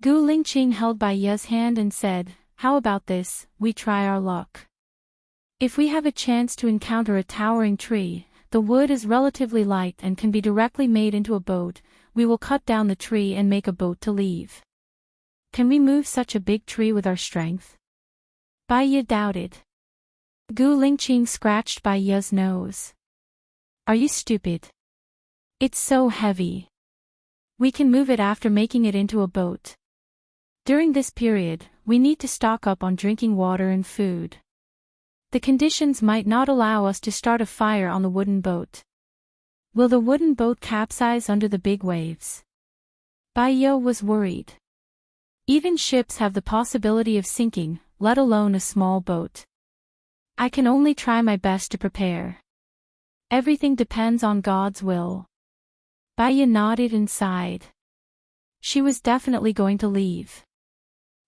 Gu Lingqing held Bai Ye's hand and said, "How about this, we try our luck. If we have a chance to encounter a towering tree, the wood is relatively light and can be directly made into a boat, we will cut down the tree and make a boat to leave. Can we move such a big tree with our strength?" Bai Ye doubted. Gu Lingqing scratched Bai Ye's nose. "Are you stupid? It's so heavy. We can move it after making it into a boat. During this period, we need to stock up on drinking water and food. The conditions might not allow us to start a fire on the wooden boat. Will the wooden boat capsize under the big waves?" Bai Ye was worried. Even ships have the possibility of sinking, let alone a small boat. I can only try my best to prepare. Everything depends on God's will. Bai Ye nodded and sighed. She was definitely going to leave.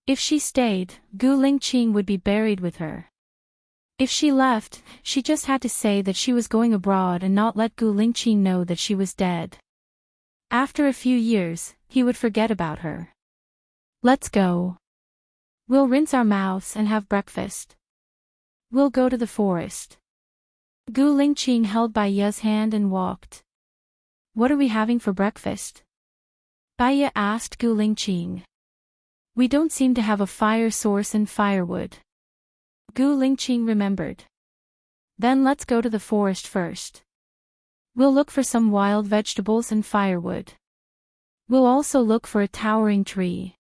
If she stayed, Gu Lingqing would be buried with her. If she left, she just had to say that she was going abroad and not let Gu Lingqing know that she was dead. After a few years, he would forget about her. "Let's go. We'll rinse our mouths and have breakfast. We'll go to the forest." Gu Lingqing held Bai Ye's hand and walked. "What are we having for breakfast?" Bai Ye asked Gu Lingqing. "We don't seem to have a fire source and firewood." Gu Lingqing remembered. "Then let's go to the forest first. We'll look for some wild vegetables and firewood. We'll also look for a towering tree."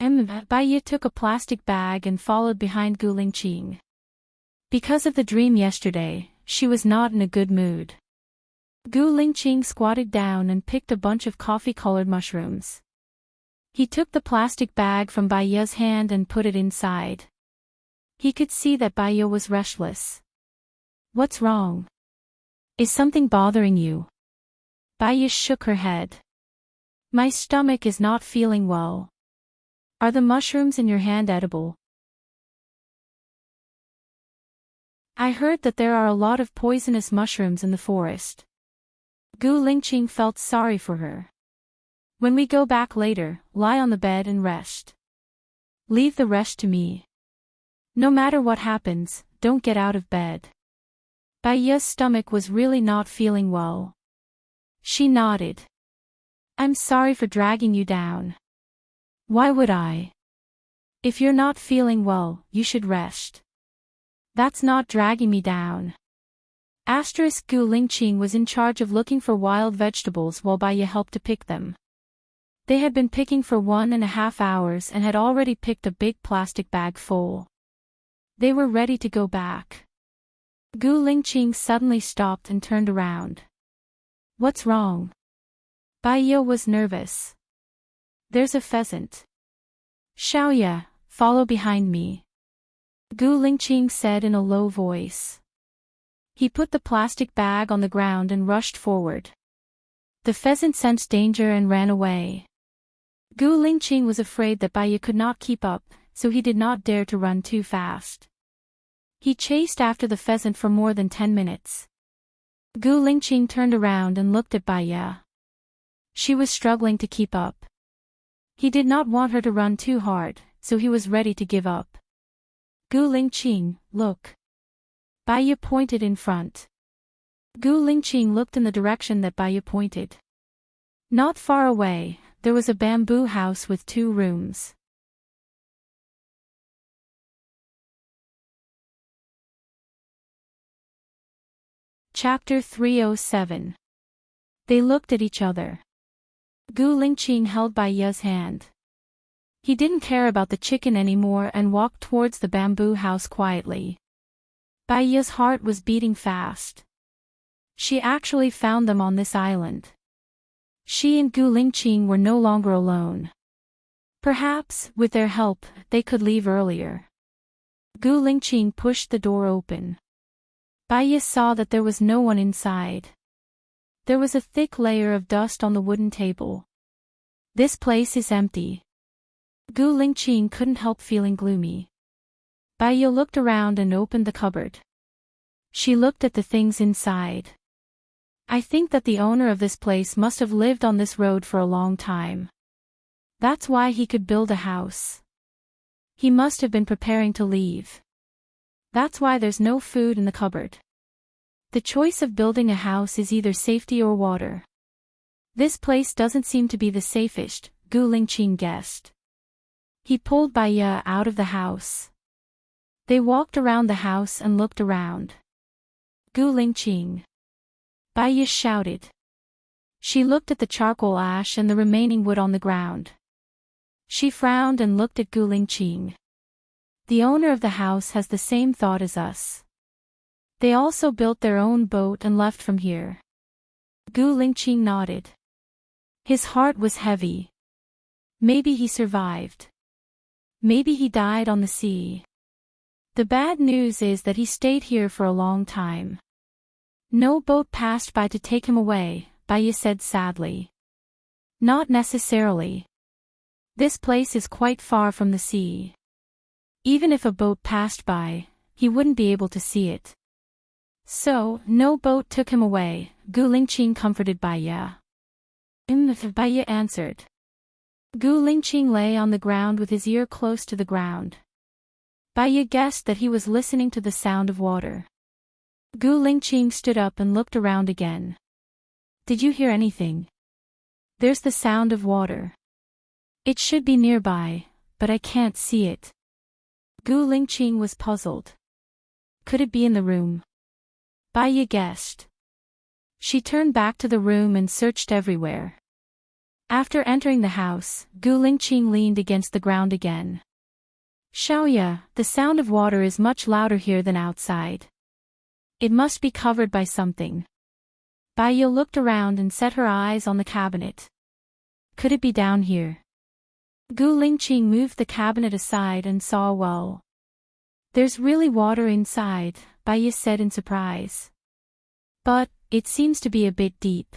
Bai Ye took a plastic bag and followed behind Gu Lingqing. Because of the dream yesterday, she was not in a good mood. Gu Lingqing squatted down and picked a bunch of coffee-colored mushrooms. He took the plastic bag from Bai Ye's hand and put it inside. He could see that Bai Ye was restless. "What's wrong? Is something bothering you?" Bai Ye shook her head. "My stomach is not feeling well. Are the mushrooms in your hand edible?" "I heard that there are a lot of poisonous mushrooms in the forest." Gu Lingqing felt sorry for her. "When we go back later, lie on the bed and rest. Leave the rest to me. No matter what happens, don't get out of bed." Bai Ye's stomach was really not feeling well. She nodded. "I'm sorry for dragging you down." "Why would I? If you're not feeling well, you should rest. That's not dragging me down." Gu Lingqing was in charge of looking for wild vegetables while Bai Ye helped to pick them. They had been picking for 1.5 hours and had already picked a big plastic bag full. They were ready to go back. Gu Lingqing suddenly stopped and turned around. "What's wrong?" Bai Ye was nervous. "There's a pheasant." "Xiaoye, follow behind me," Gu Lingqing said in a low voice. He put the plastic bag on the ground and rushed forward. The pheasant sensed danger and ran away. Gu Lingqing was afraid that Bai Ye could not keep up, so he did not dare to run too fast. He chased after the pheasant for more than 10 minutes. Gu Lingqing turned around and looked at Bai Ye. She was struggling to keep up. He did not want her to run too hard, so he was ready to give up. "Gu Lingqing, look." Bai Ye pointed in front. Gu Lingqing looked in the direction that Bai Ye pointed. Not far away, there was a bamboo house with 2 rooms. Chapter 307. They looked at each other. Gu Lingqing held Bai Ye's hand. He didn't care about the chicken anymore and walked towards the bamboo house quietly. Bai Ye's heart was beating fast. She actually found them on this island. She and Gu Lingqing were no longer alone. Perhaps, with their help, they could leave earlier. Gu Lingqing pushed the door open. Bai Ye saw that there was no one inside. There was a thick layer of dust on the wooden table. This place is empty. Gu Lingqing couldn't help feeling gloomy. Bai Ye looked around and opened the cupboard. She looked at the things inside. I think that the owner of this place must have lived on this road for a long time. That's why he could build a house. He must have been preparing to leave. That's why there's no food in the cupboard. The choice of building a house is either safety or water. This place doesn't seem to be the safest, Gu Lingqing guessed. He pulled Bai Ye out of the house. They walked around the house and looked around. Gu Lingqing. Bai Ye shouted. She looked at the charcoal ash and the remaining wood on the ground. She frowned and looked at Gu Lingqing. The owner of the house has the same thought as us. They also built their own boat and left from here. Gu Lingqing nodded. His heart was heavy. Maybe he survived. Maybe he died on the sea. The bad news is that he stayed here for a long time. No boat passed by to take him away, Bai Ye said sadly. Not necessarily. This place is quite far from the sea. Even if a boat passed by, he wouldn't be able to see it. So, no boat took him away, Gu Lingqing comforted Bai Ye. Bai Ye answered. Gu Lingqing lay on the ground with his ear close to the ground. Bai Ye guessed that he was listening to the sound of water. Gu Lingqing stood up and looked around again. Did you hear anything? There's the sound of water. It should be nearby, but I can't see it. Gu Lingqing was puzzled. Could it be in the room? Bai Ye guessed. She turned back to the room and searched everywhere. After entering the house, Gu Lingqing leaned against the ground again. Xiaoya, the sound of water is much louder here than outside. It must be covered by something. Bai Ye looked around and set her eyes on the cabinet. Could it be down here? Gu Lingqing moved the cabinet aside and saw a well. There's really water inside, Bai Ye said in surprise. But, it seems to be a bit deep.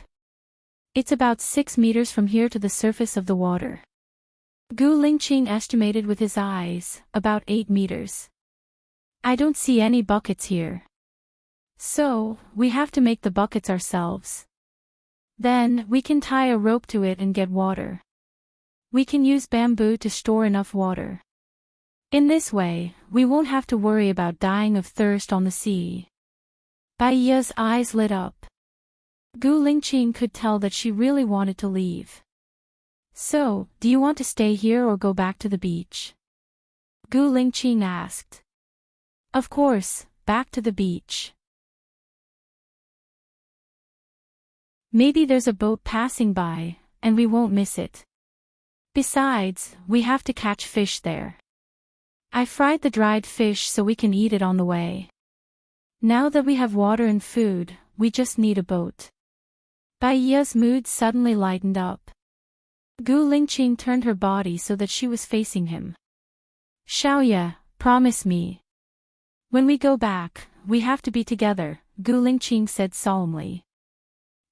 It's about 6 meters from here to the surface of the water. Gu Lingqing estimated with his eyes, about 8 meters. I don't see any buckets here. So, we have to make the buckets ourselves. Then, we can tie a rope to it and get water. We can use bamboo to store enough water. In this way, we won't have to worry about dying of thirst on the sea. Bai Ye's eyes lit up. Gu Lingqing could tell that she really wanted to leave. So, do you want to stay here or go back to the beach? Gu Lingqing asked. Of course, back to the beach. Maybe there's a boat passing by, and we won't miss it. Besides, we have to catch fish there. I fried the dried fish so we can eat it on the way. Now that we have water and food, we just need a boat. Bai Ye's mood suddenly lightened up. Gu Lingqing turned her body so that she was facing him. Xiaoya, promise me. When we go back, we have to be together, Gu Lingqing said solemnly.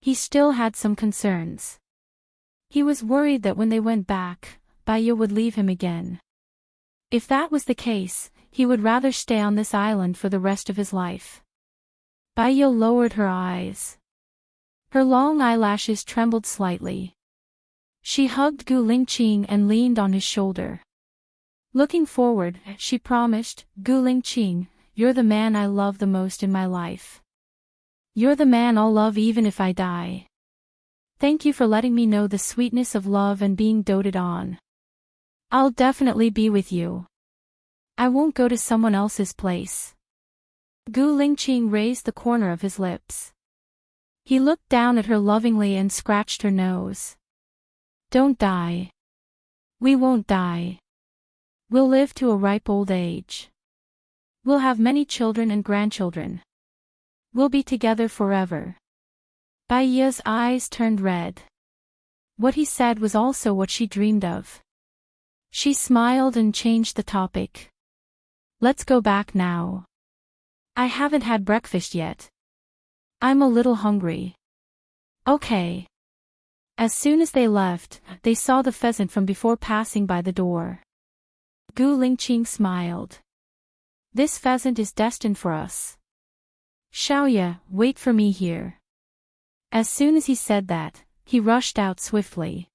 He still had some concerns. He was worried that when they went back, Bai Ye would leave him again. If that was the case, he would rather stay on this island for the rest of his life. Bai Ye lowered her eyes. Her long eyelashes trembled slightly. She hugged Gu Lingqing and leaned on his shoulder. Looking forward, she promised, Gu Lingqing, you're the man I love the most in my life. You're the man I'll love even if I die. Thank you for letting me know the sweetness of love and being doted on. I'll definitely be with you. I won't go to someone else's place. Gu Lingqing raised the corner of his lips. He looked down at her lovingly and scratched her nose. Don't die. We won't die. We'll live to a ripe old age. We'll have many children and grandchildren. We'll be together forever. Baiya's eyes turned red. What he said was also what she dreamed of. She smiled and changed the topic. Let's go back now. I haven't had breakfast yet. I'm a little hungry. Okay. As soon as they left, they saw the pheasant from before passing by the door. Gu Lingqing smiled. This pheasant is destined for us. Xiaoya, wait for me here. As soon as he said that, he rushed out swiftly.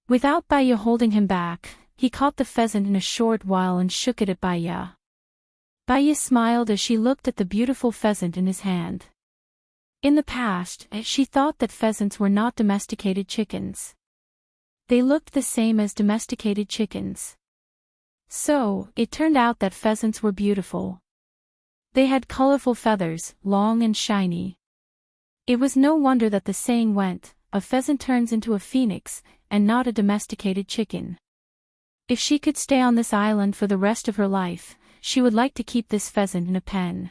Without Baiya holding him back, he caught the pheasant in a short while and shook it at Baiya. Baiya smiled as she looked at the beautiful pheasant in his hand. In the past, she thought that pheasants were not domesticated chickens. They looked the same as domesticated chickens. So, it turned out that pheasants were beautiful. They had colorful feathers, long and shiny. It was no wonder that the saying went, a pheasant turns into a phoenix, and not a domesticated chicken. If she could stay on this island for the rest of her life, she would like to keep this pheasant in a pen.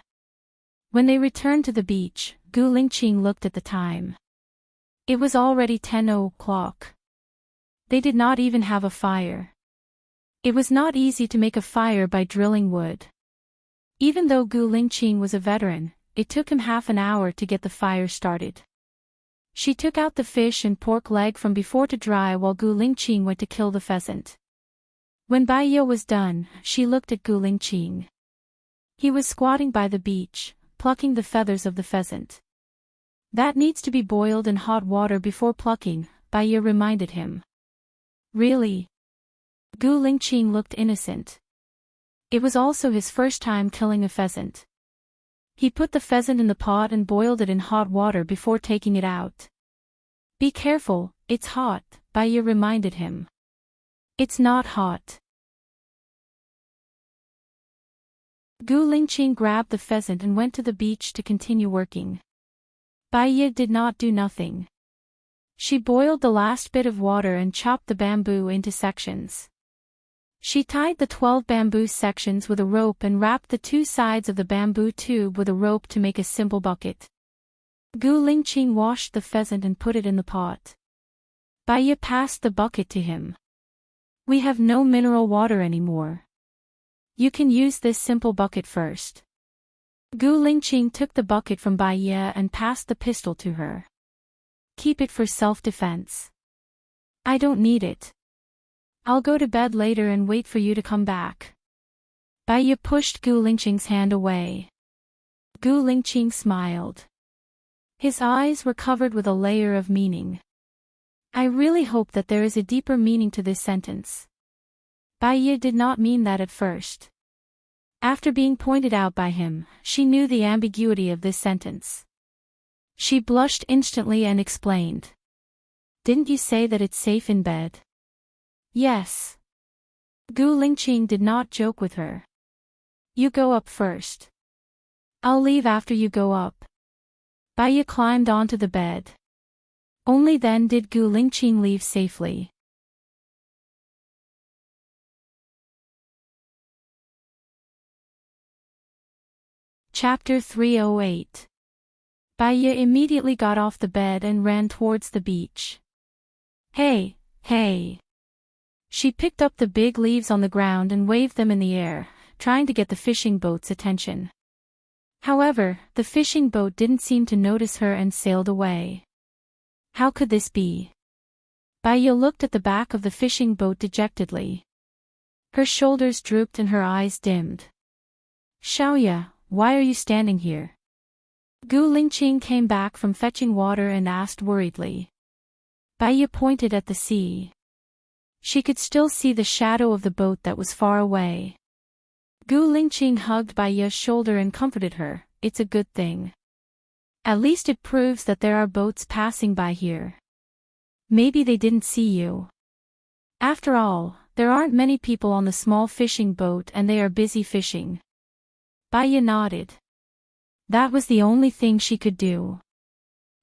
When they returned to the beach, Gu Lingqing looked at the time. It was already 10 o'clock. They did not even have a fire. It was not easy to make a fire by drilling wood. Even though Gu Lingqing was a veteran, it took him half an hour to get the fire started. She took out the fish and pork leg from before to dry while Gu Lingqing went to kill the pheasant. When Baiya was done, she looked at Gu Lingqing. He was squatting by the beach, plucking the feathers of the pheasant. That needs to be boiled in hot water before plucking, Baiya reminded him. Really? Gu Lingqing looked innocent. It was also his first time killing a pheasant. He put the pheasant in the pot and boiled it in hot water before taking it out. Be careful, it's hot, Baiya reminded him. It's not hot. Gu Lingqing grabbed the pheasant and went to the beach to continue working. Baiya did not do nothing. She boiled the last bit of water and chopped the bamboo into sections. She tied the 12 bamboo sections with a rope and wrapped the two sides of the bamboo tube with a rope to make a simple bucket. Gu Lingqing washed the pheasant and put it in the pot. Baiya passed the bucket to him. We have no mineral water anymore. You can use this simple bucket first. Gu Lingqing took the bucket from Baiya and passed the pistol to her. Keep it for self-defense. I don't need it. I'll go to bed later and wait for you to come back. Baiya pushed Gu Lingqing's hand away. Gu Lingqing smiled. His eyes were covered with a layer of meaning. I really hope that there is a deeper meaning to this sentence. Baiya did not mean that at first. After being pointed out by him, she knew the ambiguity of this sentence. She blushed instantly and explained. Didn't you say that it's safe in bed? Yes. Gu Lingqing did not joke with her. You go up first. I'll leave after you go up. Baiya climbed onto the bed. Only then did Gu Lingqing leave safely. Chapter 308. Baiya immediately got off the bed and ran towards the beach. Hey, hey. She picked up the big leaves on the ground and waved them in the air, trying to get the fishing boat's attention. However, the fishing boat didn't seem to notice her and sailed away. How could this be? Baiya looked at the back of the fishing boat dejectedly. Her shoulders drooped and her eyes dimmed. Xiaoya, why are you standing here? Gu Lingqing came back from fetching water and asked worriedly. Baiya pointed at the sea. She could still see the shadow of the boat that was far away. Gu Lingqing hugged Baiya's shoulder and comforted her. It's a good thing. At least it proves that there are boats passing by here. Maybe they didn't see you. After all, there aren't many people on the small fishing boat and they are busy fishing. Baiya nodded. That was the only thing she could do.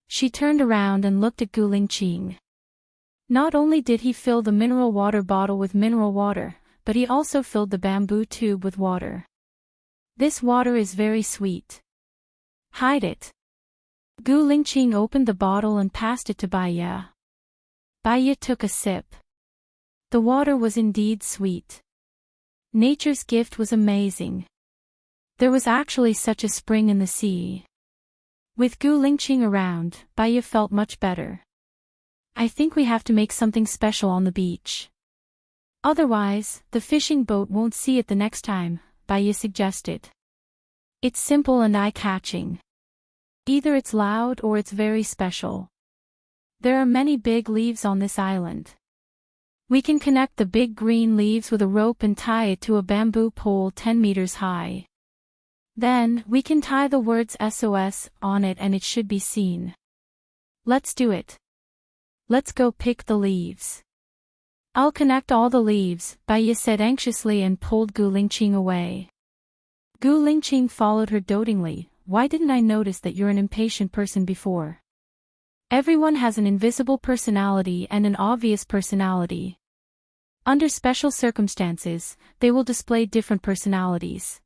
She turned around and looked at Gu Lingqing. Not only did he fill the mineral water bottle with mineral water, but he also filled the bamboo tube with water. This water is very sweet. Hide it. Gu Lingqing opened the bottle and passed it to Bai Ye. Bai Ye took a sip. The water was indeed sweet. Nature's gift was amazing. There was actually such a spring in the sea. With Gu Lingqing around, Bai Ye felt much better. I think we have to make something special on the beach. Otherwise, the fishing boat won't see it the next time, Bai Ye suggested. It's simple and eye-catching. Either it's loud or it's very special. There are many big leaves on this island. We can connect the big green leaves with a rope and tie it to a bamboo pole 10 meters high. Then, we can tie the words SOS on it and it should be seen. Let's do it. Let's go pick the leaves. I'll connect all the leaves, Bai Ye said anxiously and pulled Gu Lingqing away. Gu Lingqing followed her dotingly. Why didn't I notice that you're an impatient person before? Everyone has an invisible personality and an obvious personality. Under special circumstances, they will display different personalities.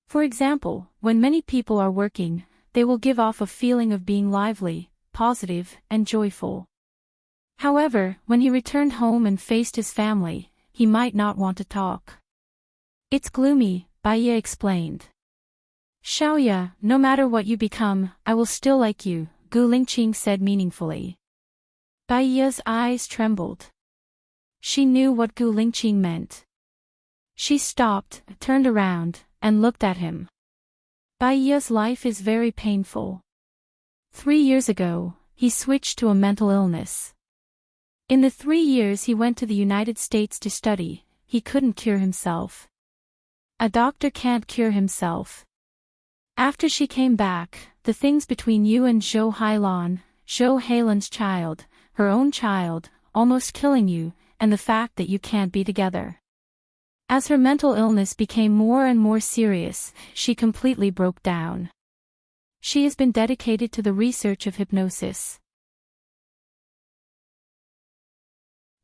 For example, when many people are working, they will give off a feeling of being lively, positive, and joyful. However, when he returned home and faced his family, he might not want to talk. It's gloomy, Bai Ye explained. Xiaoya, no matter what you become, I will still like you, Gu Lingqing said meaningfully. Bai Ye's eyes trembled. She knew what Gu Lingqing meant. She stopped, turned around, and looked at him. Bai Ye's life is very painful. 3 years ago, he switched to a mental illness. In the 3 years he went to the United States to study, he couldn't cure himself. A doctor can't cure himself. After she came back, the things between you and Zhou Hailan, Zhou Heilan's child, her own child, almost killing you, and the fact that you can't be together. As her mental illness became more and more serious, she completely broke down. She has been dedicated to the research of hypnosis.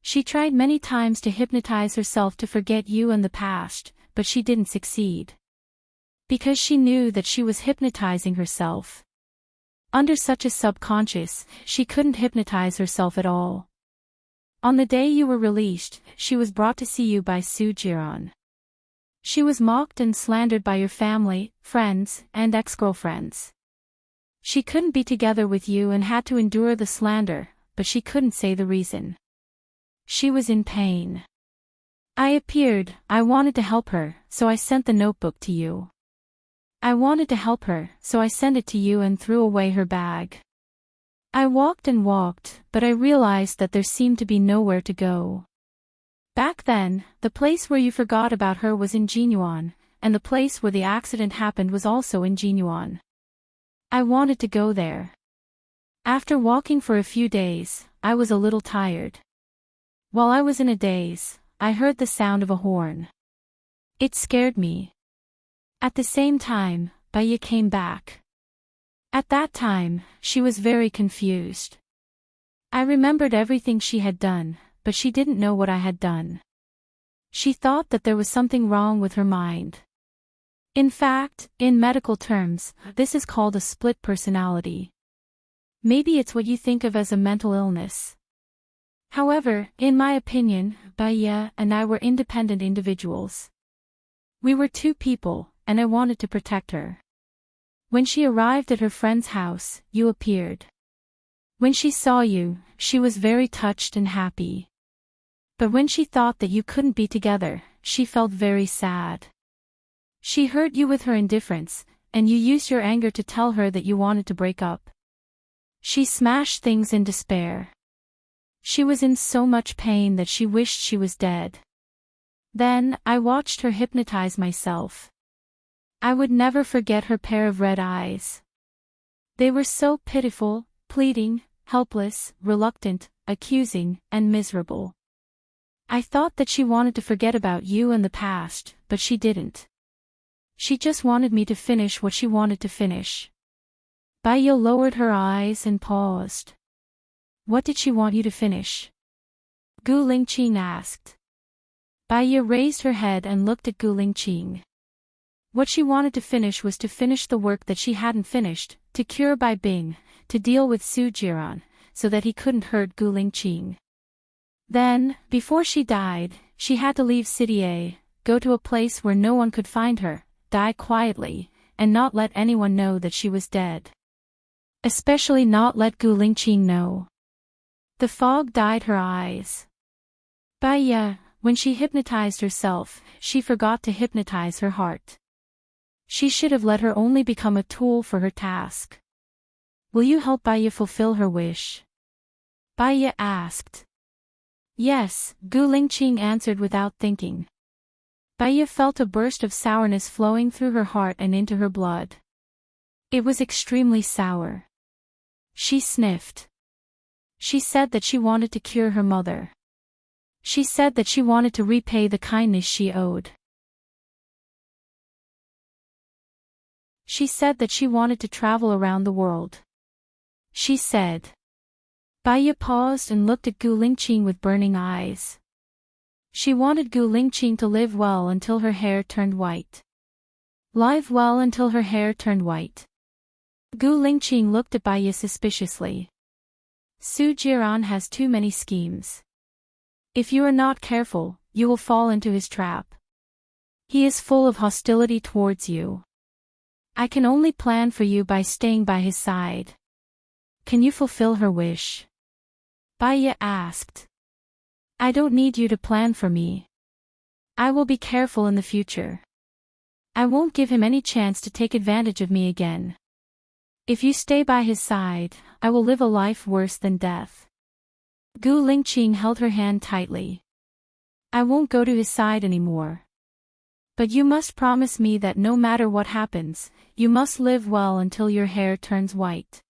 She tried many times to hypnotize herself to forget you and the past, but she didn't succeed. Because she knew that she was hypnotizing herself. Under such a subconscious, she couldn't hypnotize herself at all. On the day you were released, she was brought to see you by Su Jiran. She was mocked and slandered by your family, friends, and ex-girlfriends. She couldn't be together with you and had to endure the slander, but she couldn't say the reason. She was in pain. I appeared, I wanted to help her, so I sent the notebook to you. I wanted to help her, so I sent it to you and threw away her bag. I walked and walked, but I realized that there seemed to be nowhere to go. Back then, the place where you forgot about her was in Jinyuan, and the place where the accident happened was also in Jinyuan. I wanted to go there. After walking for a few days, I was a little tired. While I was in a daze, I heard the sound of a horn. It scared me. At the same time, Bai Ye came back. At that time, she was very confused. I remembered everything she had done, but she didn't know what I had done. She thought that there was something wrong with her mind. In fact, in medical terms, this is called a split personality. Maybe it's what you think of as a mental illness. However, in my opinion, Bai Ye and I were independent individuals. We were two people, and I wanted to protect her. When she arrived at her friend's house, you appeared. When she saw you, she was very touched and happy. But when she thought that you couldn't be together, she felt very sad. She hurt you with her indifference, and you used your anger to tell her that you wanted to break up. She smashed things in despair. She was in so much pain that she wished she was dead. Then, I watched her hypnotize myself. I would never forget her pair of red eyes. They were so pitiful, pleading, helpless, reluctant, accusing, and miserable. I thought that she wanted to forget about you and the past, but she didn't. She just wanted me to finish what she wanted to finish. Bai Ye lowered her eyes and paused. What did she want you to finish? Gu Lingqing asked. Baiya raised her head and looked at Gu Lingqing. What she wanted to finish was to finish the work that she hadn't finished, to cure Bai Bing, to deal with Su Jiran, so that he couldn't hurt Gu Lingqing. Then, before she died, she had to leave City A, go to a place where no one could find her, die quietly, and not let anyone know that she was dead. Especially not let Gu Lingqing know. The fog dyed her eyes. Baiya, when she hypnotized herself, she forgot to hypnotize her heart. She should have let her only become a tool for her task. Will you help Baiya fulfill her wish? Baiya asked. Yes, Gu Lingqing answered without thinking. Baiya felt a burst of sourness flowing through her heart and into her blood. It was extremely sour. She sniffed. She said that she wanted to cure her mother. She said that she wanted to repay the kindness she owed. She said that she wanted to travel around the world. She said. Baiya paused and looked at Gu Lingqing with burning eyes. She wanted Gu Lingqing to live well until her hair turned white. Live well until her hair turned white. Gu Lingqing looked at Baiya suspiciously. Su Jiran has too many schemes. If you are not careful, you will fall into his trap. He is full of hostility towards you. I can only plan for you by staying by his side. Can you fulfill her wish? Baiya asked. I don't need you to plan for me. I will be careful in the future. I won't give him any chance to take advantage of me again. If you stay by his side, I will live a life worse than death. Gu Lingqing held her hand tightly. I won't go to his side anymore. But you must promise me that no matter what happens, you must live well until your hair turns white.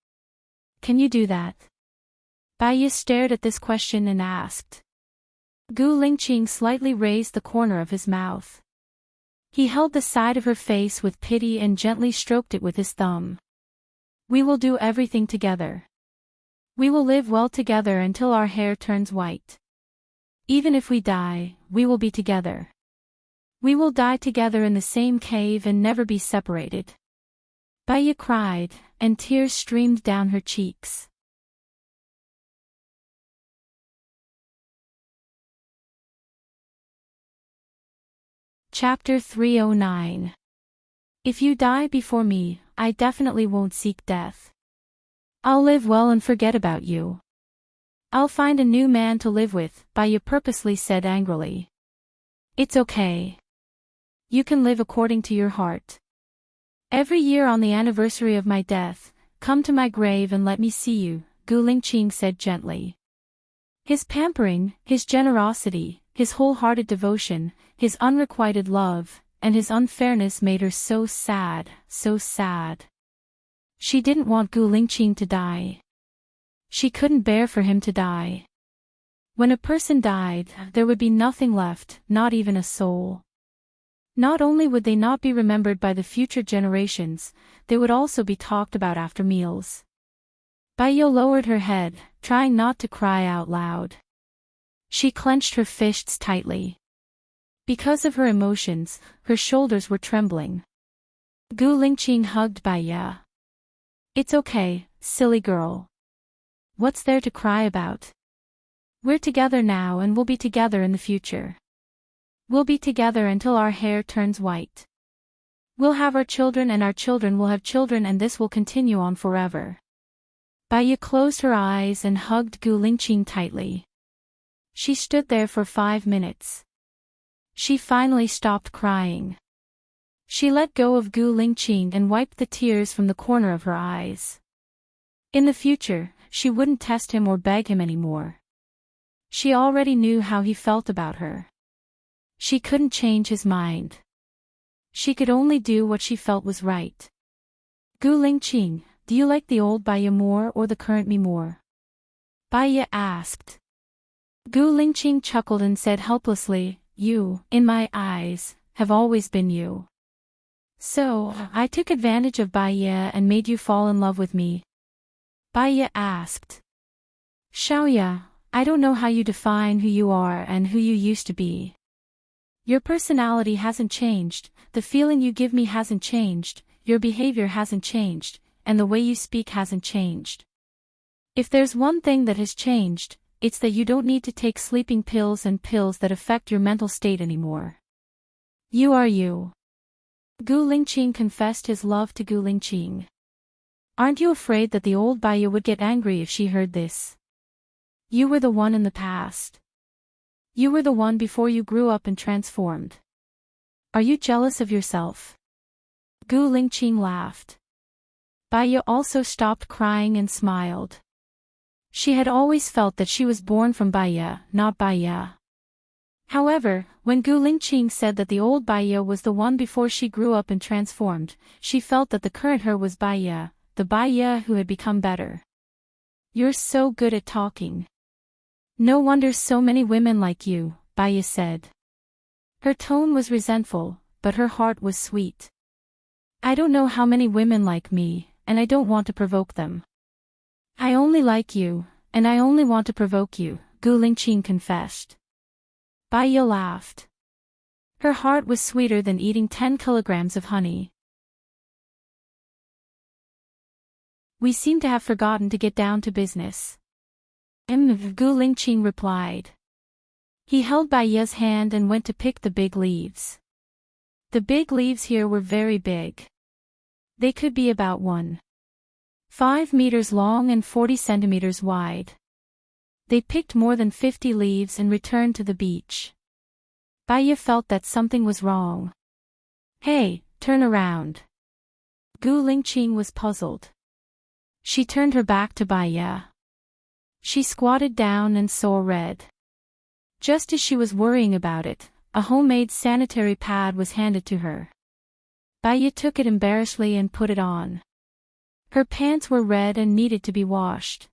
Can you do that? Baiya stared at this question and asked. Gu Lingqing slightly raised the corner of his mouth. He held the side of her face with pity and gently stroked it with his thumb. We will do everything together. We will live well together until our hair turns white. Even if we die, we will be together. We will die together in the same cave and never be separated. Baiya cried, and tears streamed down her cheeks. Chapter 309. If you die before me, I definitely won't seek death. I'll live well and forget about you. I'll find a new man to live with, Baiya purposely said angrily. It's okay. You can live according to your heart. Every year on the anniversary of my death, come to my grave and let me see you, Gu Lingqing said gently. His pampering, his generosity, his wholehearted devotion, his unrequited love, and his unfairness made her so sad, so sad. She didn't want Gu Lingqing to die. She couldn't bear for him to die. When a person died, there would be nothing left, not even a soul. Not only would they not be remembered by the future generations, they would also be talked about after meals. Baiya lowered her head, trying not to cry out loud. She clenched her fists tightly. Because of her emotions, her shoulders were trembling. Gu Lingqing hugged Baiya. It's okay, silly girl. What's there to cry about? We're together now and we'll be together in the future. We'll be together until our hair turns white. We'll have our children and our children will have children and this will continue on forever. Baiya closed her eyes and hugged Gu Lingqing tightly. She stood there for 5 minutes. She finally stopped crying. She let go of Gu Lingqing and wiped the tears from the corner of her eyes. In the future, she wouldn't test him or beg him anymore. She already knew how he felt about her. She couldn't change his mind. She could only do what she felt was right. Gu Lingqing, do you like the old Baiya more or the current me more? Baiya asked. Gu Lingqing chuckled and said helplessly, you, in my eyes, have always been you. So, I took advantage of Baiya and made you fall in love with me? Baiya asked. Xiaoya, I don't know how you define who you are and who you used to be. Your personality hasn't changed, the feeling you give me hasn't changed, your behavior hasn't changed, and the way you speak hasn't changed. If there's one thing that has changed, it's that you don't need to take sleeping pills and pills that affect your mental state anymore. You are you. Gu Lingqing confessed his love to Gu Lingqing. Aren't you afraid that the old Baiya would get angry if she heard this? You were the one in the past. You were the one before you grew up and transformed. Are you jealous of yourself? Gu Lingqing laughed. Baiya also stopped crying and smiled. She had always felt that she was born from Baiya, not Baiya. However, when Gu Lingqing said that the old Baiya was the one before she grew up and transformed, she felt that the current her was Baiya, the Baiya who had become better. You're so good at talking. No wonder so many women like you, Baiya said. Her tone was resentful, but her heart was sweet. I don't know how many women like me, and I don't want to provoke them. I only like you, and I only want to provoke you, Gu Lingqing confessed. Baiya laughed. Her heart was sweeter than eating 10 kilograms of honey. We seem to have forgotten to get down to business. Gu Lingqing replied. He held Baiya's hand and went to pick the big leaves. The big leaves here were very big. They could be about 1.5 meters long and 40 centimeters wide. They picked more than 50 leaves and returned to the beach. Baiya felt that something was wrong. Hey, turn around. Gu Lingqing was puzzled. She turned her back to Baiya. She squatted down and saw red. Just as she was worrying about it, a homemade sanitary pad was handed to her. Baiya took it embarrassedly and put it on. Her pants were red and needed to be washed.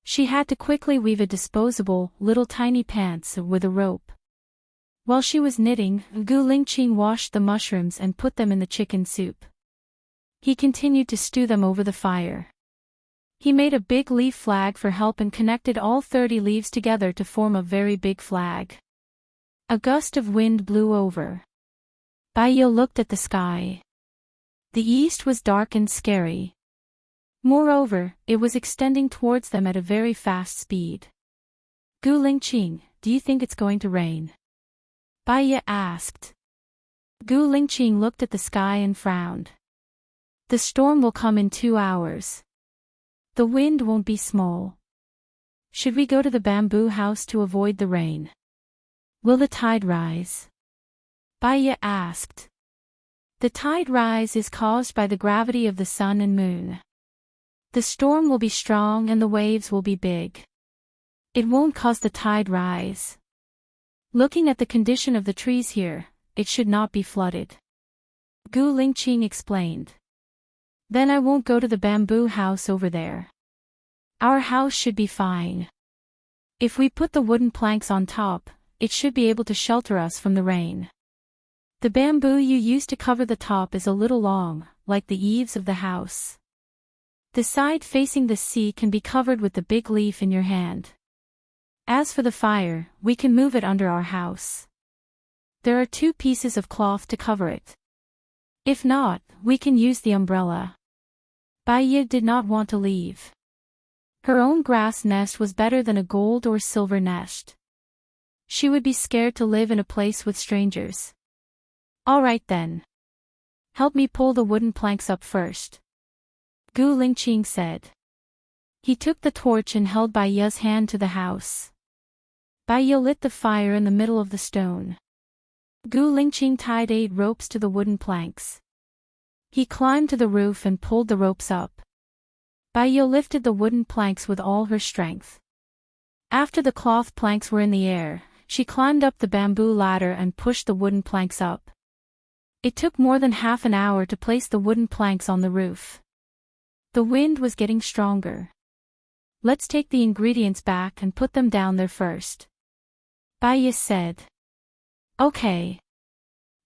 She had to quickly weave a disposable, little tiny pants with a rope. While she was knitting, Gu Lingqing washed the mushrooms and put them in the chicken soup. He continued to stew them over the fire. He made a big leaf flag for help and connected all 30 leaves together to form a very big flag. A gust of wind blew over. Baiya looked at the sky. The east was dark and scary. Moreover, it was extending towards them at a very fast speed. Gu Lingqing, do you think it's going to rain? Baiya asked. Gu Lingqing looked at the sky and frowned. The storm will come in 2 hours. The wind won't be small. Should we go to the bamboo house to avoid the rain? Will the tide rise? Baiya asked. The tide rise is caused by the gravity of the sun and moon. The storm will be strong and the waves will be big. It won't cause the tide rise. Looking at the condition of the trees here, it should not be flooded. Gu Lingqing explained. Then I won't go to the bamboo house over there. Our house should be fine. If we put the wooden planks on top, it should be able to shelter us from the rain. The bamboo you use to cover the top is a little long, like the eaves of the house. The side facing the sea can be covered with the big leaf in your hand. As for the fire, we can move it under our house. There are 2 pieces of cloth to cover it. If not, we can use the umbrella. Baiya did not want to leave. Her own grass nest was better than a gold or silver nest. She would be scared to live in a place with strangers. All right then. Help me pull the wooden planks up first. Gu Lingqing said. He took the torch and held Baiya's hand to the house. Baiya lit the fire in the middle of the stone. Gu Lingqing tied 8 ropes to the wooden planks. He climbed to the roof and pulled the ropes up. Baiya lifted the wooden planks with all her strength. After the cloth planks were in the air, she climbed up the bamboo ladder and pushed the wooden planks up. It took more than half an hour to place the wooden planks on the roof. The wind was getting stronger. Let's take the ingredients back and put them down there first. Baiya said. Okay.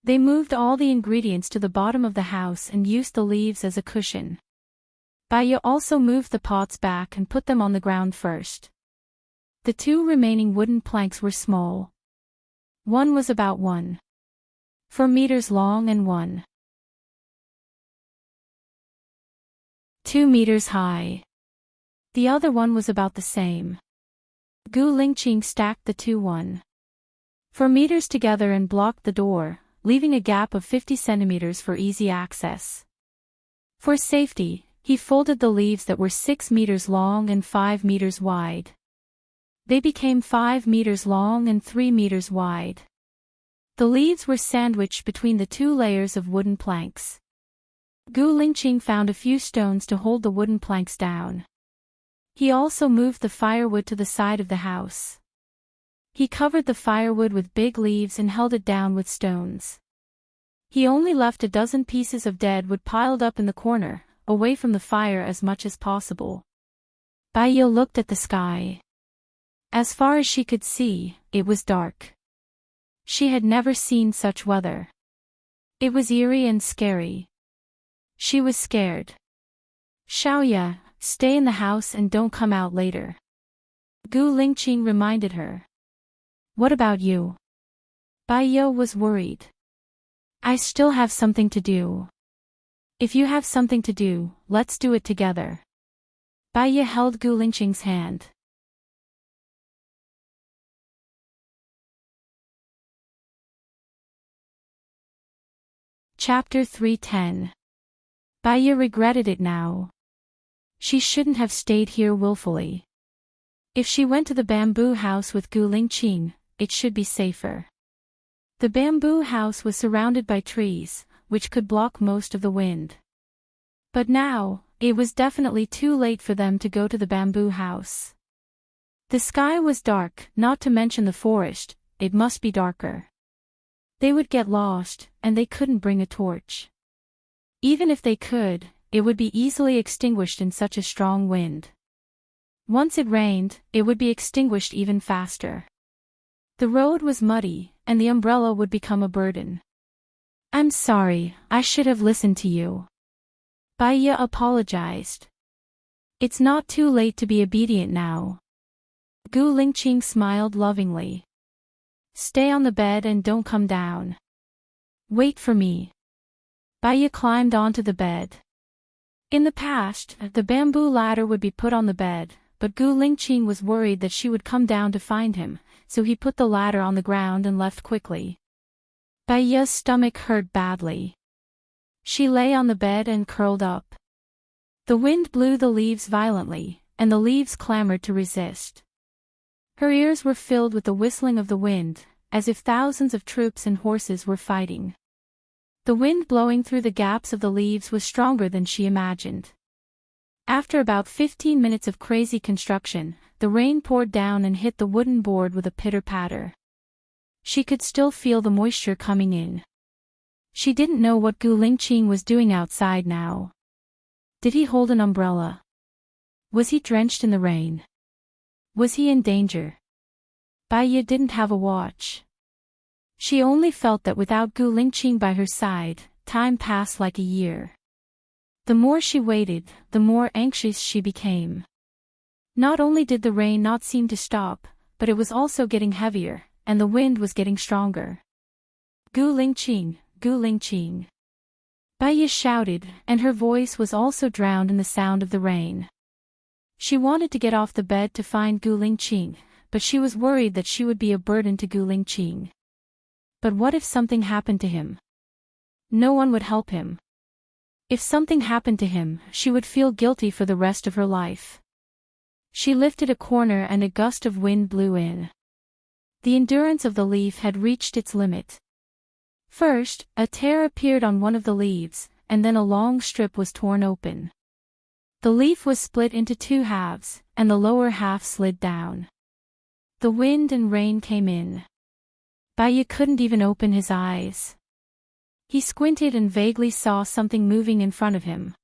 They moved all the ingredients to the bottom of the house and used the leaves as a cushion. Baiya also moved the pots back and put them on the ground first. The 2 remaining wooden planks were small. One was about 1.4 meters long and 1.2 meters high. The other one was about the same. Gu Lingqing stacked the two 1.4 meters together and blocked the door, leaving a gap of 50 centimeters for easy access. For safety, he folded the leaves that were 6 meters long and 5 meters wide. They became 5 meters long and 3 meters wide. The leaves were sandwiched between the two layers of wooden planks. Gu Lingqing found a few stones to hold the wooden planks down. He also moved the firewood to the side of the house. He covered the firewood with big leaves and held it down with stones. He only left a dozen pieces of dead wood piled up in the corner, away from the fire as much as possible. Bai Yi looked at the sky. As far as she could see, it was dark. She had never seen such weather. It was eerie and scary. She was scared. Xiaoya, stay in the house and don't come out later. Gu Lingqing reminded her. What about you? Bai Yi was worried. I still have something to do. If you have something to do, let's do it together. Bai Yi held Gu Lingqing's hand. Chapter 310. Bai Yi regretted it now. She shouldn't have stayed here willfully. If she went to the bamboo house with Gu Lingqing, it should be safer. The bamboo house was surrounded by trees, which could block most of the wind. But now, it was definitely too late for them to go to the bamboo house. The sky was dark, not to mention the forest, it must be darker. They would get lost, and they couldn't bring a torch. Even if they could, it would be easily extinguished in such a strong wind. Once it rained, it would be extinguished even faster. The road was muddy, and the umbrella would become a burden. I'm sorry, I should have listened to you. Bai Yi apologized. It's not too late to be obedient now. Gu Lingqing smiled lovingly. Stay on the bed and don't come down. Wait for me. Bai Yi climbed onto the bed. In the past, the bamboo ladder would be put on the bed, but Gu Lingqing was worried that she would come down to find him, so he put the ladder on the ground and left quickly. Bai Yi's stomach hurt badly. She lay on the bed and curled up. The wind blew the leaves violently, and the leaves clamored to resist. Her ears were filled with the whistling of the wind, as if thousands of troops and horses were fighting. The wind blowing through the gaps of the leaves was stronger than she imagined. After about 15 minutes of crazy construction, the rain poured down and hit the wooden board with a pitter-patter. She could still feel the moisture coming in. She didn't know what Gu Lingqing was doing outside now. Did he hold an umbrella? Was he drenched in the rain? Was he in danger? Bai Yi didn't have a watch. She only felt that without Gu Lingqing by her side, time passed like a year. The more she waited, the more anxious she became. Not only did the rain not seem to stop, but it was also getting heavier, and the wind was getting stronger. Gu Lingqing, Gu Lingqing. Bai Yi shouted, and her voice was also drowned in the sound of the rain. She wanted to get off the bed to find Gu Lingqing, but she was worried that she would be a burden to Gu Lingqing. But what if something happened to him? No one would help him. If something happened to him, she would feel guilty for the rest of her life. She lifted a corner and a gust of wind blew in. The endurance of the leaf had reached its limit. First, a tear appeared on one of the leaves, and then a long strip was torn open. The leaf was split into two halves, and the lower half slid down. The wind and rain came in. Bai Yi couldn't even open his eyes. He squinted and vaguely saw something moving in front of him.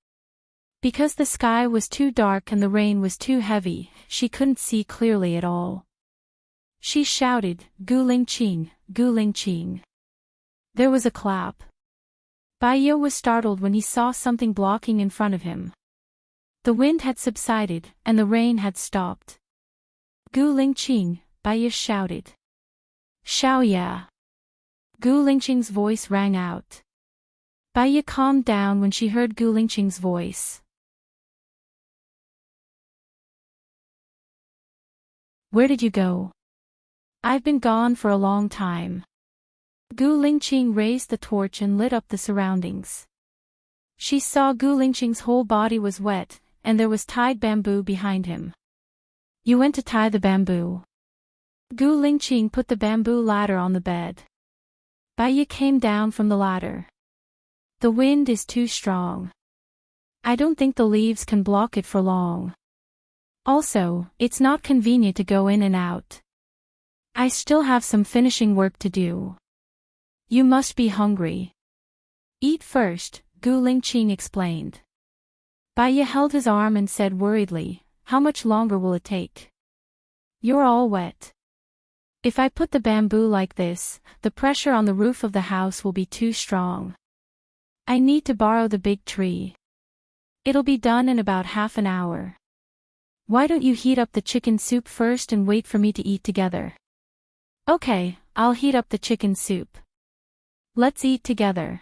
Because the sky was too dark and the rain was too heavy, she couldn't see clearly at all. She shouted, "Gu Lingqing, Gu Lingqing." There was a clap. Bai Yi was startled when he saw something blocking in front of him. The wind had subsided, and the rain had stopped. "Gu Lingqing," Bai Yi shouted. "Xiaoya." Gu Lingqing's voice rang out. Baiye calmed down when she heard Gu Lingqing's voice. Where did you go? I've been gone for a long time. Gu Lingqing raised the torch and lit up the surroundings. She saw Gu Lingqing's whole body was wet, and there was tied bamboo behind him. You went to tie the bamboo. Gu Lingqing put the bamboo ladder on the bed. Baiye came down from the ladder. The wind is too strong. I don't think the leaves can block it for long. Also, it's not convenient to go in and out. I still have some finishing work to do. You must be hungry. Eat first, Gu Lingqing explained. Baiye held his arm and said worriedly, how much longer will it take? You're all wet. If I put the bamboo like this, the pressure on the roof of the house will be too strong. I need to borrow the big tree. It'll be done in about half an hour. Why don't you heat up the chicken soup first and wait for me to eat together? Okay, I'll heat up the chicken soup. Let's eat together.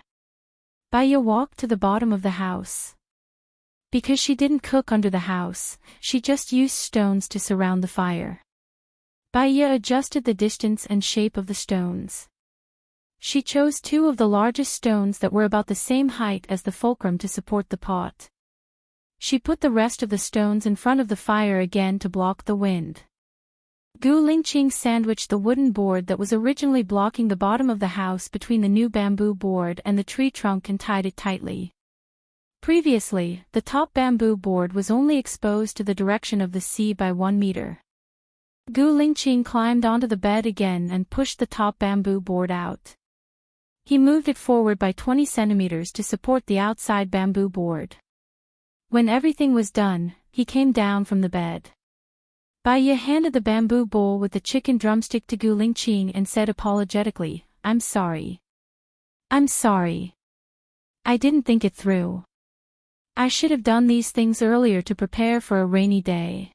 Baiye walked to the bottom of the house. Because she didn't cook under the house, she just used stones to surround the fire. Baiye adjusted the distance and shape of the stones. She chose two of the largest stones that were about the same height as the fulcrum to support the pot. She put the rest of the stones in front of the fire again to block the wind. Gu Lingqing sandwiched the wooden board that was originally blocking the bottom of the house between the new bamboo board and the tree trunk and tied it tightly. Previously, the top bamboo board was only exposed to the direction of the sea by 1 meter. Gu Lingqing climbed onto the bed again and pushed the top bamboo board out. He moved it forward by 20 centimeters to support the outside bamboo board. When everything was done, he came down from the bed. Baiye handed the bamboo bowl with the chicken drumstick to Gu Lingqing and said apologetically, I'm sorry. I'm sorry. I didn't think it through. I should have done these things earlier to prepare for a rainy day.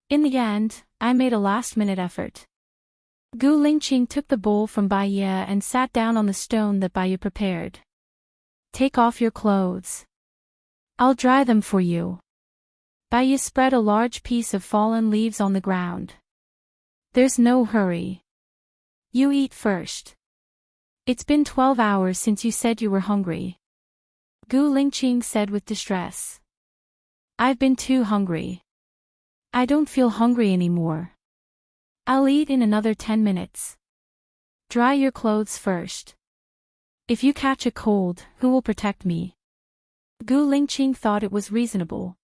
In the end, I made a last-minute effort. Gu Lingqing took the bowl from Baiye and sat down on the stone that Baiye prepared. Take off your clothes. I'll dry them for you. Baiye spread a large piece of fallen leaves on the ground. There's no hurry. You eat first. It's been 12 hours since you said you were hungry. Gu Lingqing said with distress. I've been too hungry. I don't feel hungry anymore. I'll eat in another 10 minutes. Dry your clothes first. If you catch a cold, who will protect me? Gu Lingqing thought it was reasonable.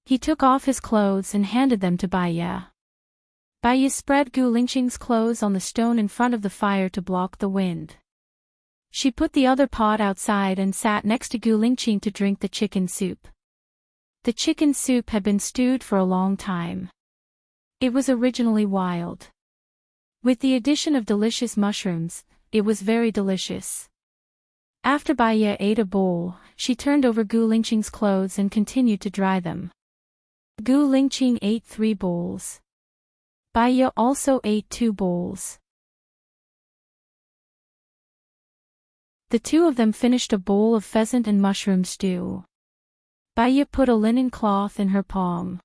He took off his clothes and handed them to Baiye. Baiye spread Gu Lingqing's clothes on the stone in front of the fire to block the wind. She put the other pot outside and sat next to Gu Lingqing to drink the chicken soup. The chicken soup had been stewed for a long time. It was originally wild. With the addition of delicious mushrooms, it was very delicious. After Baiye ate a bowl, she turned over Gu Lingqing's clothes and continued to dry them. Gu Lingqing ate 3 bowls. Baiye also ate 2 bowls. The two of them finished a bowl of pheasant and mushroom stew. Baiye put a linen cloth in her palm.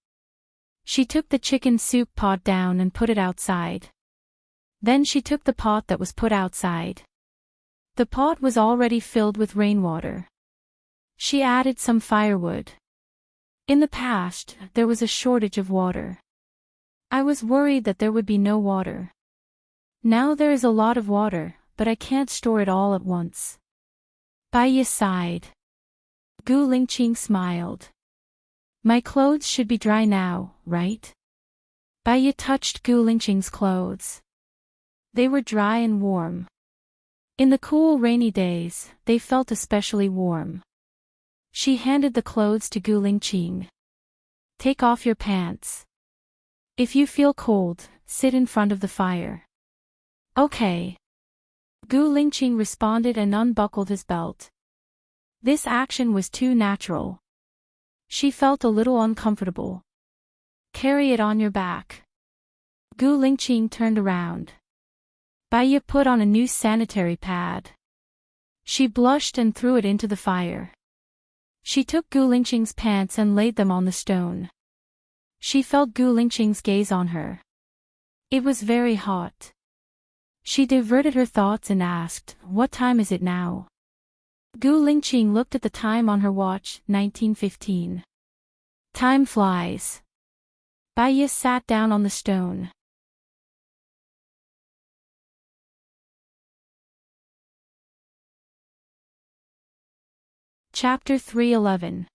She took the chicken soup pot down and put it outside. Then she took the pot that was put outside. The pot was already filled with rainwater. She added some firewood. In the past, there was a shortage of water. I was worried that there would be no water. Now there is a lot of water, but I can't store it all at once. Baiye sighed. Gu Lingqing smiled. My clothes should be dry now, right? Baiye touched Gu Lingqing's clothes. They were dry and warm. In the cool rainy days, they felt especially warm. She handed the clothes to Gu Lingqing. Take off your pants. If you feel cold, sit in front of the fire. Okay. Gu Lingqing responded and unbuckled his belt. This action was too natural. She felt a little uncomfortable. Carry it on your back. Gu Lingqing turned around. Baya put on a new sanitary pad. She blushed and threw it into the fire. She took Gu Lingqing's pants and laid them on the stone. She felt Gu Lingqing's gaze on her. It was very hot. She diverted her thoughts and asked, "What time is it now?" Gu Lingqing looked at the time on her watch, 19:15. Time flies. Baya sat down on the stone. Chapter 3:11.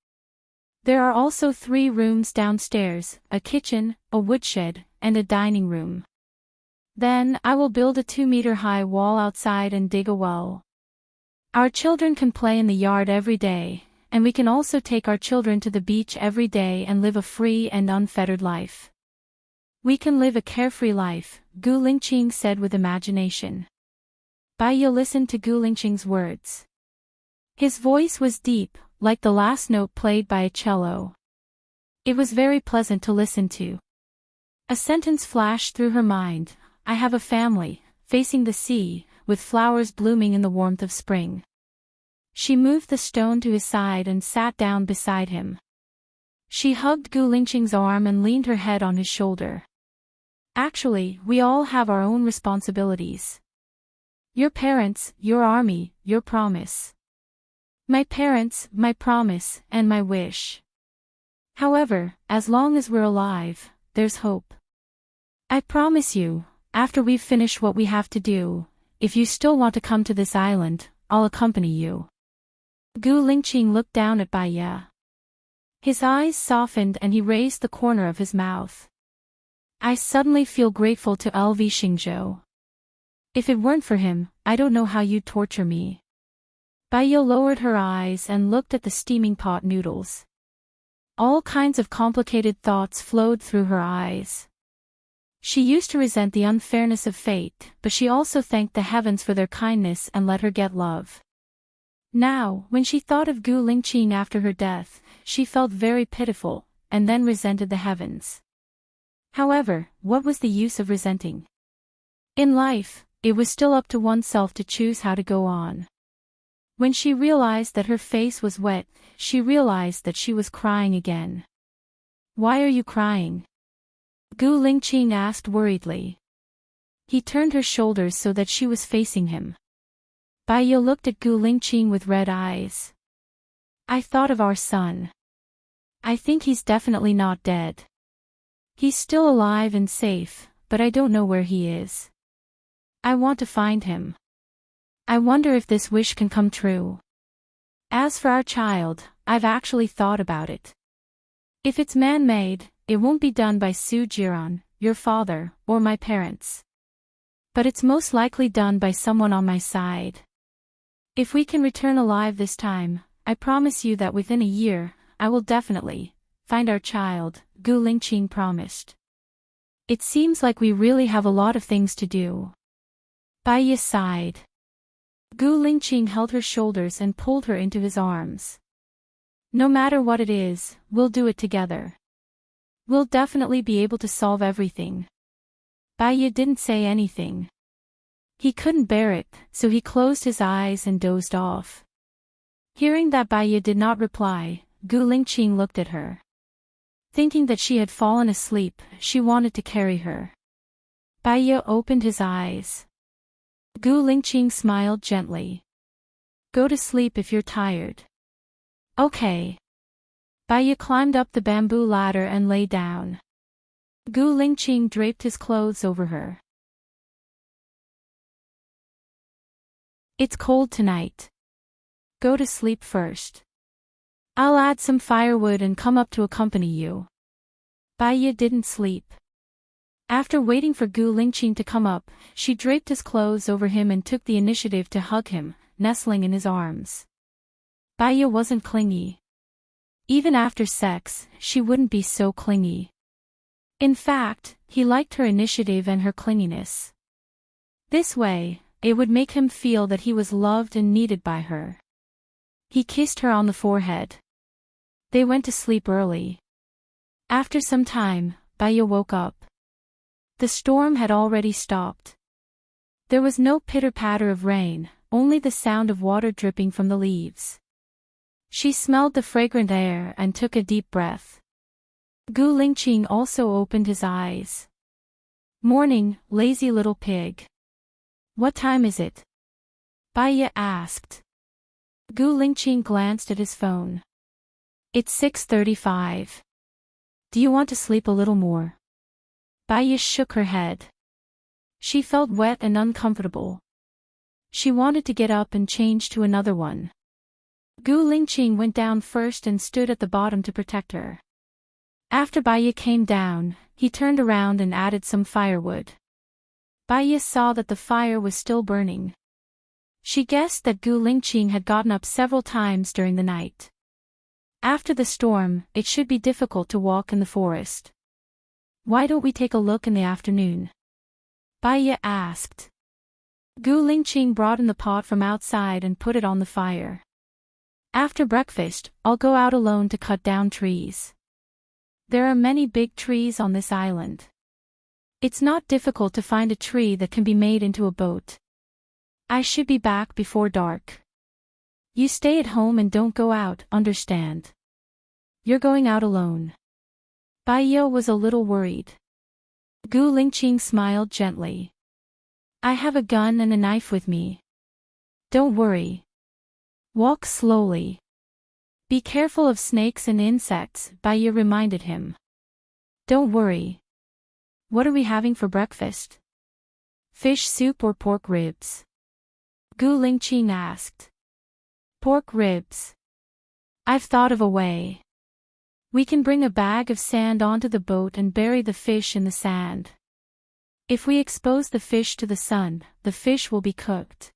There are also 3 rooms downstairs, a kitchen, a woodshed, and a dining room. Then, I will build a 2-meter-high wall outside and dig a well. Our children can play in the yard every day, and we can also take our children to the beach every day and live a free and unfettered life. We can live a carefree life, Gu Lingqing said with imagination. Baya listened to Gu Lingqing's words. His voice was deep, like the last note played by a cello. It was very pleasant to listen to. A sentence flashed through her mind: I have a family, facing the sea, with flowers blooming in the warmth of spring. She moved the stone to his side and sat down beside him. She hugged Gu Lingqing's arm and leaned her head on his shoulder. Actually, we all have our own responsibilities. Your parents, your army, your promise. My parents, my promise, and my wish. However, as long as we're alive, there's hope. I promise you, after we've finished what we have to do, if you still want to come to this island, I'll accompany you. Gu Lingqing looked down at Baya. His eyes softened and he raised the corner of his mouth. I suddenly feel grateful to LV Xingzhou. If it weren't for him, I don't know how you'd torture me. Baya lowered her eyes and looked at the steaming pot noodles. All kinds of complicated thoughts flowed through her eyes. She used to resent the unfairness of fate, but she also thanked the heavens for their kindness and let her get love. Now, when she thought of Gu Lingqing after her death, she felt very pitiful, and then resented the heavens. However, what was the use of resenting? In life, it was still up to oneself to choose how to go on. When she realized that her face was wet, she realized that she was crying again. Why are you crying? Gu Lingqing asked worriedly. He turned her shoulders so that she was facing him. Baya looked at Gu Lingqing with red eyes. I thought of our son. I think he's definitely not dead. He's still alive and safe, but I don't know where he is. I want to find him. I wonder if this wish can come true. As for our child, I've actually thought about it. If it's man-made, it won't be done by Su Jiran, your father, or my parents. But it's most likely done by someone on my side. If we can return alive this time, I promise you that within a year, I will definitely find our child, Gu Lingqing promised. It seems like we really have a lot of things to do. Baya sighed. Gu Lingqing held her shoulders and pulled her into his arms. No matter what it is, we'll do it together. We'll definitely be able to solve everything. Baya didn't say anything. He couldn't bear it, so he closed his eyes and dozed off. Hearing that Baya did not reply, Gu Lingqing looked at her. Thinking that she had fallen asleep, she wanted to carry her. Baya opened his eyes. Gu Lingqing smiled gently. Go to sleep if you're tired. Okay. Baya climbed up the bamboo ladder and lay down. Gu Lingqing draped his clothes over her. It's cold tonight. Go to sleep first. I'll add some firewood and come up to accompany you. Baya didn't sleep. After waiting for Gu Lingqing to come up, she draped his clothes over him and took the initiative to hug him, nestling in his arms. Baya wasn't clingy. Even after sex, she wouldn't be so clingy. In fact, he liked her initiative and her clinginess. This way, it would make him feel that he was loved and needed by her. He kissed her on the forehead. They went to sleep early. After some time, Baya woke up. The storm had already stopped. There was no pitter-patter of rain, only the sound of water dripping from the leaves. She smelled the fragrant air and took a deep breath. Gu Lingqing also opened his eyes. Morning, lazy little pig. What time is it? Bai Ye asked. Gu Lingqing glanced at his phone. It's 6:35. Do you want to sleep a little more? Bai Ye shook her head. She felt wet and uncomfortable. She wanted to get up and change to another one. Gu Lingqing went down first and stood at the bottom to protect her. After Bai Ye came down, he turned around and added some firewood. Bai Ye saw that the fire was still burning. She guessed that Gu Lingqing had gotten up several times during the night. After the storm, it should be difficult to walk in the forest. Why don't we take a look in the afternoon? Bai Ye asked. Gu Lingqing brought in the pot from outside and put it on the fire. After breakfast, I'll go out alone to cut down trees. There are many big trees on this island. It's not difficult to find a tree that can be made into a boat. I should be back before dark. You stay at home and don't go out, understand? You're going out alone. Bai Ye was a little worried. Gu Lingqing smiled gently. I have a gun and a knife with me. Don't worry. Walk slowly. Be careful of snakes and insects, Bai Ye reminded him. Don't worry. What are we having for breakfast? Fish soup or pork ribs? Gu Lingqing asked. Pork ribs. I've thought of a way. We can bring a bag of sand onto the boat and bury the fish in the sand. If we expose the fish to the sun, the fish will be cooked.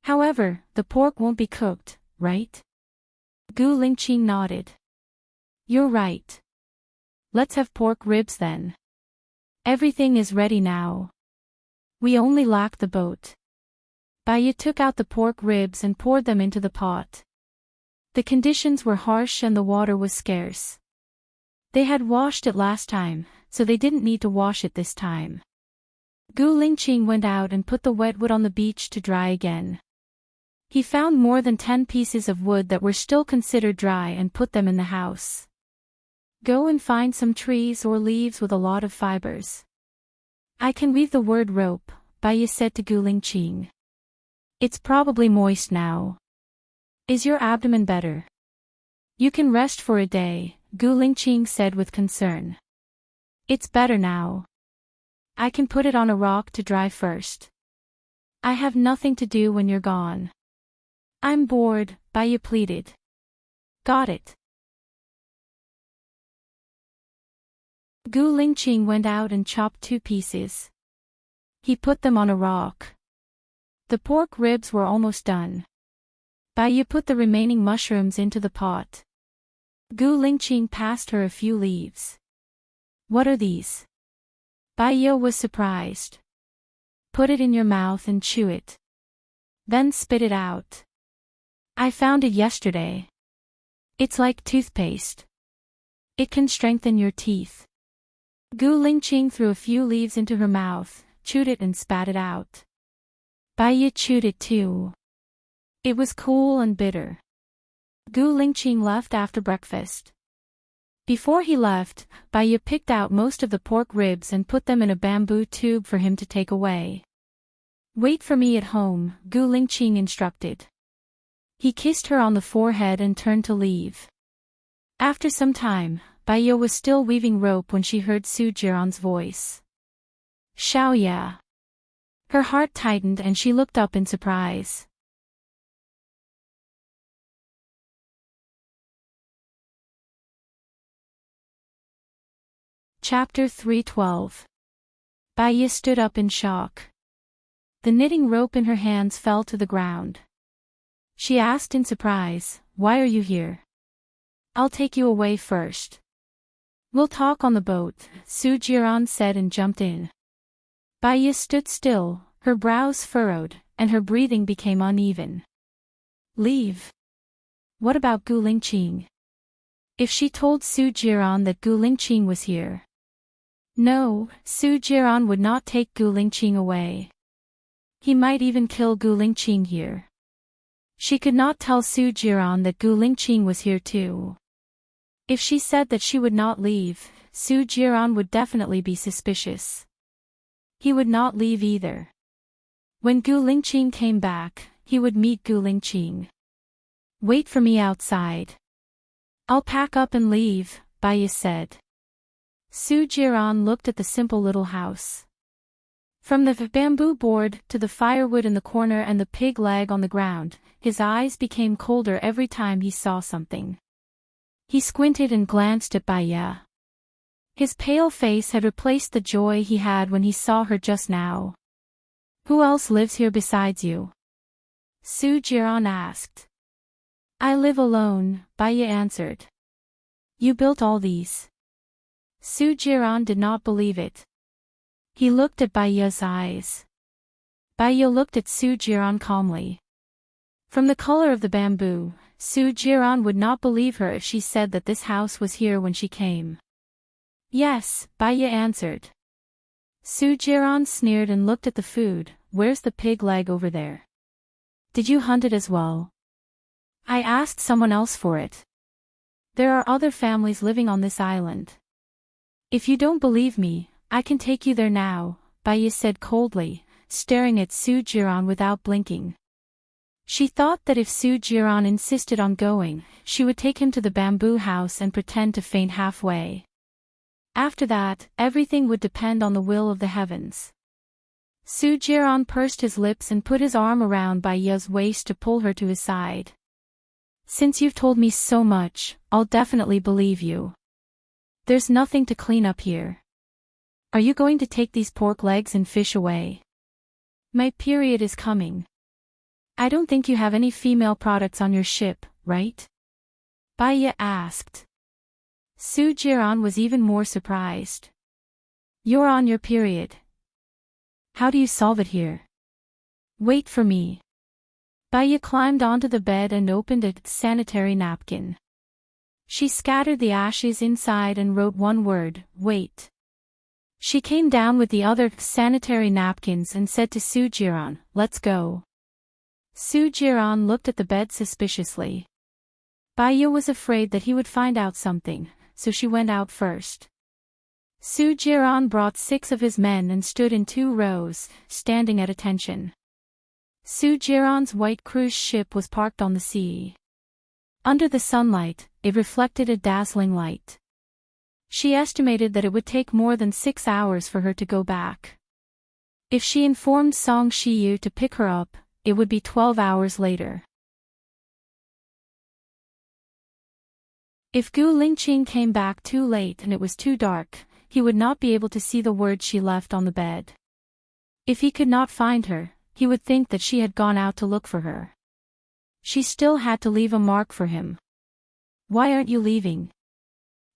However, the pork won't be cooked, right? Gu Lingqing nodded. You're right. Let's have pork ribs then. Everything is ready now. We only lack the boat. Bai Ye took out the pork ribs and poured them into the pot. The conditions were harsh and the water was scarce. They had washed it last time, so they didn't need to wash it this time. Gu Lingqing went out and put the wet wood on the beach to dry again. He found more than 10 pieces of wood that were still considered dry and put them in the house. Go and find some trees or leaves with a lot of fibers. I can weave the word rope, Bai Ye said to Gu Lingqing. It's probably moist now. Is your abdomen better? You can rest for a day, Gu Lingqing said with concern. It's better now. I can put it on a rock to dry first. I have nothing to do when you're gone. I'm bored, Bai Ye pleaded. Got it. Gu Lingqing went out and chopped 2 pieces. He put them on a rock. The pork ribs were almost done. Bai Ye put the remaining mushrooms into the pot. Gu Lingqing passed her a few leaves. What are these? Bai Ye was surprised. Put it in your mouth and chew it. Then spit it out. I found it yesterday. It's like toothpaste. It can strengthen your teeth. Gu Lingqing threw a few leaves into her mouth, chewed it and spat it out. Bai Ye chewed it too. It was cool and bitter. Gu Lingqing left after breakfast. Before he left, Bai Ye picked out most of the pork ribs and put them in a bamboo tube for him to take away. Wait for me at home, Gu Lingqing instructed. He kissed her on the forehead and turned to leave. After some time, Bai Ye was still weaving rope when she heard Su Jiran's voice. Xiaoya. Her heart tightened and she looked up in surprise. Chapter 312. Bai Ye stood up in shock. The knitting rope in her hands fell to the ground. She asked in surprise, Why are you here? I'll take you away first. We'll talk on the boat, Su Jiran said and jumped in. Bai Ye stood still, her brows furrowed, and her breathing became uneven. Leave. What about Gu Lingqing? If she told Su Jiran that Gu Lingqing was here. No, Su Jiran would not take Gu Lingqing away. He might even kill Gu Lingqing here. She could not tell Su Jiran that Gu Lingqing was here too. If she said that she would not leave, Su Jiran would definitely be suspicious. He would not leave either. When Gu Lingqing came back, he would meet Gu Lingqing. Wait for me outside. I'll pack up and leave, Baiya said. Su Jiran looked at the simple little house. From the bamboo board to the firewood in the corner and the pig leg on the ground, his eyes became colder every time he saw something. He squinted and glanced at Baiya. His pale face had replaced the joy he had when he saw her just now. Who else lives here besides you? Su Jiran asked. I live alone, Baiya answered. You built all these? Su Jiran did not believe it. He looked at Baiya's eyes. Baiya looked at Su Jiran calmly. From the color of the bamboo, Su Jiran would not believe her if she said that this house was here when she came. Yes, Baiya answered. Su Jiran sneered and looked at the food. Where's the pig leg over there? Did you hunt it as well? I asked someone else for it. There are other families living on this island. If you don't believe me, I can take you there now, Baiya said coldly, staring at Su Jiran without blinking. She thought that if Su Jiran insisted on going, she would take him to the bamboo house and pretend to faint halfway. After that, everything would depend on the will of the heavens. Su Jiran pursed his lips and put his arm around Baiya's waist to pull her to his side. Since you've told me so much, I'll definitely believe you. There's nothing to clean up here. Are you going to take these pork legs and fish away? My period is coming. I don't think you have any female products on your ship, right? Baiya asked. Su Jiran was even more surprised. You're on your period. How do you solve it here? Wait for me. Baiya climbed onto the bed and opened a sanitary napkin. She scattered the ashes inside and wrote one word, wait. She came down with the other sanitary napkins and said to Su Jiran, let's go. Su Jiran looked at the bed suspiciously. Baiya was afraid that he would find out something, so she went out first. Su Jiran brought 6 of his men and stood in 2 rows, standing at attention. Su Jiran's white cruise ship was parked on the sea. Under the sunlight, it reflected a dazzling light. She estimated that it would take more than 6 hours for her to go back. If she informed Song Shiyu to pick her up, it would be 12 hours later. If Gu Lingqing came back too late and it was too dark, he would not be able to see the words she left on the bed. If he could not find her, he would think that she had gone out to look for her. She still had to leave a mark for him. Why aren't you leaving?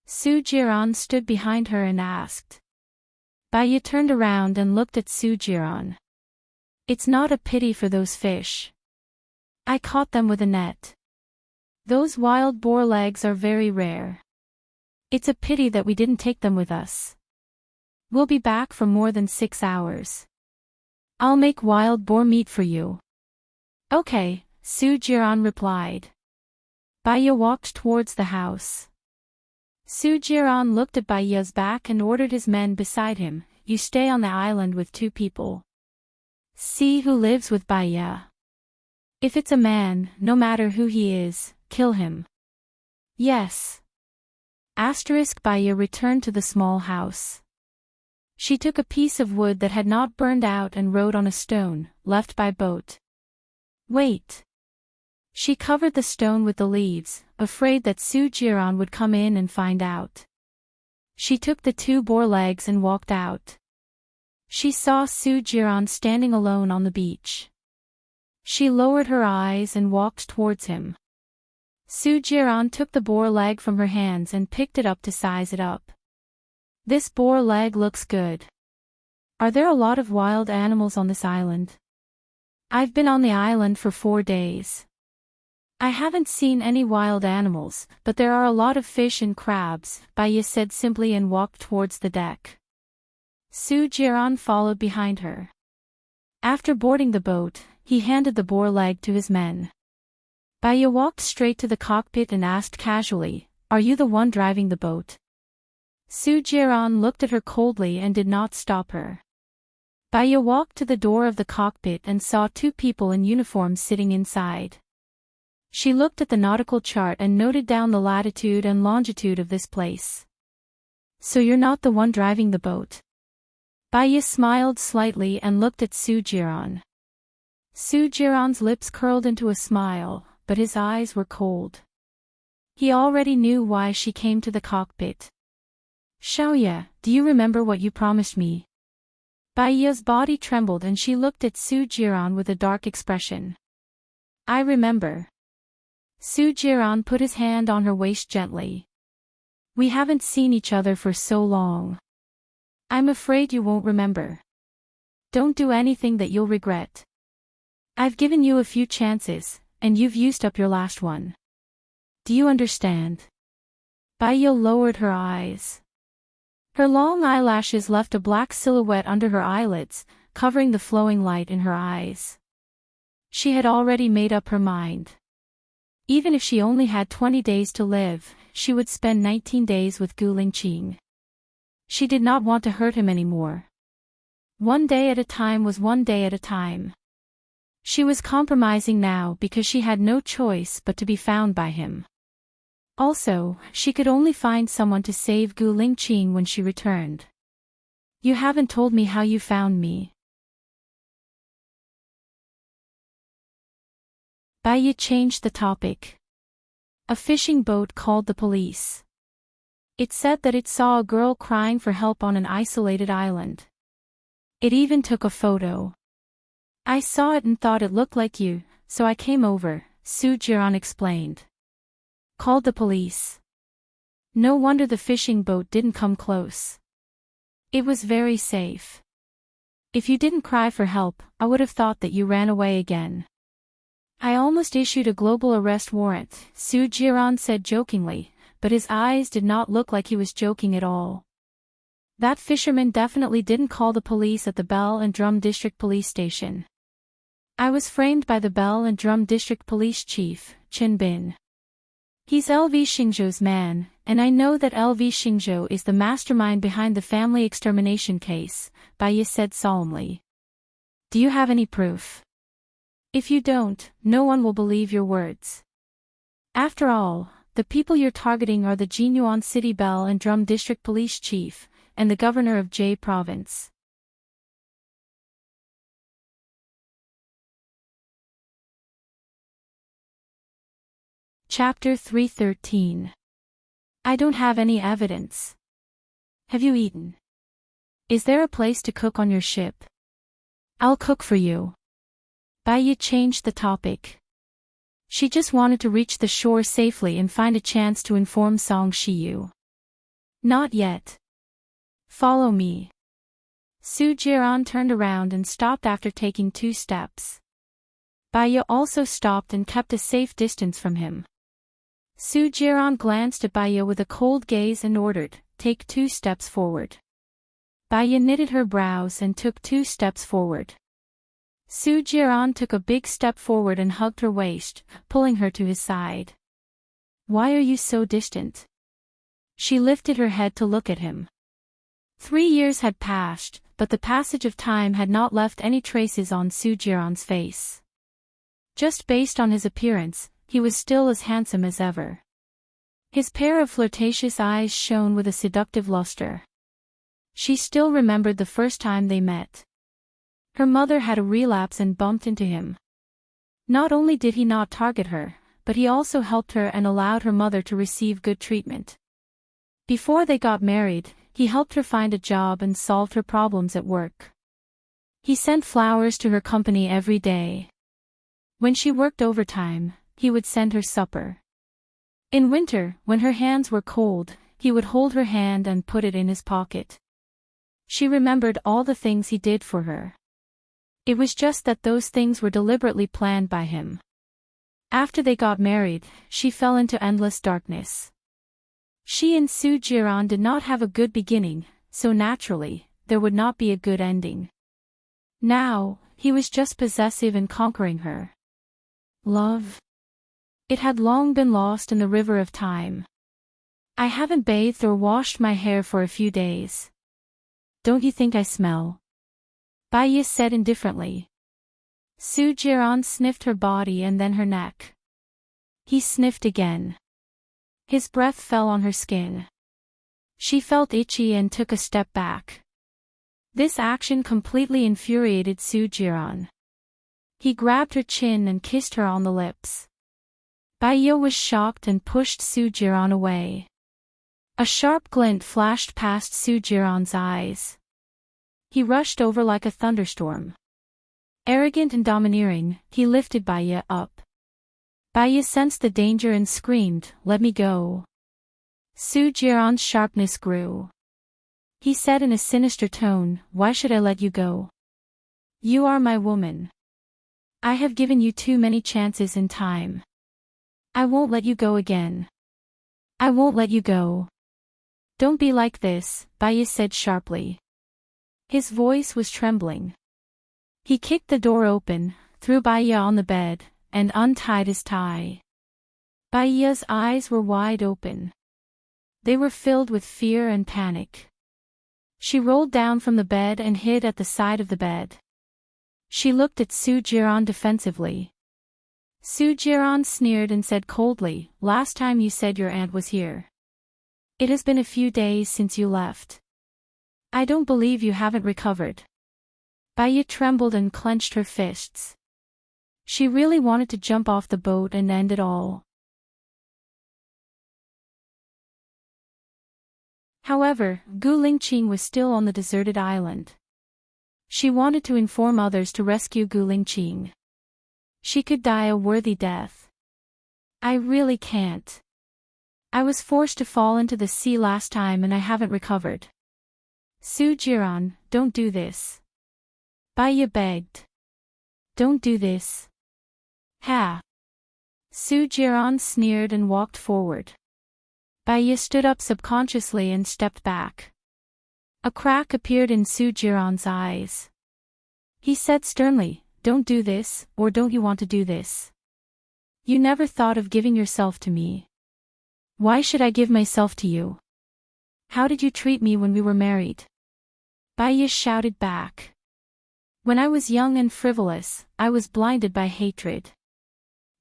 Su Jiran stood behind her and asked. Baiya turned around and looked at Su Jiran. It's not a pity for those fish. I caught them with a net. Those wild boar legs are very rare. It's a pity that we didn't take them with us. We'll be back for more than 6 hours. I'll make wild boar meat for you. Okay, Su Jiran replied. Baiya walked towards the house. Su Jiran looked at Baiya's back and ordered his men beside him, you stay on the island with 2 people. See who lives with Baiya. If it's a man, no matter who he is, kill him. Yes. Baiya returned to the small house. She took a piece of wood that had not burned out and wrote on a stone, left by boat. Wait. She covered the stone with the leaves, afraid that Su Jiran would come in and find out. She took the 2 boar legs and walked out. She saw Su Jiran standing alone on the beach. She lowered her eyes and walked towards him. Su Jiran took the boar leg from her hands and picked it up to size it up. This boar leg looks good. Are there a lot of wild animals on this island? I've been on the island for 4 days. I haven't seen any wild animals, but there are a lot of fish and crabs, Baiya said simply and walked towards the deck. Su Jiran followed behind her. After boarding the boat, he handed the boar leg to his men. Baya walked straight to the cockpit and asked casually, "Are you the one driving the boat?" Su Jiran looked at her coldly and did not stop her. Baya walked to the door of the cockpit and saw two people in uniform sitting inside. She looked at the nautical chart and noted down the latitude and longitude of this place. "So you're not the one driving the boat?" Baya smiled slightly and looked at Su Jiran. Su Jiran's lips curled into a smile, but his eyes were cold. He already knew why she came to the cockpit. "Xiaoya, do you remember what you promised me?" Baya's body trembled and she looked at Su Jiran with a dark expression. "I remember." Su Jiran put his hand on her waist gently. "We haven't seen each other for so long. I'm afraid you won't remember. Don't do anything that you'll regret. I've given you a few chances, and you've used up your last one. Do you understand?" Baya lowered her eyes. Her long eyelashes left a black silhouette under her eyelids, covering the flowing light in her eyes. She had already made up her mind. Even if she only had 20 days to live, she would spend 19 days with Gu Lingqing. She did not want to hurt him anymore. One day at a time was one day at a time. She was compromising now because she had no choice but to be found by him. Also, she could only find someone to save Gu Lingqing when she returned. "You haven't told me how you found me." Baya changed the topic. A fishing boat called the police. It said that it saw a girl crying for help on an isolated island. It even took a photo. "I saw it and thought it looked like you, so I came over," Su Jiran explained. "Called the police. No wonder the fishing boat didn't come close. It was very safe. If you didn't cry for help, I would have thought that you ran away again. I almost issued a global arrest warrant," Su Jiran said jokingly, but his eyes did not look like he was joking at all. That fisherman definitely didn't call the police at the Bell and Drum District Police Station. "I was framed by the Bell and Drum District Police Chief, Chen Bin. He's LV Xingzhou's man, and I know that LV Xingzhou is the mastermind behind the family extermination case," Baya said solemnly. "Do you have any proof? If you don't, no one will believe your words. After all, the people you're targeting are the Jinyuan City Bell and Drum District Police Chief, and the governor of Jie Province." Chapter 313. I don't have any evidence. Have you eaten? Is there a place to cook on your ship? I'll cook for you. Baya changed the topic. She just wanted to reach the shore safely and find a chance to inform Song Shiyu. "Not yet. Follow me." Su Jiran turned around and stopped after taking 2 steps. Baya also stopped and kept a safe distance from him. Su Jiran glanced at Baya with a cold gaze and ordered, "Take 2 steps forward." Baya knitted her brows and took 2 steps forward. Su Jiran took a big step forward and hugged her waist, pulling her to his side. "Why are you so distant?" She lifted her head to look at him. 3 years had passed, but the passage of time had not left any traces on Su Jiran's face. Just based on his appearance, he was still as handsome as ever. His pair of flirtatious eyes shone with a seductive luster. She still remembered the first time they met. Her mother had a relapse and bumped into him. Not only did he not target her, but he also helped her and allowed her mother to receive good treatment. Before they got married, he helped her find a job and solved her problems at work. He sent flowers to her company every day. When she worked overtime, he would send her supper. In winter, when her hands were cold, he would hold her hand and put it in his pocket. She remembered all the things he did for her. It was just that those things were deliberately planned by him. After they got married, she fell into endless darkness. She and Su Jiran did not have a good beginning, so naturally, there would not be a good ending. Now, he was just possessive and conquering her. Love. It had long been lost in the river of time. I haven't bathed or washed my hair for a few days. Don't you think I smell? Baiya said indifferently. Su Jiran sniffed her body and then her neck. He sniffed again. His breath fell on her skin. She felt itchy and took a step back. This action completely infuriated Su Jiran. He grabbed her chin and kissed her on the lips. Baiya was shocked and pushed Su Jiran away. A sharp glint flashed past Su Jiran's eyes. He rushed over like a thunderstorm. Arrogant and domineering, he lifted Baiya up. Baiya sensed the danger and screamed, "Let me go." Su Jiran's sharpness grew. He said in a sinister tone, "Why should I let you go? You are my woman. I have given you too many chances in time. I won't let you go again. I won't let you go." "Don't be like this," Baiya said sharply. His voice was trembling. He kicked the door open, threw Baiya on the bed, and untied his tie. Baiya's eyes were wide open. They were filled with fear and panic. She rolled down from the bed and hid at the side of the bed. She looked at Su Jiran defensively. Su Jiran sneered and said coldly, "Last time you said your aunt was here. It has been a few days since you left. I don't believe you haven't recovered." Baiya trembled and clenched her fists. She really wanted to jump off the boat and end it all. However, Gu Lingqing was still on the deserted island. She wanted to inform others to rescue Gu Lingqing. She could die a worthy death. "I really can't. I was forced to fall into the sea last time and I haven't recovered. Su Jiran, don't do this." Baiya begged. "Don't do this." "Ha!" Su Jiran sneered and walked forward. Baiya stood up subconsciously and stepped back. A crack appeared in Su Jiran's eyes. He said sternly, "Don't do this, or don't you want to do this? You never thought of giving yourself to me. Why should I give myself to you? How did you treat me when we were married?" Baiya shouted back. "When I was young and frivolous, I was blinded by hatred.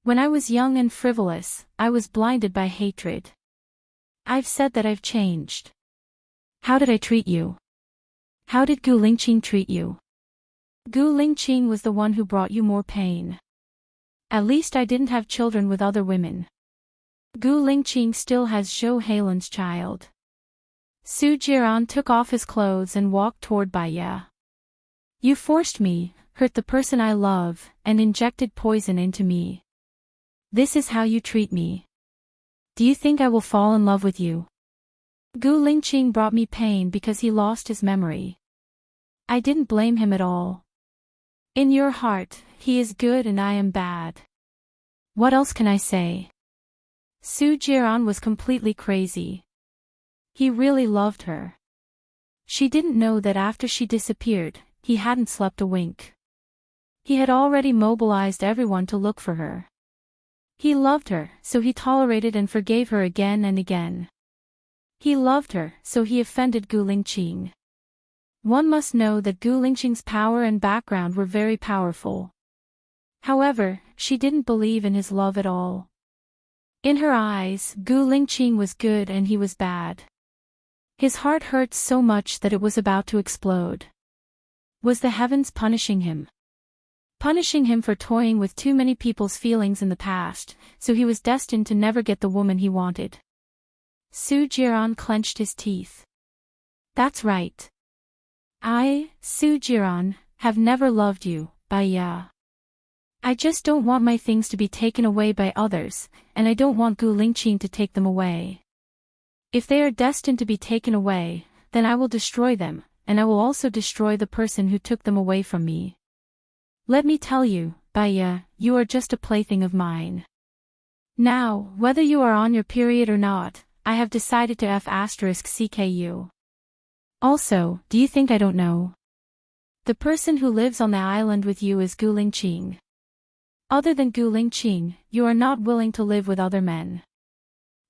When I was young and frivolous, I was blinded by hatred. I've said that I've changed. How did I treat you? How did Gu Lingqing treat you? Gu Lingqing was the one who brought you more pain. At least I didn't have children with other women. Gu Lingqing still has Zhou Heilan's child." Su Jiran took off his clothes and walked toward Baiya. "You forced me, hurt the person I love, and injected poison into me. This is how you treat me. Do you think I will fall in love with you? Gu Lingqing brought me pain because he lost his memory. I didn't blame him at all. In your heart, he is good and I am bad. What else can I say?" Su Jiran was completely crazy. He really loved her. She didn't know that after she disappeared, he hadn't slept a wink. He had already mobilized everyone to look for her. He loved her, so he tolerated and forgave her again and again. He loved her, so he offended Gu Lingqing. One must know that Gu Lingqing's power and background were very powerful. However, she didn't believe in his love at all. In her eyes, Gu Lingqing was good and he was bad. His heart hurt so much that it was about to explode. Was the heavens punishing him? Punishing him for toying with too many people's feelings in the past, so he was destined to never get the woman he wanted. Su Jiran clenched his teeth. That's right. I, Su Jiran, have never loved you, Baiya. I just don't want my things to be taken away by others, and I don't want Gu Lingqing to take them away. If they are destined to be taken away, then I will destroy them, and I will also destroy the person who took them away from me. Let me tell you, Baiya, you are just a plaything of mine. Now, whether you are on your period or not, I have decided to F*** CKU. Also, do you think I don't know? The person who lives on the island with you is Gu Lingqing. Other than Gu Lingqing, you are not willing to live with other men.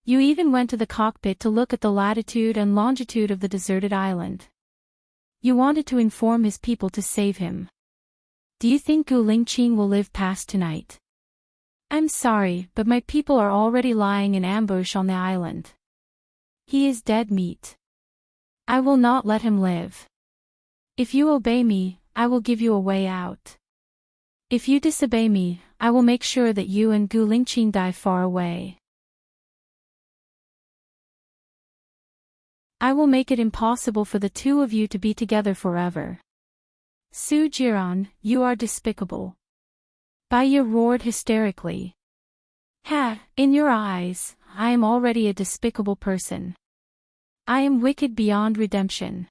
You even went to the cockpit to look at the latitude and longitude of the deserted island. You wanted to inform his people to save him. Do you think Gu Lingqing will live past tonight? I'm sorry, but my people are already lying in ambush on the island. He is dead meat. I will not let him live. If you obey me, I will give you a way out. If you disobey me, I will make sure that you and Gu Lingqing die far away. I will make it impossible for the two of you to be together forever. Su Jiran, you are despicable. Baiya roared hysterically. Ha, in your eyes, I am already a despicable person. I am wicked beyond redemption.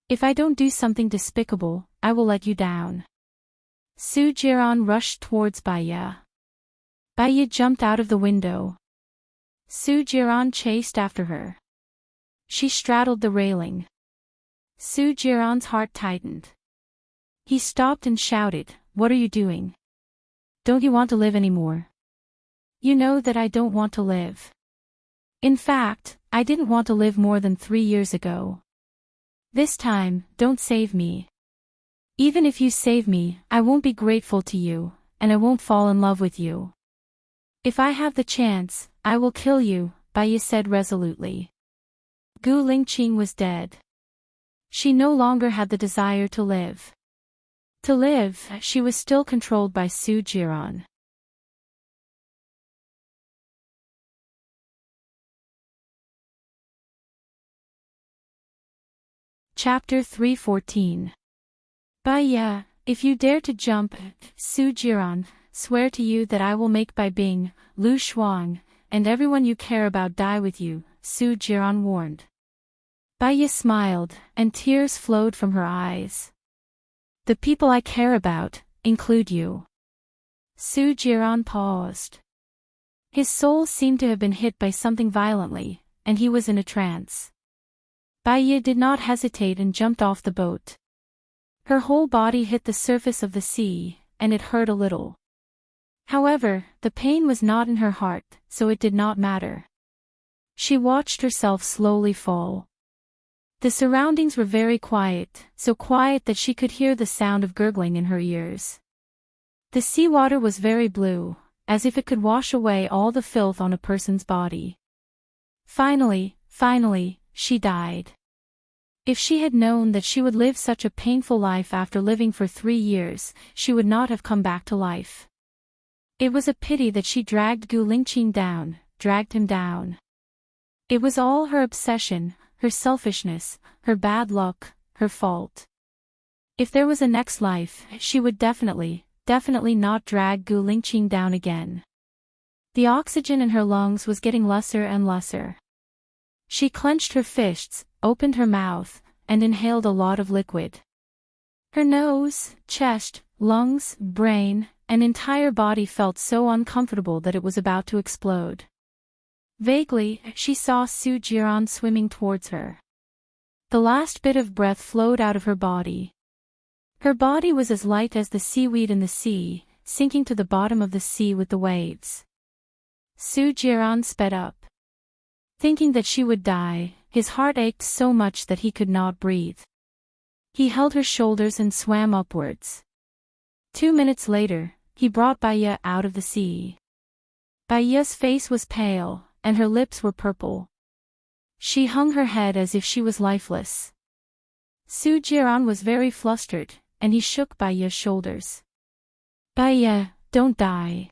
If I don't do something despicable, I will let you down. Su Jiran rushed towards Baiya. Baiya jumped out of the window. Su Jiran chased after her. She straddled the railing. Su Jiran's heart tightened. He stopped and shouted, "What are you doing? Don't you want to live anymore? You know that I don't want to live. In fact, I didn't want to live more than 3 years ago. This time, don't save me. Even if you save me, I won't be grateful to you, and I won't fall in love with you. If I have the chance, I will kill you," Baiya said resolutely. Gu Lingqing was dead. She no longer had the desire to live. To live, she was still controlled by Su Jiran. Chapter 314. Baiya, if you dare to jump, Su Jiran, swear to you that I will make Bai Bing, Lu Shuang, and everyone you care about die with you, Su Jiran warned. Baiya smiled, and tears flowed from her eyes. The people I care about, include you. Su Jiran paused. His soul seemed to have been hit by something violently, and he was in a trance. Baiya did not hesitate and jumped off the boat. Her whole body hit the surface of the sea, and it hurt a little. However, the pain was not in her heart, so it did not matter. She watched herself slowly fall. The surroundings were very quiet, so quiet that she could hear the sound of gurgling in her ears. The seawater was very blue, as if it could wash away all the filth on a person's body. Finally, she died. If she had known that she would live such a painful life after living for 3 years, she would not have come back to life. It was a pity that she dragged Gu Lingqing down, dragged him down. It was all her obsession, her selfishness, her bad luck, her fault. If there was a next life, she would definitely not drag Gu Lingqing down again. The oxygen in her lungs was getting lesser and lesser. She clenched her fists, opened her mouth, and inhaled a lot of liquid. Her nose, chest, lungs, brain, and entire body felt so uncomfortable that it was about to explode. Vaguely, she saw Su Jiran swimming towards her. The last bit of breath flowed out of her body. Her body was as light as the seaweed in the sea, sinking to the bottom of the sea with the waves. Su Jiran sped up. Thinking that she would die, his heart ached so much that he could not breathe. He held her shoulders and swam upwards. 2 minutes later, he brought Baiya out of the sea. Baiya's face was pale, and her lips were purple. She hung her head as if she was lifeless. Su Jiran was very flustered, and he shook Baiya's shoulders. Baiya, don't die.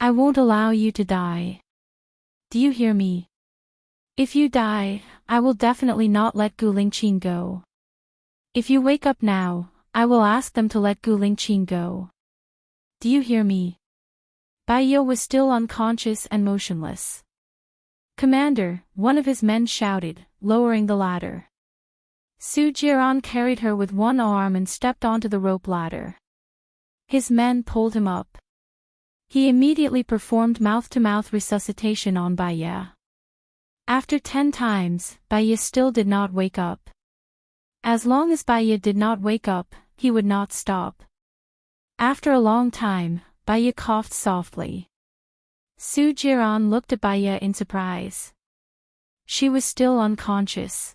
I won't allow you to die. Do you hear me? If you die, I will definitely not let Gu Lingqing go. If you wake up now, I will ask them to let Gu Lingqing go. Do you hear me? Baiya was still unconscious and motionless. Commander, one of his men shouted, lowering the ladder. Su Jiran carried her with one arm and stepped onto the rope ladder. His men pulled him up. He immediately performed mouth-to-mouth resuscitation on Baiya. After 10 times, Baiya still did not wake up. As long as Baya did not wake up, he would not stop. After a long time, Baya coughed softly. Su Jiran looked at Baya in surprise. She was still unconscious.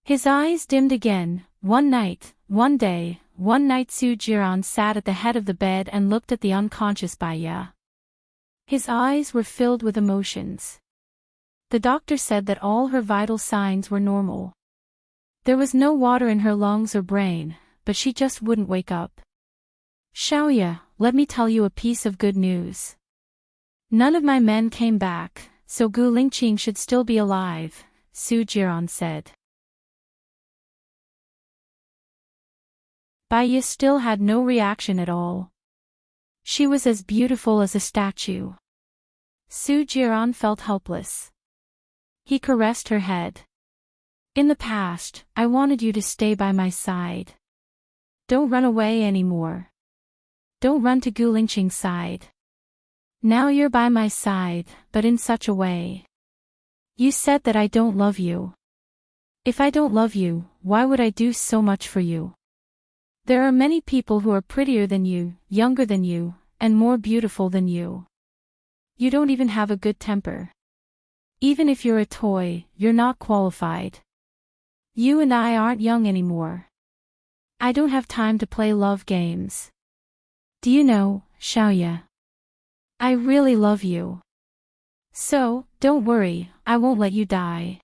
His eyes dimmed again. One night Su Jiran sat at the head of the bed and looked at the unconscious Baya. His eyes were filled with emotions. The doctor said that all her vital signs were normal. There was no water in her lungs or brain, but she just wouldn't wake up. Xiaoya, let me tell you a piece of good news. None of my men came back, so Gu Lingqing should still be alive, Su Jiran said. Baya still had no reaction at all. She was as beautiful as a statue. Su Jiran felt helpless. He caressed her head. In the past, I wanted you to stay by my side. Don't run away anymore. Don't run to Gu Lingqing's side. Now you're by my side, but in such a way. You said that I don't love you. If I don't love you, why would I do so much for you? There are many people who are prettier than you, younger than you, and more beautiful than you. You don't even have a good temper. Even if you're a toy, you're not qualified. You and I aren't young anymore. I don't have time to play love games. Do you know, Xiaoya? I really love you. So, don't worry, I won't let you die.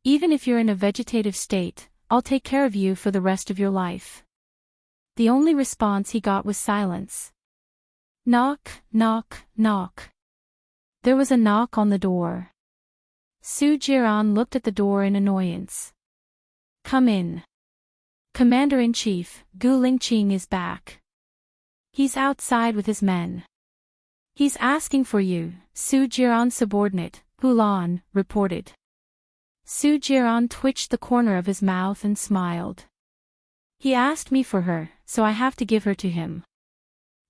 Even if you're in a vegetative state, I'll take care of you for the rest of your life. The only response he got was silence. Knock, knock, knock. There was a knock on the door. Su Jiran looked at the door in annoyance. Come in. Commander-in-Chief, Gu Lingqing is back. He's outside with his men. He's asking for you, Su Jiran's subordinate, Hulan, reported. Su Jiran twitched the corner of his mouth and smiled. He asked me for her, so I have to give her to him.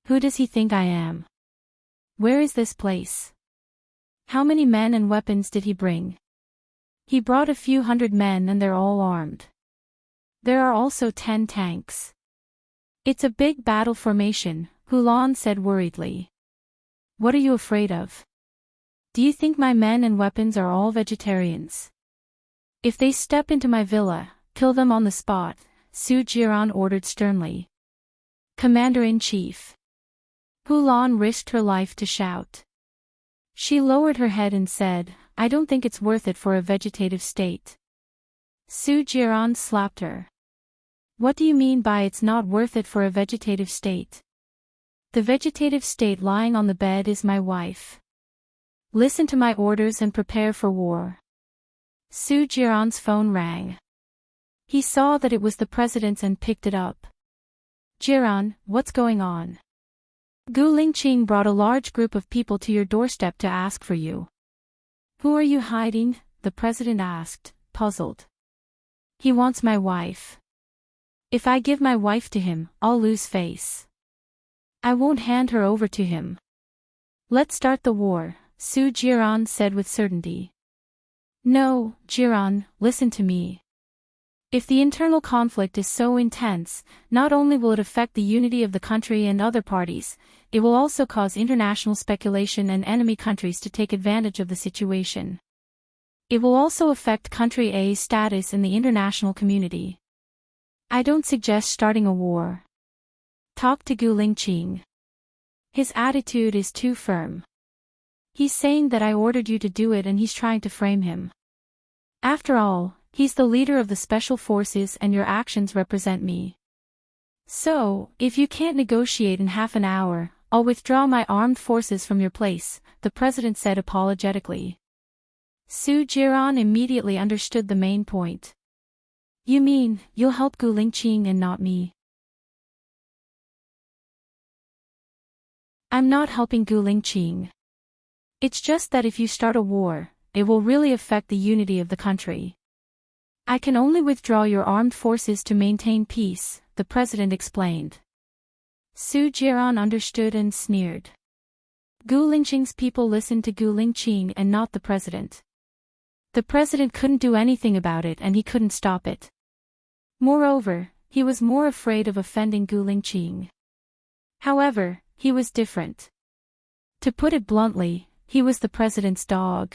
Who does he think I am? Where is this place? How many men and weapons did he bring? He brought a few hundred men and they're all armed. There are also 10 tanks. It's a big battle formation, Hulan said worriedly. What are you afraid of? Do you think my men and weapons are all vegetarians? If they step into my villa, kill them on the spot, Su Jiran ordered sternly. Commander-in-Chief. Hulan risked her life to shout. She lowered her head and said, I don't think it's worth it for a vegetative state. Su Jiran slapped her. What do you mean by it's not worth it for a vegetative state? The vegetative state lying on the bed is my wife. Listen to my orders and prepare for war. Su Jiran's phone rang. He saw that it was the president's and picked it up. Jiran, what's going on? Gu Lingqing brought a large group of people to your doorstep to ask for you. Who are you hiding? The president asked, puzzled. He wants my wife. If I give my wife to him, I'll lose face. I won't hand her over to him. Let's start the war, Su Jiran said with certainty. No, Jiran, listen to me. If the internal conflict is so intense, not only will it affect the unity of the country and other parties, it will also cause international speculation and enemy countries to take advantage of the situation. It will also affect country A's status in the international community. I don't suggest starting a war. Talk to Gu Lingqing. His attitude is too firm. He's saying that I ordered you to do it and he's trying to frame him. After all, he's the leader of the special forces and your actions represent me. So, if you can't negotiate in half an hour, I'll withdraw my armed forces from your place, the president said apologetically. Su Jiran immediately understood the main point. You mean, you'll help Gu Lingqing and not me? I'm not helping Gu Lingqing. It's just that if you start a war, it will really affect the unity of the country. I can only withdraw your armed forces to maintain peace, the president explained. Su Jiran understood and sneered. Gu Lingqing's people listened to Gu Lingqing and not the president. The president couldn't do anything about it and he couldn't stop it. Moreover, he was more afraid of offending Gu Lingqing. However, he was different. To put it bluntly, he was the president's dog.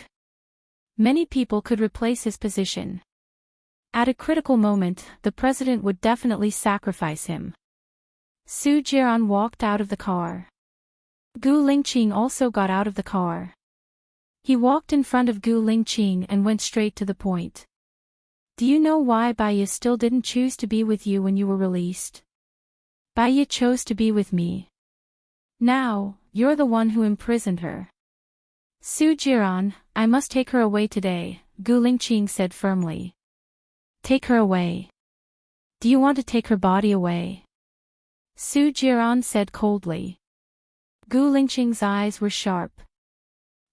Many people could replace his position. At a critical moment, the president would definitely sacrifice him. Su Jian walked out of the car. Gu Lingqing also got out of the car. He walked in front of Gu Lingqing and went straight to the point. Do you know why Baiya still didn't choose to be with you when you were released? Baiya chose to be with me. Now, you're the one who imprisoned her. Su Jian, I must take her away today, Gu Lingqing said firmly. Take her away. Do you want to take her body away? Su Jian said coldly. Gu Lingqing's eyes were sharp.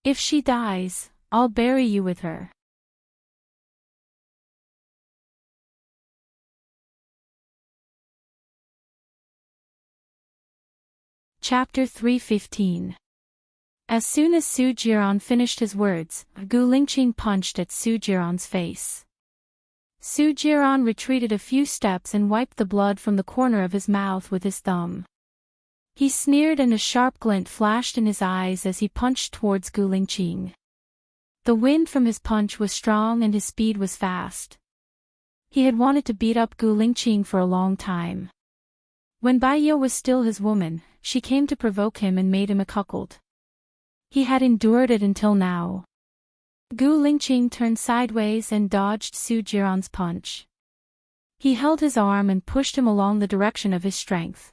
If she dies, I'll bury you with her. Chapter 315. As soon as Su Jian finished his words, Gu Lingqing punched at Su Jian's face. Su Jian retreated a few steps and wiped the blood from the corner of his mouth with his thumb. He sneered and a sharp glint flashed in his eyes as he punched towards Gu Lingqing. The wind from his punch was strong and his speed was fast. He had wanted to beat up Gu Lingqing for a long time. When Baiya was still his woman, she came to provoke him and made him a cuckold. He had endured it until now. Gu Lingqing turned sideways and dodged Su Jian's punch. He held his arm and pushed him along the direction of his strength.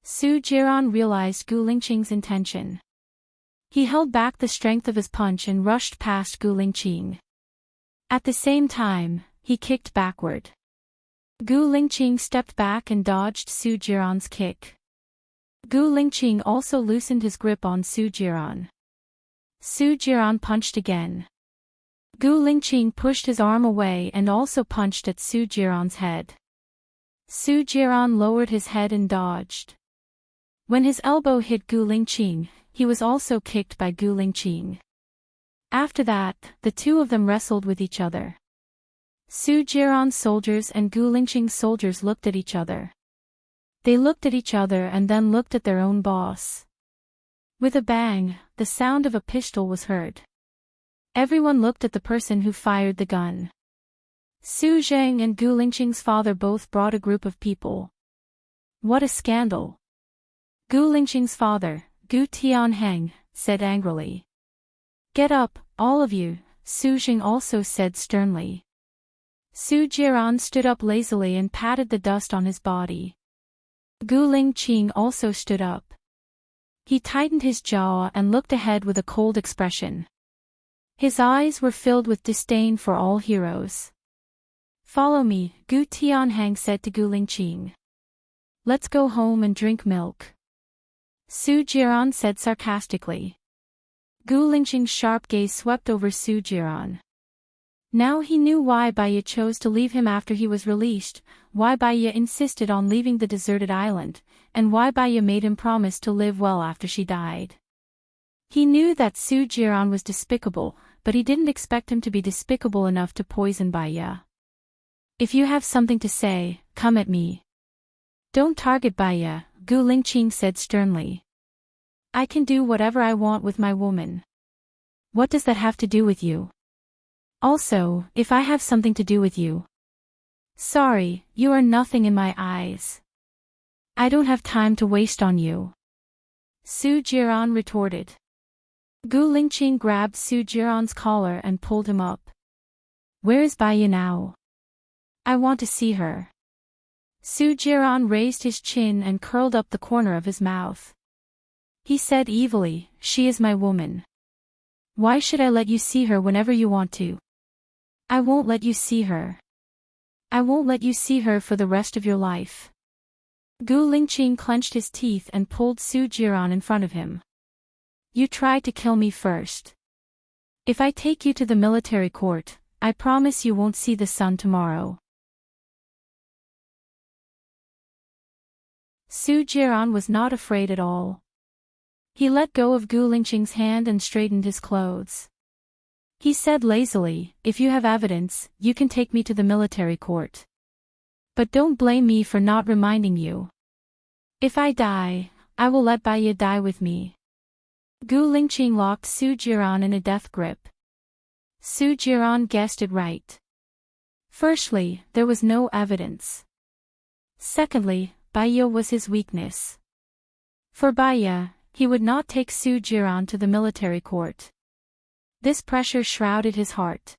Su Jian realized Gu Lingqing's intention. He held back the strength of his punch and rushed past Gu Lingqing. At the same time, he kicked backward. Gu Lingqing stepped back and dodged Su Jian's kick. Gu Lingqing also loosened his grip on Su Jian. Su Jian punched again. Gu Lingqing pushed his arm away and also punched at Su Jian's head. Su Jian lowered his head and dodged. When his elbow hit Gu Lingqing, he was also kicked by Gu Lingqing. After that, the two of them wrestled with each other. Su Jian's soldiers and Gu Lingqing's soldiers looked at each other. They looked at each other and then looked at their own boss. With a bang, the sound of a pistol was heard. Everyone looked at the person who fired the gun. Su Zheng and Gu Lingqing's father both brought a group of people. What a scandal! Gu Lingqing's father, Gu Tianheng, said angrily. Get up, all of you, Su Zheng also said sternly. Su Jian stood up lazily and patted the dust on his body. Gu Lingqing also stood up. He tightened his jaw and looked ahead with a cold expression. His eyes were filled with disdain for all heroes. Follow me, Gu Tianheng said to Gu Lingqing. Let's go home and drink milk. Su Jian said sarcastically. Gu Lingqing's sharp gaze swept over Su Jian. Now he knew why Baiya chose to leave him after he was released, why Baiya insisted on leaving the deserted island, and why Baiya made him promise to live well after she died. He knew that Su Jian was despicable, but he didn't expect him to be despicable enough to poison Baiya. If you have something to say, come at me. Don't target Baiya, Gu Lingqing said sternly. I can do whatever I want with my woman. What does that have to do with you? Also, if I have something to do with you. Sorry, you are nothing in my eyes. I don't have time to waste on you. Su Jian retorted. Gu Lingqing grabbed Su Jian's collar and pulled him up. Where is Baiya now? I want to see her. Su Jian raised his chin and curled up the corner of his mouth. He said evilly, she is my woman. Why should I let you see her whenever you want to? I won't let you see her. I won't let you see her for the rest of your life. Gu Lingqing clenched his teeth and pulled Su Jian in front of him. You tried to kill me first. If I take you to the military court, I promise you won't see the sun tomorrow. Su Jian was not afraid at all. He let go of Gu Lingqing's hand and straightened his clothes. He said lazily, if you have evidence, you can take me to the military court. But don't blame me for not reminding you. If I die, I will let Baya die with me. Gu Lingqing locked Su Jiran in a death grip. Su Jiran guessed it right. Firstly, there was no evidence. Secondly, Baya was his weakness. For Baya, he would not take Su Jiran to the military court. This pressure shrouded his heart.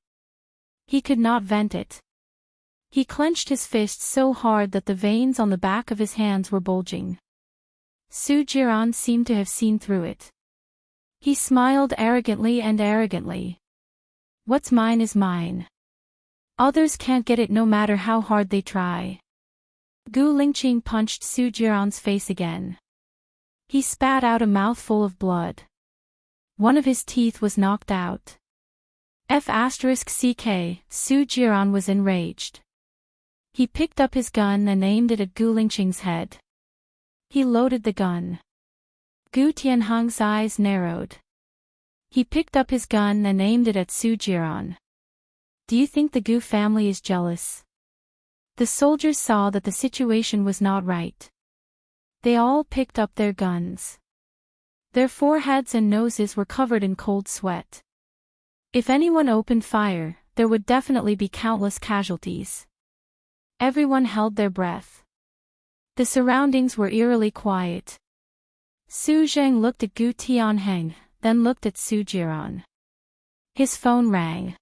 He could not vent it. He clenched his fists so hard that the veins on the back of his hands were bulging. Su Jiran seemed to have seen through it. He smiled arrogantly. What's mine is mine. Others can't get it no matter how hard they try. Gu Lingqing punched Su Jiran's face again. He spat out a mouthful of blood. One of his teeth was knocked out. F***ck, Su Jiran was enraged. He picked up his gun and aimed it at Gu Lingqing's head. He loaded the gun. Gu Tianheng's eyes narrowed. He picked up his gun and aimed it at Su Jiran. Do you think the Gu family is jealous? The soldiers saw that the situation was not right. They all picked up their guns. Their foreheads and noses were covered in cold sweat. If anyone opened fire, there would definitely be countless casualties. Everyone held their breath. The surroundings were eerily quiet. Su Zheng looked at Gu Tianheng, then looked at Su Jiran. His phone rang.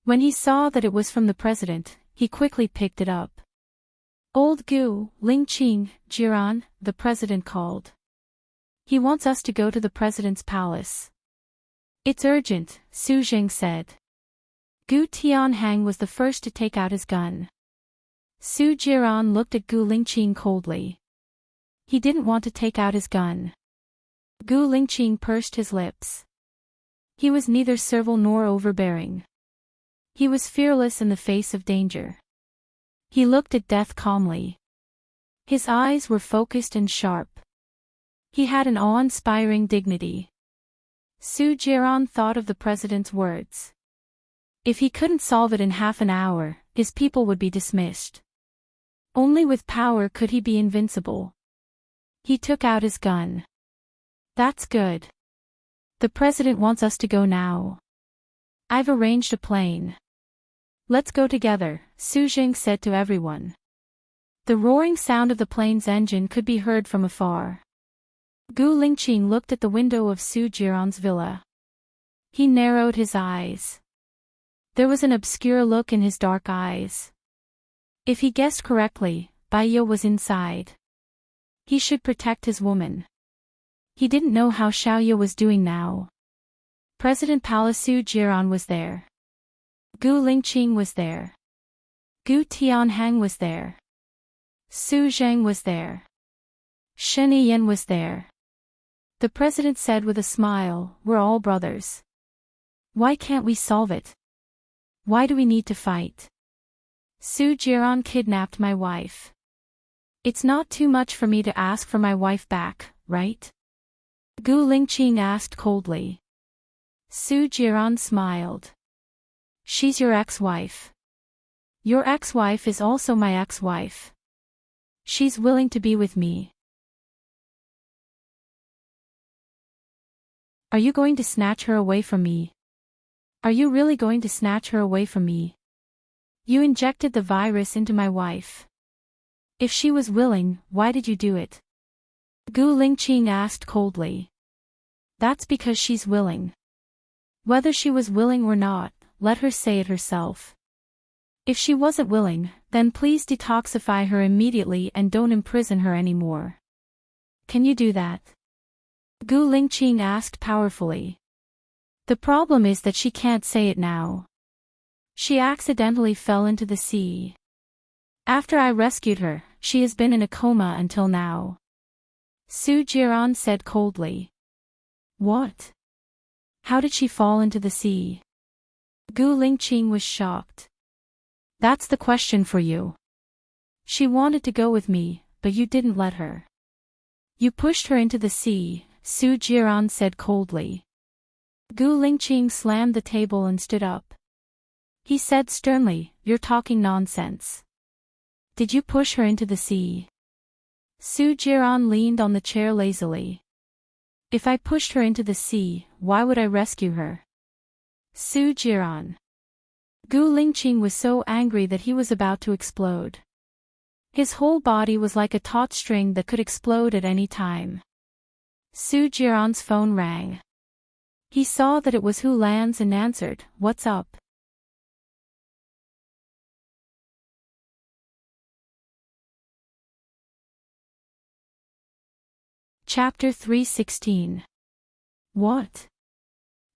When he saw that it was from the president, he quickly picked it up. Old Gu, Lingqing, Jiran, the president called. He wants us to go to the president's palace. It's urgent, Su Zheng said. Gu Tianheng was the first to take out his gun. Su Jiran looked at Gu Lingqing coldly. He didn't want to take out his gun. Gu Lingqing pursed his lips. He was neither servile nor overbearing. He was fearless in the face of danger. He looked at death calmly. His eyes were focused and sharp. He had an awe-inspiring dignity. Su Jiran thought of the president's words. If he couldn't solve it in half an hour, his people would be dismissed. Only with power could he be invincible. He took out his gun. That's good. The president wants us to go now. I've arranged a plane. Let's go together, Su Zheng said to everyone. The roaring sound of the plane's engine could be heard from afar. Gu Lingqing looked at the window of Su Jiran's villa. He narrowed his eyes. There was an obscure look in his dark eyes. If he guessed correctly, Baya was inside. He should protect his woman. He didn't know how Xiaoye was doing now. President Palace Su Jiran was there. Gu Lingqing was there. Gu Tianheng was there. Su Zheng was there. Shen Yan was there. The president said with a smile, "We're all brothers. Why can't we solve it? Why do we need to fight? Su Jiran kidnapped my wife. It's not too much for me to ask for my wife back, right?" Gu Lingqing asked coldly. Su Jiran smiled. She's your ex-wife. Your ex-wife is also my ex-wife. She's willing to be with me. Are you going to snatch her away from me? Are you really going to snatch her away from me? You injected the virus into my wife. If she was willing, why did you do it? Gu Lingqing asked coldly. That's because she's willing. Whether she was willing or not, let her say it herself. If she wasn't willing, then please detoxify her immediately and don't imprison her anymore. Can you do that? Gu Lingqing asked powerfully. The problem is that she can't say it now. She accidentally fell into the sea. After I rescued her, she has been in a coma until now. Su Jiran said coldly. What? How did she fall into the sea? Gu Lingqing was shocked. That's the question for you. She wanted to go with me, but you didn't let her. You pushed her into the sea, Su Jiran said coldly. Gu Lingqing slammed the table and stood up. He said sternly, "You're talking nonsense. Did you push her into the sea? Su Jiran leaned on the chair lazily. If I pushed her into the sea, why would I rescue her? Su Jiran. Gu Lingqing was so angry that he was about to explode. His whole body was like a taut string that could explode at any time. Su Jiran's phone rang. He saw that it was Hu Lan's and answered, "What's up?" Chapter 316. What?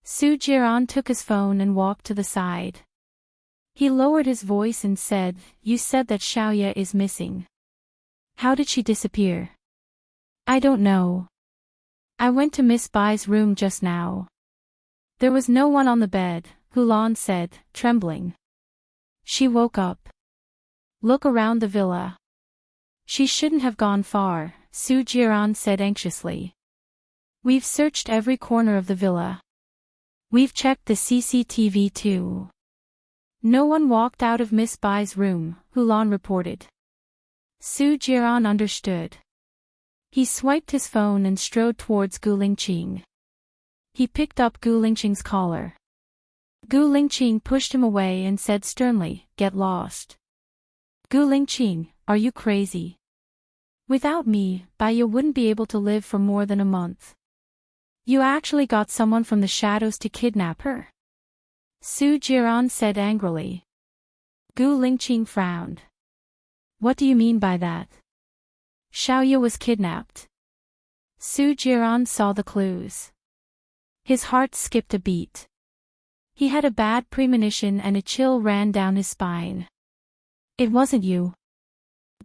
Su Jiran took his phone and walked to the side. He lowered his voice and said, "You said that Xiaoya is missing. How did she disappear?" "I don't know. I went to Miss Bai's room just now. There was no one on the bed," Hulan said, trembling. "She woke up. Look around the villa." "She shouldn't have gone far," Su Jiran said anxiously. "We've searched every corner of the villa. We've checked the CCTV too. No one walked out of Miss Bai's room," Hulan reported. Su Jiran understood. He swiped his phone and strode towards Gu Lingqing. He picked up Gu Lingqing's collar. Gu Lingqing pushed him away and said sternly, "Get lost." "Gu Lingqing, are you crazy? Without me, Baiya wouldn't be able to live for more than a month. You actually got someone from the shadows to kidnap her?" Su Jiran said angrily. Gu Lingqing frowned. "What do you mean by that?" "Xiaoya was kidnapped." Su Jiran saw the clues. His heart skipped a beat. He had a bad premonition and a chill ran down his spine. "It wasn't you."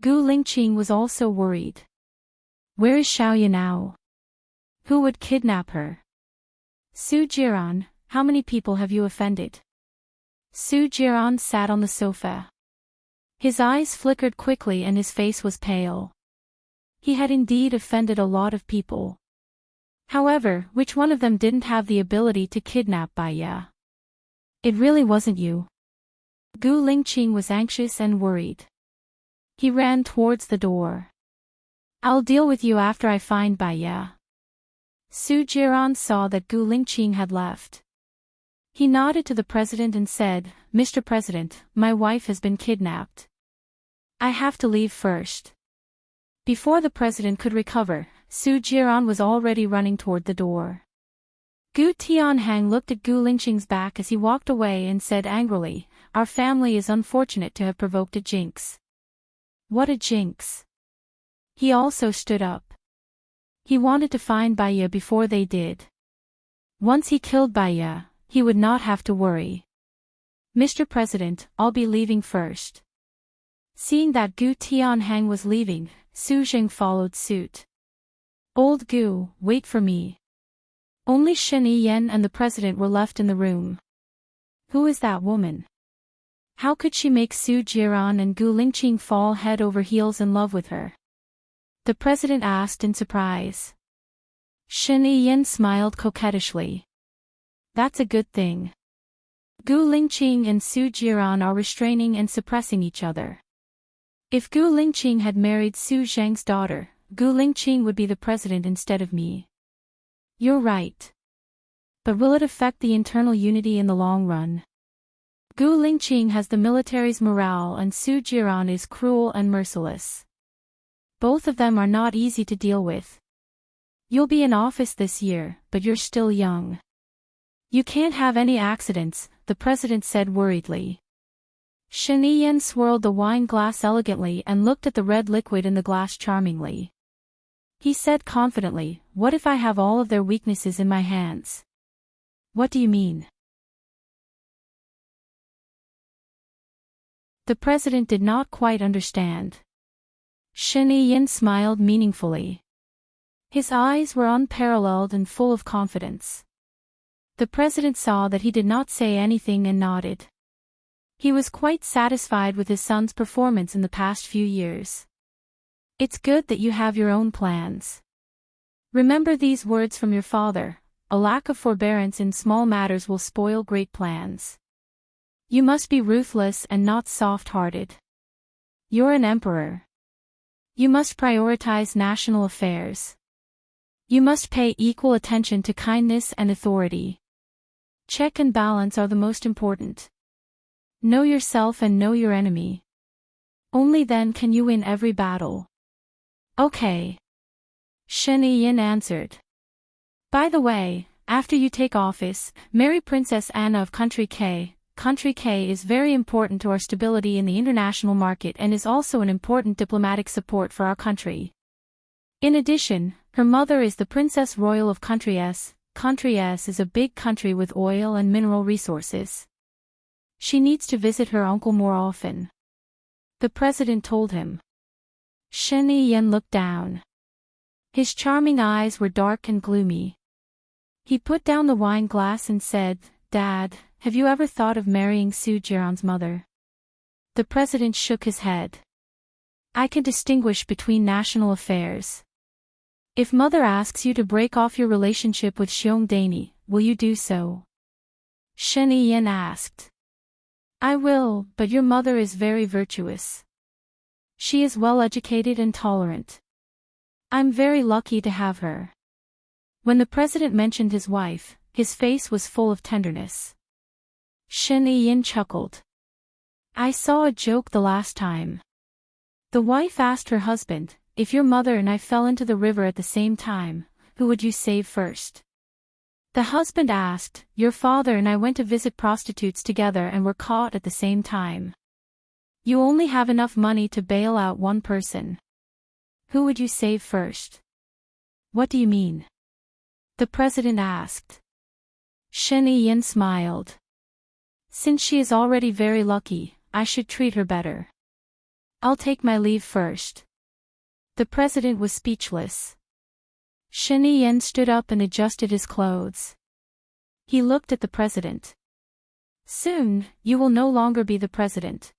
Gu Lingqing was also worried. "Where is Xiaoya now? Who would kidnap her?" "Su Jiran, how many people have you offended?" Su Jiran sat on the sofa. His eyes flickered quickly and his face was pale. He had indeed offended a lot of people. However, which one of them didn't have the ability to kidnap Baiya? "It really wasn't you." Gu Lingqing was anxious and worried. He ran towards the door. "I'll deal with you after I find Baiya." Su Jiran saw that Gu Lingqing had left. He nodded to the president and said, "Mr. President, my wife has been kidnapped. I have to leave first." Before the president could recover, Su Jiran was already running toward the door. Gu Tianhang looked at Gu Lingqing's back as he walked away and said angrily, "Our family is unfortunate to have provoked a jinx." "What a jinx." He also stood up. He wanted to find Baiya before they did. Once he killed Baiya, he would not have to worry. "Mr. President, I'll be leaving first." Seeing that Gu Tianhang was leaving, Su Jing followed suit. "Old Gu, wait for me." Only Shen Yiyan and the president were left in the room. Who is that woman? How could she make Su Jiran and Gu Lingqing fall head over heels in love with her? The president asked in surprise. Shen Yiyan smiled coquettishly. "That's a good thing. Gu Lingqing and Su Jiran are restraining and suppressing each other. If Gu Lingqing had married Su Zheng's daughter, Gu Lingqing would be the president instead of me." "You're right. But will it affect the internal unity in the long run? Gu Lingqing has the military's morale and Su Jiran is cruel and merciless. Both of them are not easy to deal with. You'll be in office this year, but you're still young. You can't have any accidents," the president said worriedly. Shen Yiyan swirled the wine glass elegantly and looked at the red liquid in the glass charmingly. He said confidently, "What if I have all of their weaknesses in my hands?" "What do you mean?" The president did not quite understand. Shen Yiyan smiled meaningfully. His eyes were unparalleled and full of confidence. The president saw that he did not say anything and nodded. He was quite satisfied with his son's performance in the past few years. "It's good that you have your own plans. Remember these words from your father, a lack of forbearance in small matters will spoil great plans. You must be ruthless and not soft-hearted." You're an emperor. You must prioritize national affairs. You must pay equal attention to kindness and authority. Check and balance are the most important. Know yourself and know your enemy. Only then can you win every battle. Okay. Shen Yin answered. By the way, after you take office, marry Princess Anna of Country K. Country K is very important to our stability in the international market and is also an important diplomatic support for our country. In addition, her mother is the Princess Royal of Country S. Country S is a big country with oil and mineral resources. She needs to visit her uncle more often. The president told him. Shen Yin looked down. His charming eyes were dark and gloomy. He put down the wine glass and said, Dad, have you ever thought of marrying Su Jiran's mother? The president shook his head. I can distinguish between national affairs. If mother asks you to break off your relationship with Xiong Dani, will you do so? Shen Yin asked. I will, but your mother is very virtuous. She is well educated and tolerant. I'm very lucky to have her. When the president mentioned his wife, his face was full of tenderness. Shen Yin chuckled. I saw a joke the last time. The wife asked her husband, if your mother and I fell into the river at the same time, who would you save first? The husband asked, your father and I went to visit prostitutes together and were caught at the same time. You only have enough money to bail out one person. Who would you save first? What do you mean? The president asked. Shen Yin smiled. Since she is already very lucky, I should treat her better. I'll take my leave first. The president was speechless. Shen Yin stood up and adjusted his clothes. He looked at the president. Soon, you will no longer be the president.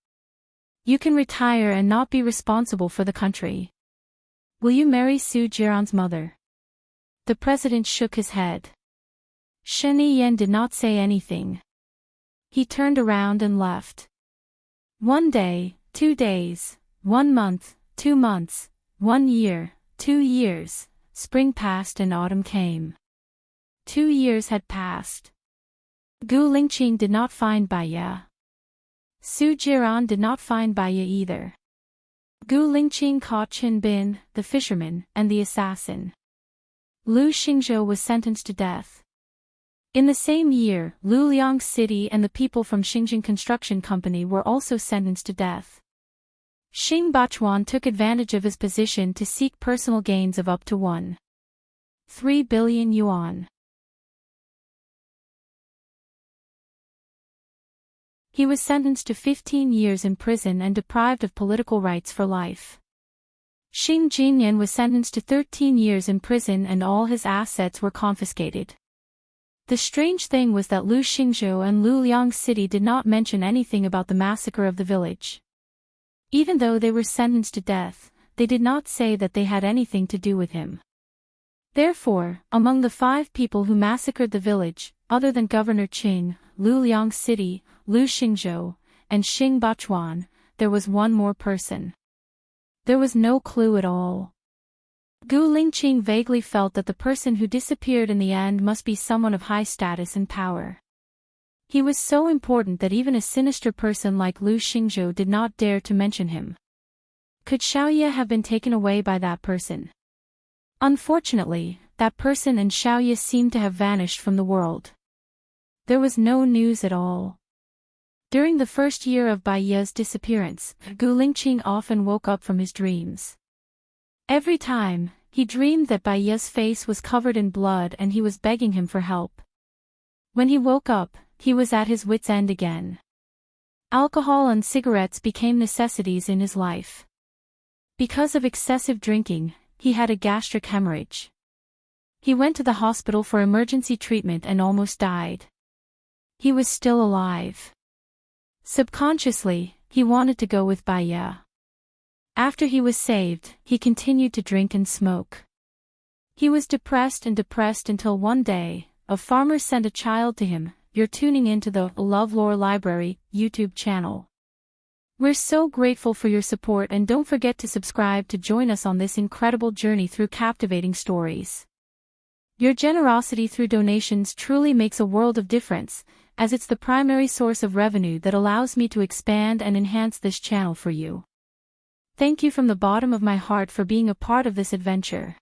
You can retire and not be responsible for the country. Will you marry Su Jiran's mother? The president shook his head. Shen Yin did not say anything. He turned around and left. 1 day, 2 days, 1 month, 2 months, 1 year, 2 years, spring passed and autumn came. 2 years had passed. Gu Lingqing did not find Baiya. Su Jiran did not find Baiya either. Gu Lingqing caught Qin Bin, the fisherman, and the assassin. Lu Xingzhou was sentenced to death. In the same year, Luliang City and the people from Xinjiang Construction Company were also sentenced to death. Xing Bachuan took advantage of his position to seek personal gains of up to 1.3 billion yuan. He was sentenced to 15 years in prison and deprived of political rights for life. Xing Jinyan was sentenced to 13 years in prison and all his assets were confiscated. The strange thing was that Lu Xingzhou and Luliang City did not mention anything about the massacre of the village. Even though they were sentenced to death, they did not say that they had anything to do with him. Therefore, among the 5 people who massacred the village, other than Governor Qing, Luliang City, Lu Xingzhou, and Xing Bachuan, there was one more person. There was no clue at all. Gu Lingqing vaguely felt that the person who disappeared in the end must be someone of high status and power. He was so important that even a sinister person like Lu Xingzhou did not dare to mention him. Could Xiaoye have been taken away by that person? Unfortunately, that person and Xiaoye seemed to have vanished from the world. There was no news at all. During the first year of Baiya's disappearance, Gu Lingqing often woke up from his dreams. Every time, he dreamed that Baiya's face was covered in blood and he was begging him for help. When he woke up, he was at his wits' end again. Alcohol and cigarettes became necessities in his life. Because of excessive drinking, he had a gastric hemorrhage. He went to the hospital for emergency treatment and almost died. He was still alive. Subconsciously, he wanted to go with Baiya. After he was saved, he continued to drink and smoke. He was depressed until one day, a farmer sent a child to him. You're tuning into the LoveLore Library YouTube channel. We're so grateful for your support, and don't forget to subscribe to join us on this incredible journey through captivating stories. Your generosity through donations truly makes a world of difference, as it's the primary source of revenue that allows me to expand and enhance this channel for you. Thank you from the bottom of my heart for being a part of this adventure.